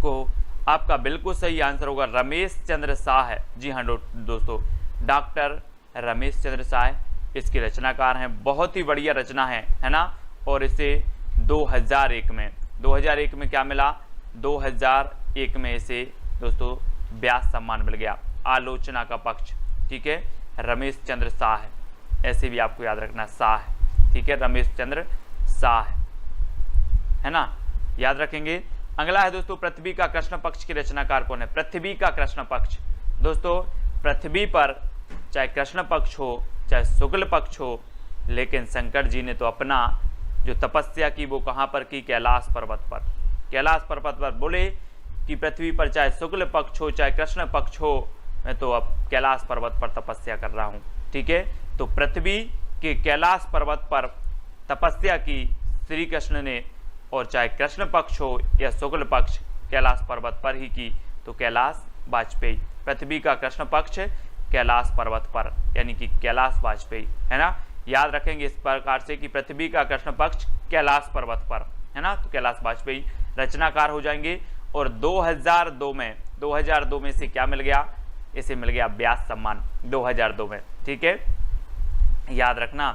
को आपका बिल्कुल सही आंसर होगा रमेश चंद्र शाह है। जी हाँ दोस्तों, डॉक्टर रमेश चंद्र शाह इसके रचनाकार हैं। बहुत ही बढ़िया रचना है ना। और इसे 2001 में क्या मिला? 2001 में इसे दोस्तों व्यास सम्मान मिल गया, आलोचना का पक्ष। ठीक है, रमेश चंद्र शाह, ऐसे भी आपको याद रखना, शाह। ठीक है, रमेश चंद्र शाह, है ना, याद रखेंगे। अगला है दोस्तों पृथ्वी का कृष्ण पक्ष की रचनाकार कौन है? पृथ्वी का कृष्ण पक्ष। दोस्तों पृथ्वी पर चाहे कृष्ण पक्ष हो चाहे शुक्ल पक्ष हो, लेकिन शंकर जी ने तो अपना जो तपस्या की वो कहाँ पर की? कैलाश पर्वत पर। कैलाश पर्वत पर बोले कि पृथ्वी पर चाहे शुक्ल पक्ष हो चाहे कृष्ण पक्ष हो, मैं तो अब कैलाश पर्वत पर तपस्या कर रहा हूँ। ठीक है, तो पृथ्वी के कैलाश पर्वत पर तपस्या की श्री कृष्ण ने और चाहे कृष्ण पक्ष हो या शुक्ल पक्ष, कैलाश पर्वत पर ही की तो कैलाश वाजपेयी। पृथ्वी का कृष्ण पक्ष कैलाश पर्वत पर, यानी कि कैलाश वाजपेयी, है ना। याद रखेंगे इस प्रकार से कि पृथ्वी का कृष्ण पक्ष कैलाश पर्वत पर, है ना, तो कैलाश वाजपेयी रचनाकार हो जाएंगे। और 2002 में से क्या मिल गया, इसे मिल गया व्यास सम्मान 2002 में, ठीक है, याद रखना,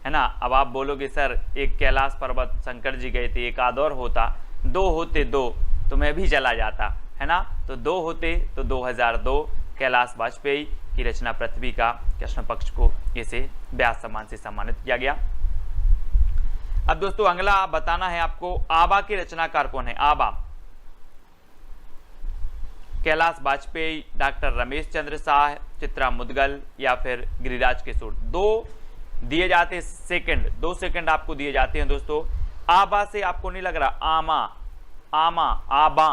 है ना। अब आप बोलोगे सर एक कैलाश पर्वत शंकर जी गए थे, एक आध और होता, 2 होते 2 तो मैं भी चला जाता, है ना, तो 2 होते तो 2002 कैलाश वाजपेयी की रचना पृथ्वी का कृष्ण पक्ष को इसे व्यास सम्मान से सम्मानित किया गया। अब दोस्तों अगला बताना है आपको, आबा के रचनाकार कौन है। आबा, कैलाश वाजपेयी, डॉक्टर रमेश चंद्र शाह, चित्रा मुदगल या फिर गिरिराज किशोर। 2 दिए जाते सेकंड, 2 सेकंड आपको दिए जाते हैं दोस्तों। आबा से आपको नहीं लग रहा, आमा, आमा, आबा,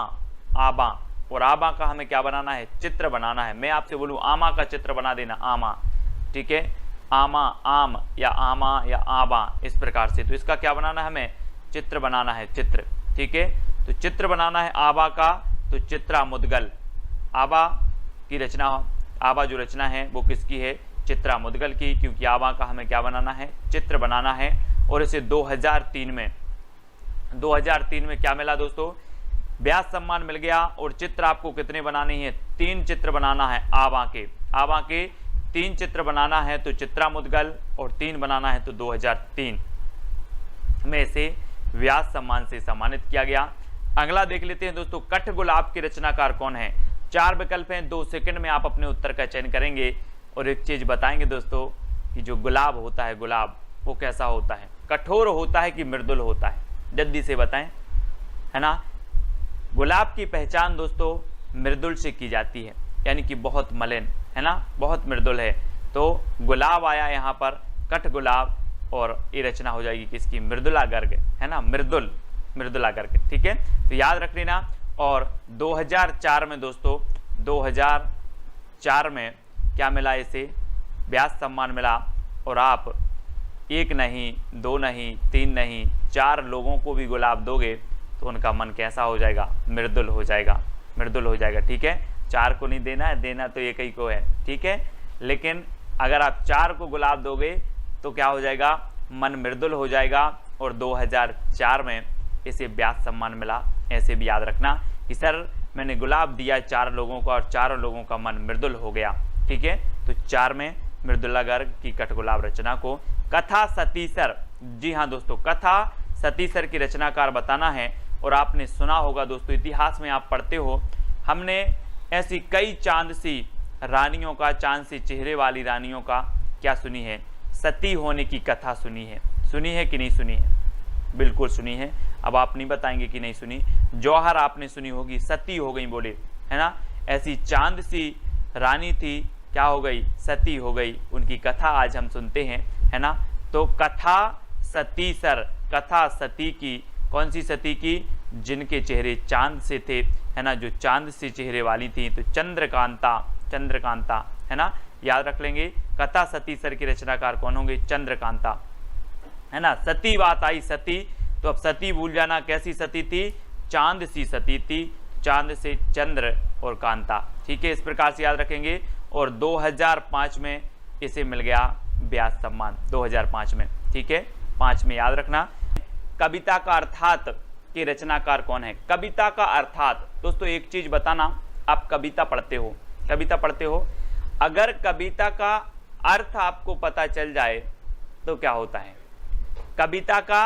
आबा, और आबा का हमें क्या बनाना है, चित्र बनाना है। मैं आपसे बोलूं आमा का चित्र बना देना, आमा, ठीक है, आमा, आम या आमा या आबा, इस प्रकार से। तो इसका क्या बनाना है, हमें चित्र बनाना है, चित्र, ठीक है। तो चित्र बनाना है आबा का, तो चित्रा मुदगल, आबा की रचना, आबा जो रचना है वो किसकी है, चित्रा मुदगल की, क्योंकि आबा का हमें क्या बनाना है, चित्र बनाना है। और इसे 2003 में क्या मिला दोस्तों, व्यास सम्मान मिल गया। और चित्र आपको कितने बनाने हैं, 3 चित्र बनाना है आबा के, 3 चित्र बनाना है, तो चित्रा मुदगल, और 3 बनाना है तो 2003 में इसे व्यास सम्मान से सम्मानित किया गया। अगला देख लेते हैं दोस्तों, कठगुलाब के रचनाकार कौन है। 4 विकल्प हैं, 2 सेकंड में आप अपने उत्तर का चयन करेंगे। और एक चीज बताएंगे दोस्तों कि जो गुलाब होता है, गुलाब वो कैसा होता है, कठोर होता है कि मृदुल होता है, जल्दी से बताएं, है ना। गुलाब की पहचान दोस्तों मृदुल से की जाती है, यानी कि बहुत मलिन, है ना, बहुत मृदुल है। तो गुलाब आया यहाँ पर, कठगुलाब, और ये रचना हो जाएगी किसकी, मृदुला गर्ग, है ना, मृदुला गर्ग, ठीक है, तो याद रख लेना। और 2004 में दोस्तों, 2004 में क्या मिला, इसे व्यास सम्मान मिला। और आप 1 नहीं, 2 नहीं, 3 नहीं, 4 लोगों को भी गुलाब दोगे तो उनका मन कैसा हो जाएगा, मृदुल हो जाएगा, मृदुल हो जाएगा, ठीक है। 4 को नहीं देना है, देना तो एक ही को है, ठीक है। लेकिन अगर आप 4 को गुलाब दोगे तो क्या हो जाएगा, मन मृदुल हो जाएगा। और 2004 में इसे व्यास सम्मान मिला। ऐसे भी याद रखना कि सर मैंने गुलाब दिया 4 लोगों को और 4 लोगों का मन मृदुल हो गया, ठीक है। तो 4 में मृदुला गर्ग की कठगुलाब रचना को कथा सतीसर, जी हाँ दोस्तों, कथा सतीसर की रचनाकार बताना है। और आपने सुना होगा दोस्तों, इतिहास में आप पढ़ते हो, हमने ऐसी कई चांद सी रानियों का, चांद सी चेहरे वाली रानियों का क्या सुनी है, सती होने की कथा सुनी है कि नहीं सुनी है, बिल्कुल सुनी है। अब आप नहीं बताएंगे कि नहीं सुनी, जौहर आपने सुनी होगी, सती हो गई बोले, है ना। ऐसी चांद सी रानी थी, क्या हो गई, सती हो गई, उनकी कथा आज हम सुनते हैं, है ना। तो कथा सतीसर, कथा सती की, कौन सी सती की, जिनके चेहरे चांद से थे, है ना, जो चांद से चेहरे वाली थी, तो चंद्रकांता, चंद्रकांता, है ना, याद रख लेंगे। कथा सतीसर की रचनाकार कौन होंगे, चंद्रकांता, है ना। सती बात आई, सती, तो अब सती भूल जाना, कैसी सती थी, चांद सी सती थी, चांद से चंद्र और कांता, ठीक है, इस प्रकार से याद रखेंगे। और 2005 में इसे मिल गया व्यास सम्मान, 2005 में, ठीक है, 5 में याद रखना। कविता का अर्थात के रचनाकार कौन है। कविता का अर्थात दोस्तों, एक चीज बताना, आप कविता पढ़ते हो, अगर कविता का अर्थ आपको पता चल जाए तो क्या होता है, कविता का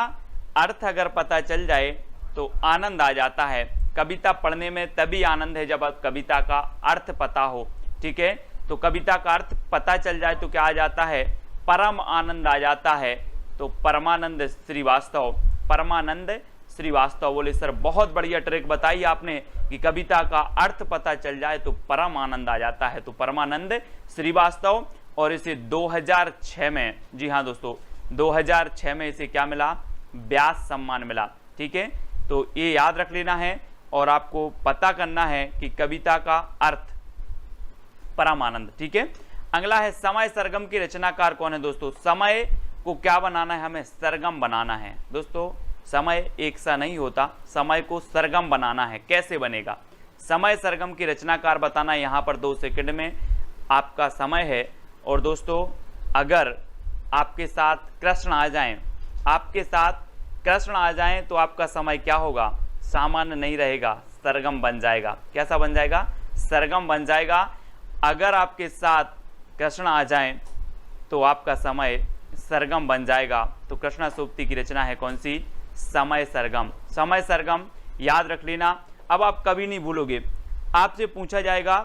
अर्थ अगर पता चल जाए तो आनंद आ जाता है। कविता पढ़ने में तभी आनंद है जब कविता का अर्थ पता हो, ठीक है। तो कविता का अर्थ पता चल जाए तो क्या आ जाता है, परम आनंद आ जाता है। तो परमानंद श्रीवास्तव, परमानंद श्रीवास्तव बोले सर बहुत बढ़िया ट्रिक बताई आपने कि कविता का अर्थ पता चल जाए तो परम आनंद आ जाता है, तो परमानंद श्रीवास्तव। और इसे 2006 में, जी हाँ दोस्तों, 2006 में इसे क्या मिला, व्यास सम्मान मिला, ठीक है। तो ये याद रख लेना है और आपको पता करना है कि कविता का अर्थ परमानंद, ठीक है। अगला है समय सरगम की रचनाकार कौन है दोस्तों। समय को क्या बनाना है, हमें सरगम बनाना है दोस्तों। समय एक सा नहीं होता, समय को सरगम बनाना है। कैसे बनेगा? समय सरगम की रचनाकार बताना। यहाँ पर 2 सेकंड में आपका समय है। और दोस्तों अगर आपके साथ कृष्ण आ जाएं, आपके साथ कृष्ण आ जाएं तो आपका समय क्या होगा? सामान्य नहीं रहेगा, सरगम बन जाएगा। कैसा बन जाएगा? सरगम बन जाएगा। अगर आपके साथ कृष्ण आ जाएं तो आपका समय सरगम बन जाएगा। तो कृष्णा सोबती की रचना है कौन सी? समय सरगम। समय सरगम याद रख लेना। अब आप कभी नहीं भूलोगे, आपसे पूछा जाएगा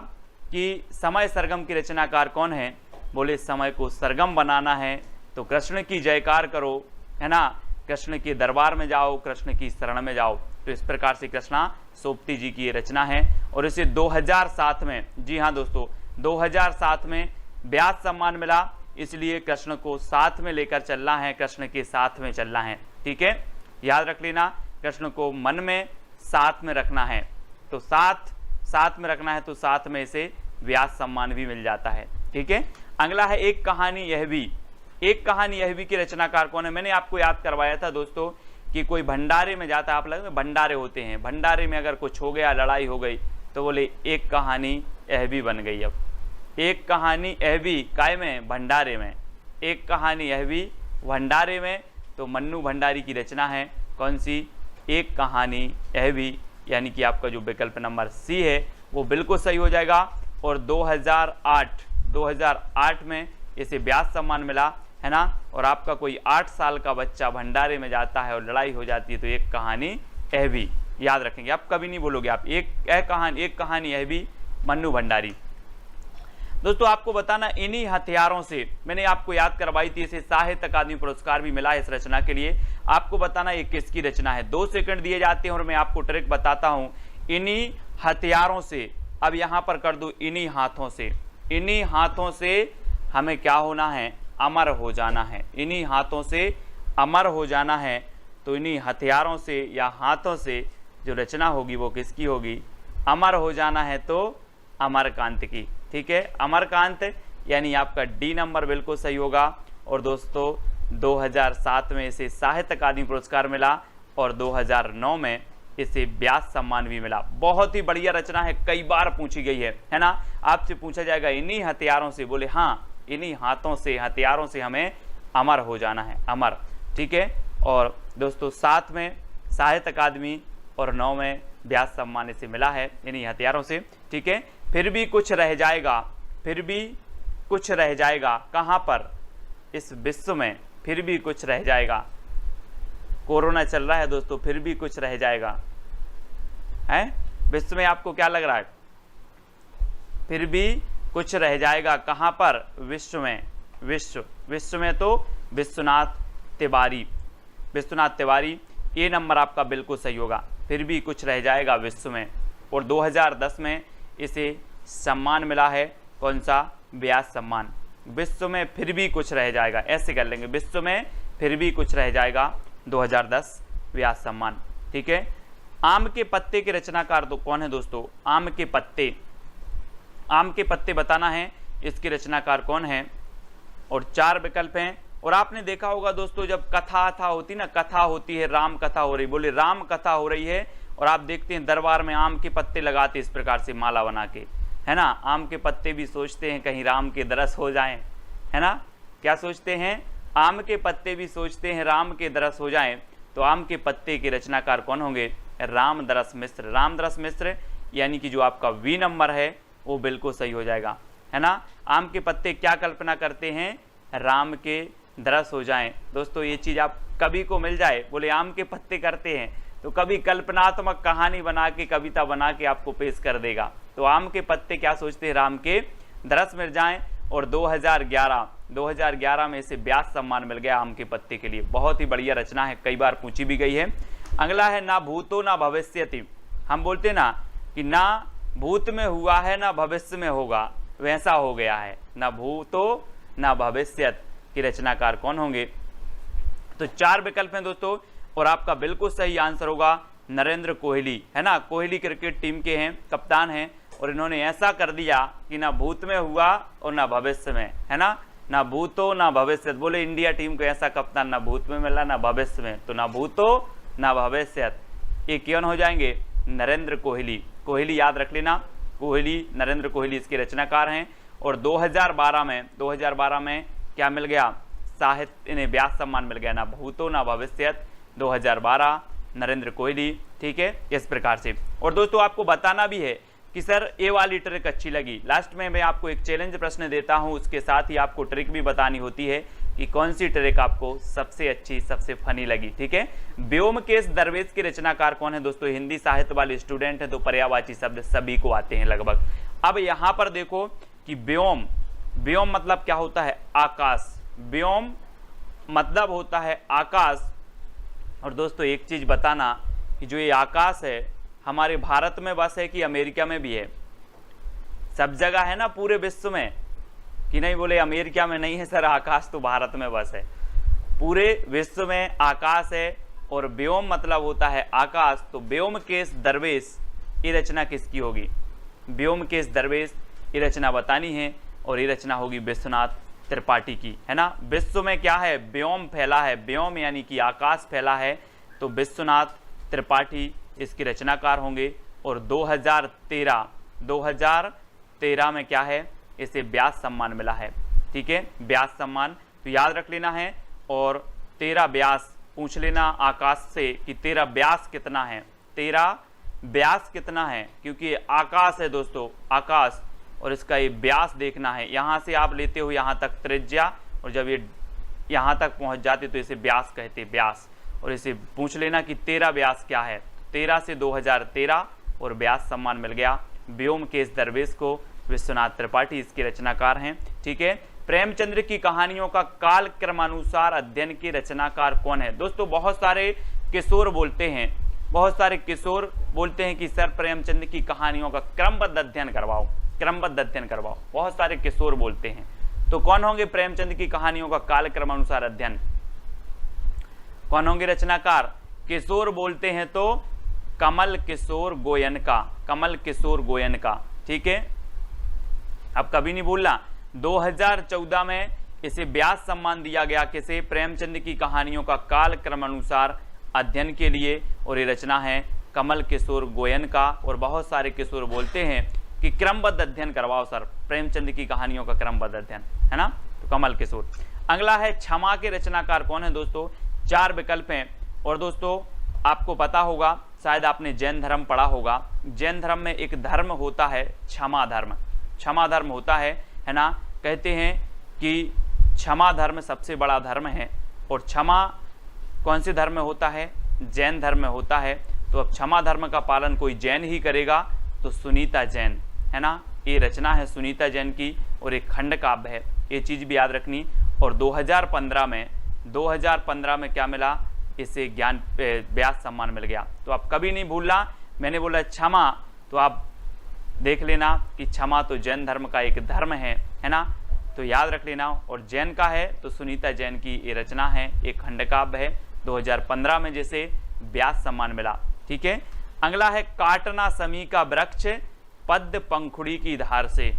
कि समय सरगम की रचनाकार कौन है? बोले समय को सरगम बनाना है तो कृष्ण की जयकार करो, है ना, कृष्ण के दरबार में जाओ, कृष्ण की शरण में जाओ। तो इस प्रकार से कृष्णा सोबती जी की ये रचना है। और इसे 2007 में, जी हाँ दोस्तों, 2007 में व्यास सम्मान मिला। इसलिए कृष्ण को साथ में लेकर चलना है, कृष्ण के साथ में चलना है। ठीक है, याद रख लेना, कृष्ण को मन में साथ में रखना है। तो साथ में रखना है तो साथ में इसे व्यास सम्मान भी मिल जाता है। ठीक है, अगला है एक कहानी यह भी। एक कहानी यह भी की रचनाकार कौन है? मैंने आपको याद करवाया था दोस्तों कि कोई भंडारे में जाता है, आप लगे भंडारे होते हैं, भंडारे में अगर कुछ हो गया, लड़ाई हो गई, तो बोले एक कहानी यह भी बन गई। अब एक कहानी यह भी काय में? भंडारे में। एक कहानी यह भी भंडारे में। तो मन्नू भंडारी की रचना है कौन सी? एक कहानी यह भी, यानी कि आपका जो विकल्प नंबर सी है वो बिल्कुल सही हो जाएगा। और 2008 में इसे व्यास सम्मान मिला, है ना। और आपका कोई 8 साल का बच्चा भंडारे में जाता है और लड़ाई हो जाती है तो एक कहानी यह भी, याद रखेंगे, आप कभी नहीं भूलोगे। आप एक कहानी यह भी, मन्नू भंडारी। दोस्तों आपको बताना, इन्हीं हथियारों से मैंने आपको याद करवाई थी, इसे साहित्य अकादमी पुरस्कार भी मिला है इस रचना के लिए। आपको बताना ये किसकी रचना है। 2 सेकंड दिए जाते हैं और मैं आपको ट्रिक बताता हूं। इन्हीं हथियारों से, अब यहां पर कर दूं, इन्हीं हाथों से, इन्हीं हाथों से हमें क्या होना है? अमर हो जाना है। इन्हीं हाथों से अमर हो जाना है। तो इन्हीं हथियारों से या हाथों से जो रचना होगी वो किसकी होगी? अमर हो जाना है तो अमरकांत की। ठीक है, अमरकांत, यानी आपका डी नंबर बिल्कुल सही होगा। और दोस्तों 2007 में इसे साहित्य अकादमी पुरस्कार मिला और 2009 में इसे व्यास सम्मान भी मिला। बहुत ही बढ़िया रचना है, कई बार पूछी गई है ना। आपसे पूछा जाएगा इन्हीं हथियारों से, बोले हाँ, इन्हीं हाथों से, हथियारों से हमें अमर हो जाना है, अमर। ठीक है, और दोस्तों 7 में साहित्य अकादमी और 9 में व्यास सम्मान इसे मिला है इन्हीं हथियारों से। ठीक है, फिर भी कुछ रह जाएगा, फिर भी कुछ रह जाएगा। कहाँ पर? इस विश्व में फिर भी कुछ रह जाएगा। कोरोना चल रहा है दोस्तों, फिर भी कुछ रह जाएगा, है विश्व में। आपको क्या लग रहा है? फिर भी कुछ रह जाएगा। कहाँ पर? विश्व में। विश्व में तो विश्वनाथ तिवारी, विश्वनाथ तिवारी, ये नंबर आपका बिल्कुल सही होगा। फिर भी कुछ रह जाएगा विश्व में। और 2010 में इसे सम्मान मिला है, कौन सा? व्यास सम्मान। विश्व में फिर भी कुछ रह जाएगा, ऐसे कर लेंगे, विश्व में फिर भी कुछ रह जाएगा, 2010 व्यास सम्मान। ठीक है, आम के पत्ते के रचनाकार तो कौन है दोस्तों? आम के पत्ते, आम के पत्ते बताना है इसके रचनाकार कौन है। और 4 विकल्प हैं। और आपने देखा होगा दोस्तों, जब कथा होती ना, कथा होती है, राम कथा हो रही, बोले राम कथा हो रही है, और आप देखते हैं दरबार में आम के पत्ते लगाते इस प्रकार से माला बना के, है ना। आम के पत्ते भी सोचते हैं कहीं राम के दरस हो जाएं, है ना। क्या सोचते हैं? आम के पत्ते भी सोचते हैं राम के दरस हो जाएं। तो आम के पत्ते के रचनाकार कौन होंगे? रामदरस मिश्र। रामदरस मिश्र, यानी कि जो आपका वी नंबर है वो बिल्कुल सही हो जाएगा, है ना। आम के पत्ते क्या कल्पना करते हैं? राम के दरस हो जाएं। दोस्तों ये चीज़ आप कभी को मिल जाए, बोले आम के पत्ते करते हैं, तो कभी कल्पनात्मक कहानी बना के, कविता बना के आपको पेश कर देगा। तो आम के पत्ते क्या सोचते हैं? राम के दरस मिल जाएं। और 2011 में इसे व्यास सम्मान मिल गया आम के पत्ते के लिए। बहुत ही बढ़िया रचना है, कई बार पूछी भी गई है। अगला है ना भूतो ना भविष्यति। हम बोलते ना कि ना भूत में हुआ है ना भविष्य में होगा, वैसा हो गया है। ना भूतो ना भविष्यत की रचनाकार कौन होंगे? तो 4 विकल्प हैं दोस्तों, और आपका बिल्कुल सही आंसर होगा नरेंद्र कोहली, है ना। कोहली क्रिकेट टीम के हैं, कप्तान हैं, और इन्होंने ऐसा कर दिया कि ना भूत में हुआ और ना भविष्य में, है ना। ना भूतो ना भविष्य, बोले इंडिया टीम को ऐसा कप्तान ना भूत में मिला ना भविष्य में, तो ना भूतो न भविष्यत, ये कौन हो जाएंगे? नरेंद्र कोहली। कोहली याद रख लेना, कोहली, नरेंद्र कोहली इसके रचनाकार हैं। और 2012 में क्या मिल गया? साहित्य इन्हें व्यास सम्मान मिल गया, ना भूतो ना भविष्यत, 2012 नरेंद्र कोहली। ठीक है, इस प्रकार से। और दोस्तों आपको बताना भी है कि सर ये वाली ट्रिक अच्छी लगी। लास्ट में मैं आपको एक चैलेंज प्रश्न देता हूं, उसके साथ ही आपको ट्रिक भी बतानी होती है कि कौन सी ट्रिक आपको सबसे अच्छी, सबसे फनी लगी। ठीक है, व्योमकेश दरवेश के रचनाकार कौन है? दोस्तों हिंदी साहित्य वाले स्टूडेंट हैं तो पर्यायवाची शब्द सभी को आते हैं लगभग। अब यहां पर देखो कि व्योम, व्योम मतलब क्या होता है? आकाश। व्योम मतलब होता है आकाश। और दोस्तों एक चीज बताना कि जो ये आकाश है हमारे भारत में बस है कि अमेरिका में भी है? सब जगह है ना पूरे विश्व में, कि नहीं बोले अमेरिका में नहीं है सर आकाश, तो भारत में बस है। पूरे विश्व में आकाश है। और व्योम मतलब होता है आकाश, तो व्योमकेश दरवेश ये रचना किसकी होगी? व्योमकेश दरवेश ये रचना बतानी है, और ये रचना होगी विश्वनाथ त्रिपाठी की, है ना। विश्व में क्या है? व्योम फैला है, व्योम यानी कि आकाश फैला है, तो विश्वनाथ त्रिपाठी इसके रचनाकार होंगे। और 2013 में क्या है? इसे व्यास सम्मान मिला है। ठीक है, व्यास सम्मान तो याद रख लेना है। और 13 व्यास पूछ लेना आकाश से कि 13 व्यास कितना है, 13 व्यास कितना है, क्योंकि आकाश है दोस्तों, आकाश, और इसका ये व्यास देखना है। यहाँ से आप लेते हो यहाँ तक त्रिज्या, और जब ये यहाँ तक पहुँच जाते तो इसे व्यास कहते, व्यास। और इसे पूछ लेना कि 13 व्यास क्या है। 13 से 2013 और व्यास सम्मान मिल गया व्योमकेश दरवेश को। विश्वनाथ त्रिपाठी इसके रचनाकार हैं। ठीक है, प्रेमचंद्र की कहानियों का काल क्रमानुसार अध्ययन के रचनाकार कौन है? दोस्तों बहुत सारे किशोर बोलते हैं, बहुत सारे किशोर बोलते हैं कि सर प्रेमचंद की कहानियों का क्रमबद्ध अध्ययन करवाओ, क्रमबद्ध अध्ययन करवाओ, बहुत सारे किशोर बोलते हैं। तो कौन होंगे प्रेमचंद की कहानियों का काल क्रमानुसार अध्ययन? कौन होंगे रचनाकार? किशोर बोलते हैं तो कमल किशोर गोयनका, कमल किशोर गोयनका। ठीक है, अब कभी नहीं भूलना 2014 में इसे व्यास सम्मान दिया गया किसे? प्रेमचंद की कहानियों का काल क्रमानुसार अध्ययन के लिए, और ये रचना है कमल किशोर गोयनका। और बहुत सारे किशोर बोलते हैं कि क्रमबद्ध अध्ययन करवाओ सर प्रेमचंद की कहानियों का क्रमबद्ध अध्ययन, है ना, तो कमल किशोर। अगला है क्षमा के रचनाकार कौन है? दोस्तों 4 विकल्प हैं। और दोस्तों आपको पता होगा, शायद आपने जैन धर्म पढ़ा होगा, जैन धर्म में एक धर्म होता है क्षमा धर्म, क्षमा धर्म होता है ना। कहते हैं कि क्षमा धर्म सबसे बड़ा धर्म है, और क्षमा कौन से धर्म में होता है? जैन धर्म में होता है। तो अब क्षमा धर्म का पालन कोई जैन ही करेगा, तो सुनीता जैन, है ना। ये रचना है सुनीता जैन की, और एक खंड काव्य है, ये चीज़ भी याद रखनी। और 2015 में क्या मिला? इसे ज्ञान व्यास सम्मान मिल गया। तो आप कभी नहीं भूलना, मैंने बोला क्षमा, तो आप देख लेना कि क्षमा तो जैन धर्म का एक धर्म है ना, तो याद रख लेना। और जैन का है तो सुनीता जैन की ये रचना है, एक खंड काव्य है, 2015 में जिसे व्यास सम्मान मिला। ठीक है, अगला है काटना समी का वृक्ष पद्म पंखुड़ी की धार से,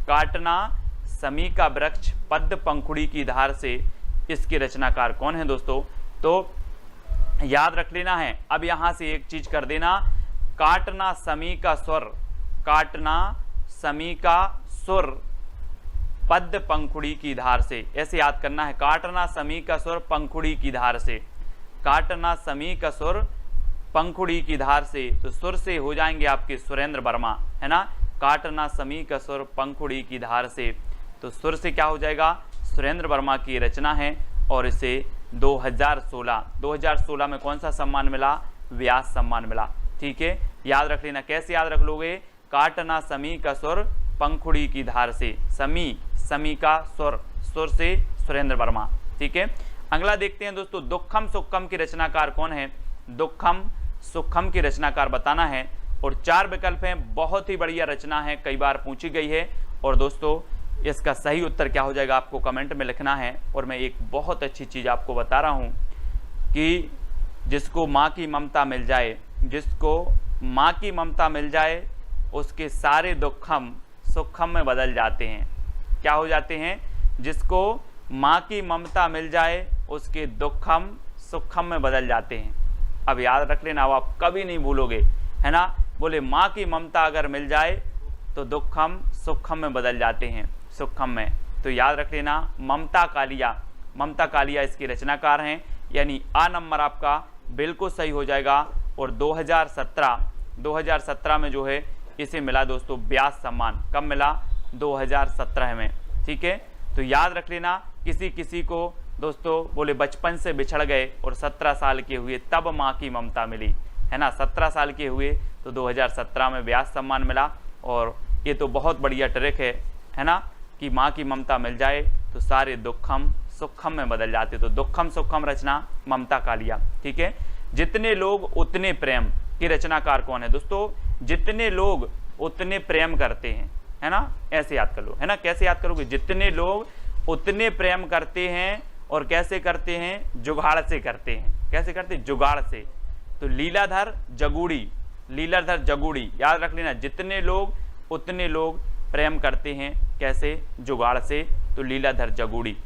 काटना समी का वृक्ष पद्म पंखुड़ी की धार से, इसके रचनाकार कौन है दोस्तों? तो याद रख लेना है। अब यहां से एक चीज कर देना, काटना समी का स्वर, काटना समी का सुर पद्म पंखुड़ी की धार से, ऐसे याद करना है। काटना समी का सुर पंखुड़ी की धार से, काटना समी का सुर पंखुड़ी की धार से, तो सुर से हो जाएंगे आपके सुरेंद्र वर्मा, है ना। काटना समी का सुर पंखुड़ी की धार से, तो सुर से क्या हो जाएगा? सुरेंद्र वर्मा की रचना है। और इसे 2016 में कौन सा सम्मान मिला? व्यास सम्मान मिला। ठीक है, याद रख लेना। कैसे याद रख लोगे? काटना समी का सुर पंखुड़ी की धार से, समी, समी का सुर, सुर से सुरेंद्र वर्मा। ठीक है, अगला देखते हैं दोस्तों, दुखम सुखम की रचनाकार कौन है? दुखम सुखम की रचनाकार बताना है। और 4 विकल्प हैं, बहुत ही बढ़िया रचना है, कई बार पूछी गई है। और दोस्तों इसका सही उत्तर क्या हो जाएगा आपको कमेंट में लिखना है। और मैं एक बहुत अच्छी चीज़ आपको बता रहा हूँ कि जिसको माँ की ममता मिल जाए, जिसको माँ की ममता मिल जाए, उसके सारे दुखम सुखम में बदल जाते हैं। क्या हो जाते हैं? जिसको माँ की ममता मिल जाए उसके दुखम सुखम में बदल जाते हैं। अब याद रख लेना, अब आप कभी नहीं भूलोगे, है ना। बोले माँ की ममता अगर मिल जाए तो दुखम सुखम में बदल जाते हैं, सुखम में। तो याद रख लेना, ममता कालिया, ममता कालिया इसके रचनाकार हैं, यानी आ नंबर आपका बिल्कुल सही हो जाएगा। और 2017 में जो है इसे मिला दोस्तों व्यास सम्मान। कब मिला? 2017 में, ठीक है। तो याद रख लेना, किसी किसी को दोस्तों बोले बचपन से बिछड़ गए और 17 साल के हुए तब माँ की ममता मिली, है ना। 17 साल के हुए तो 2017 में व्यास सम्मान मिला। और ये तो बहुत बढ़िया ट्रिक है ना, कि माँ की ममता मिल जाए तो सारे दुखम सुखम में बदल जाते। तो दुखम सुखम रचना ममता कालिया, ठीक है। जितने लोग उतने प्रेम की रचनाकार कौन है दोस्तों? जितने लोग उतने प्रेम करते हैं, है ना। ऐसे याद कर लो, है ना। कैसे याद करोगे? जितने लोग उतने प्रेम करते हैं। और कैसे करते हैं? जुगाड़ से करते हैं। कैसे करते हैं? जुगाड़ से। तो लीलाधर जगूड़ी, लीलाधर जगूड़ी याद रख लेना, जितने लोग उतने लोग प्रेम करते हैं। कैसे? जुगाड़ से। तो लीलाधर जगूड़ी,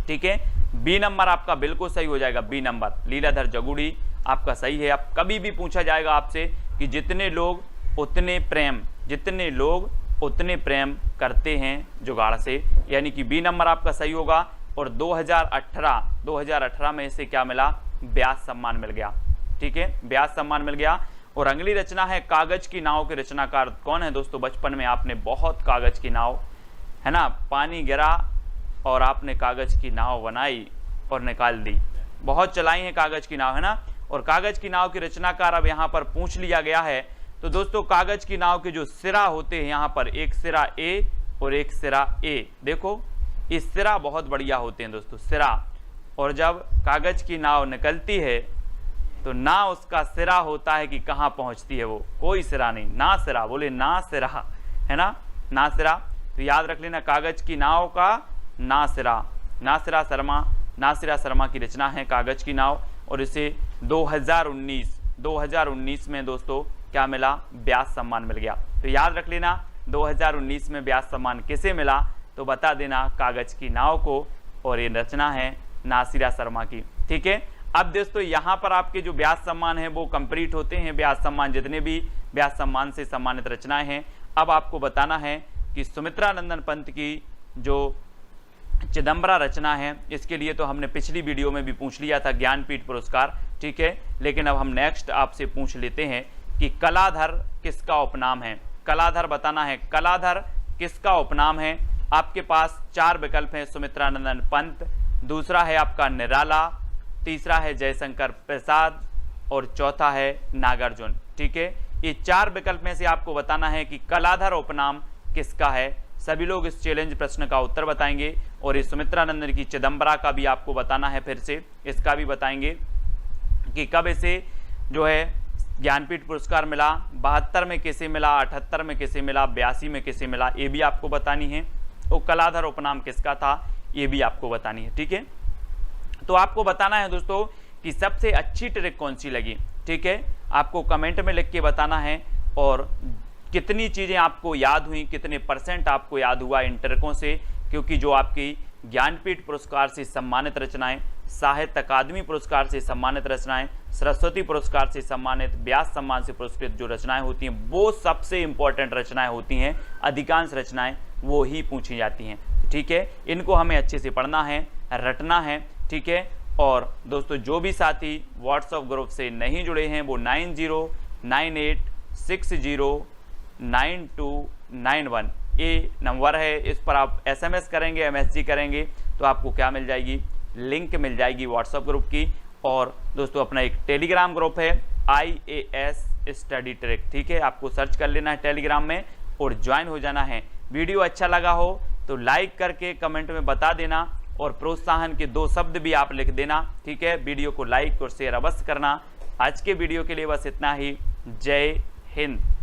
ठीक है। बी नंबर आपका बिल्कुल सही हो जाएगा, बी नंबर लीलाधर जगूड़ी आपका सही है। अब कभी भी पूछा जाएगा आपसे कि जितने लोग उतने प्रेम, जितने लोग उतने प्रेम करते हैं जुगाड़ से, यानी कि बी नंबर आपका सही होगा। और 2018 में इसे क्या मिला? व्यास सम्मान मिल गया, ठीक है, व्यास सम्मान मिल गया। और अगली रचना है कागज की नाव के रचनाकार कौन है दोस्तों? बचपन में आपने बहुत कागज की नाव, है ना, पानी गिरा और आपने कागज की नाव बनाई और निकाल दी। बहुत चलाई है कागज की नाव, है ना। और कागज की नाव के रचनाकार अब यहाँ पर पूछ लिया गया है। तो दोस्तों कागज की नाव के जो सिरा होते हैं, यहाँ पर एक सिरा ए और एक सिरा ए, देखो इस सिरा बहुत बढ़िया होते हैं दोस्तों, सिरा। और जब कागज की नाव निकलती है तो ना उसका सिरा होता है कि कहाँ पहुँचती है वो, कोई सिरा नहीं, ना सिरा, बोले ना सिरा, है ना, ना सिरा। तो याद रख लेना, कागज की नाव का ना सिरा, नासिरा शर्मा, नासिरा शर्मा की रचना है कागज की नाव। और इसे 2019 में दोस्तों क्या मिला? व्यास सम्मान मिल गया। तो याद रख लेना, 2019 में व्यास सम्मान किसे मिला? तो बता देना, कागज की नाव को। और ये रचना है नासिरा शर्मा की, ठीक है। अब दोस्तों यहाँ पर आपके जो व्यास सम्मान है वो कंप्लीट होते हैं, व्यास सम्मान जितने भी व्यास सम्मान से सम्मानित रचनाएं हैं। अब आपको बताना है कि सुमित्रा नंदन पंत की जो चिदंबरा रचना है, इसके लिए तो हमने पिछली वीडियो में भी पूछ लिया था ज्ञानपीठ पुरस्कार, ठीक है। लेकिन अब हम नेक्स्ट आपसे पूछ लेते हैं कि कलाधर किसका उपनाम है? कलाधर बताना है, कलाधर किसका उपनाम है? आपके पास 4 विकल्प हैं, सुमित्रा नंदन पंत, दूसरा है आपका निराला, तीसरा है जयशंकर प्रसाद और चौथा है नागार्जुन, ठीक है। ये 4 विकल्प में से आपको बताना है कि कलाधर उपनाम किसका है। सभी लोग इस चैलेंज प्रश्न का उत्तर बताएंगे। और इस सुमित्रा नंदन की चिदंबरा का भी आपको बताना है, फिर से इसका भी बताएंगे कि कब इसे जो है ज्ञानपीठ पुरस्कार मिला, 72 में किसे मिला, 78 में किसे मिला, 82 में किसे मिला, ये भी आपको बतानी है। और कलाधर उपनाम किसका था, ये भी आपको बतानी है, ठीक है। तो आपको बताना है दोस्तों कि सबसे अच्छी ट्रिक कौन सी लगी, ठीक है, आपको कमेंट में लिख के बताना है। और कितनी चीज़ें आपको याद हुई, कितने % आपको याद हुआ इन ट्रिकों से, क्योंकि जो आपकी ज्ञानपीठ पुरस्कार से सम्मानित रचनाएं, साहित्य अकादमी पुरस्कार से सम्मानित रचनाएं, सरस्वती पुरस्कार से सम्मानित, व्यास सम्मान से पुरस्कृत जो रचनाएं होती हैं वो सबसे इंपॉर्टेंट रचनाएं होती हैं। अधिकांश रचनाएं वो ही पूछी जाती हैं, ठीक है। इनको हमें अच्छे से पढ़ना है, रटना है, ठीक है। और दोस्तों जो भी साथी व्हाट्सएप ग्रुप से नहीं जुड़े हैं वो 9098609291 ये नंबर है, इस पर आप SMS करेंगे, MSG करेंगे तो आपको क्या मिल जाएगी? लिंक मिल जाएगी व्हाट्सएप ग्रुप की। और दोस्तों अपना एक टेलीग्राम ग्रुप है IAS स्टडी ट्रिक, ठीक है, आपको सर्च कर लेना है टेलीग्राम में और ज्वाइन हो जाना है। वीडियो अच्छा लगा हो तो लाइक करके कमेंट में बता देना और प्रोत्साहन के 2 शब्द भी आप लिख देना, ठीक है। वीडियो को लाइक और शेयर अवश्य करना। आज के वीडियो के लिए बस इतना ही। जय हिंद।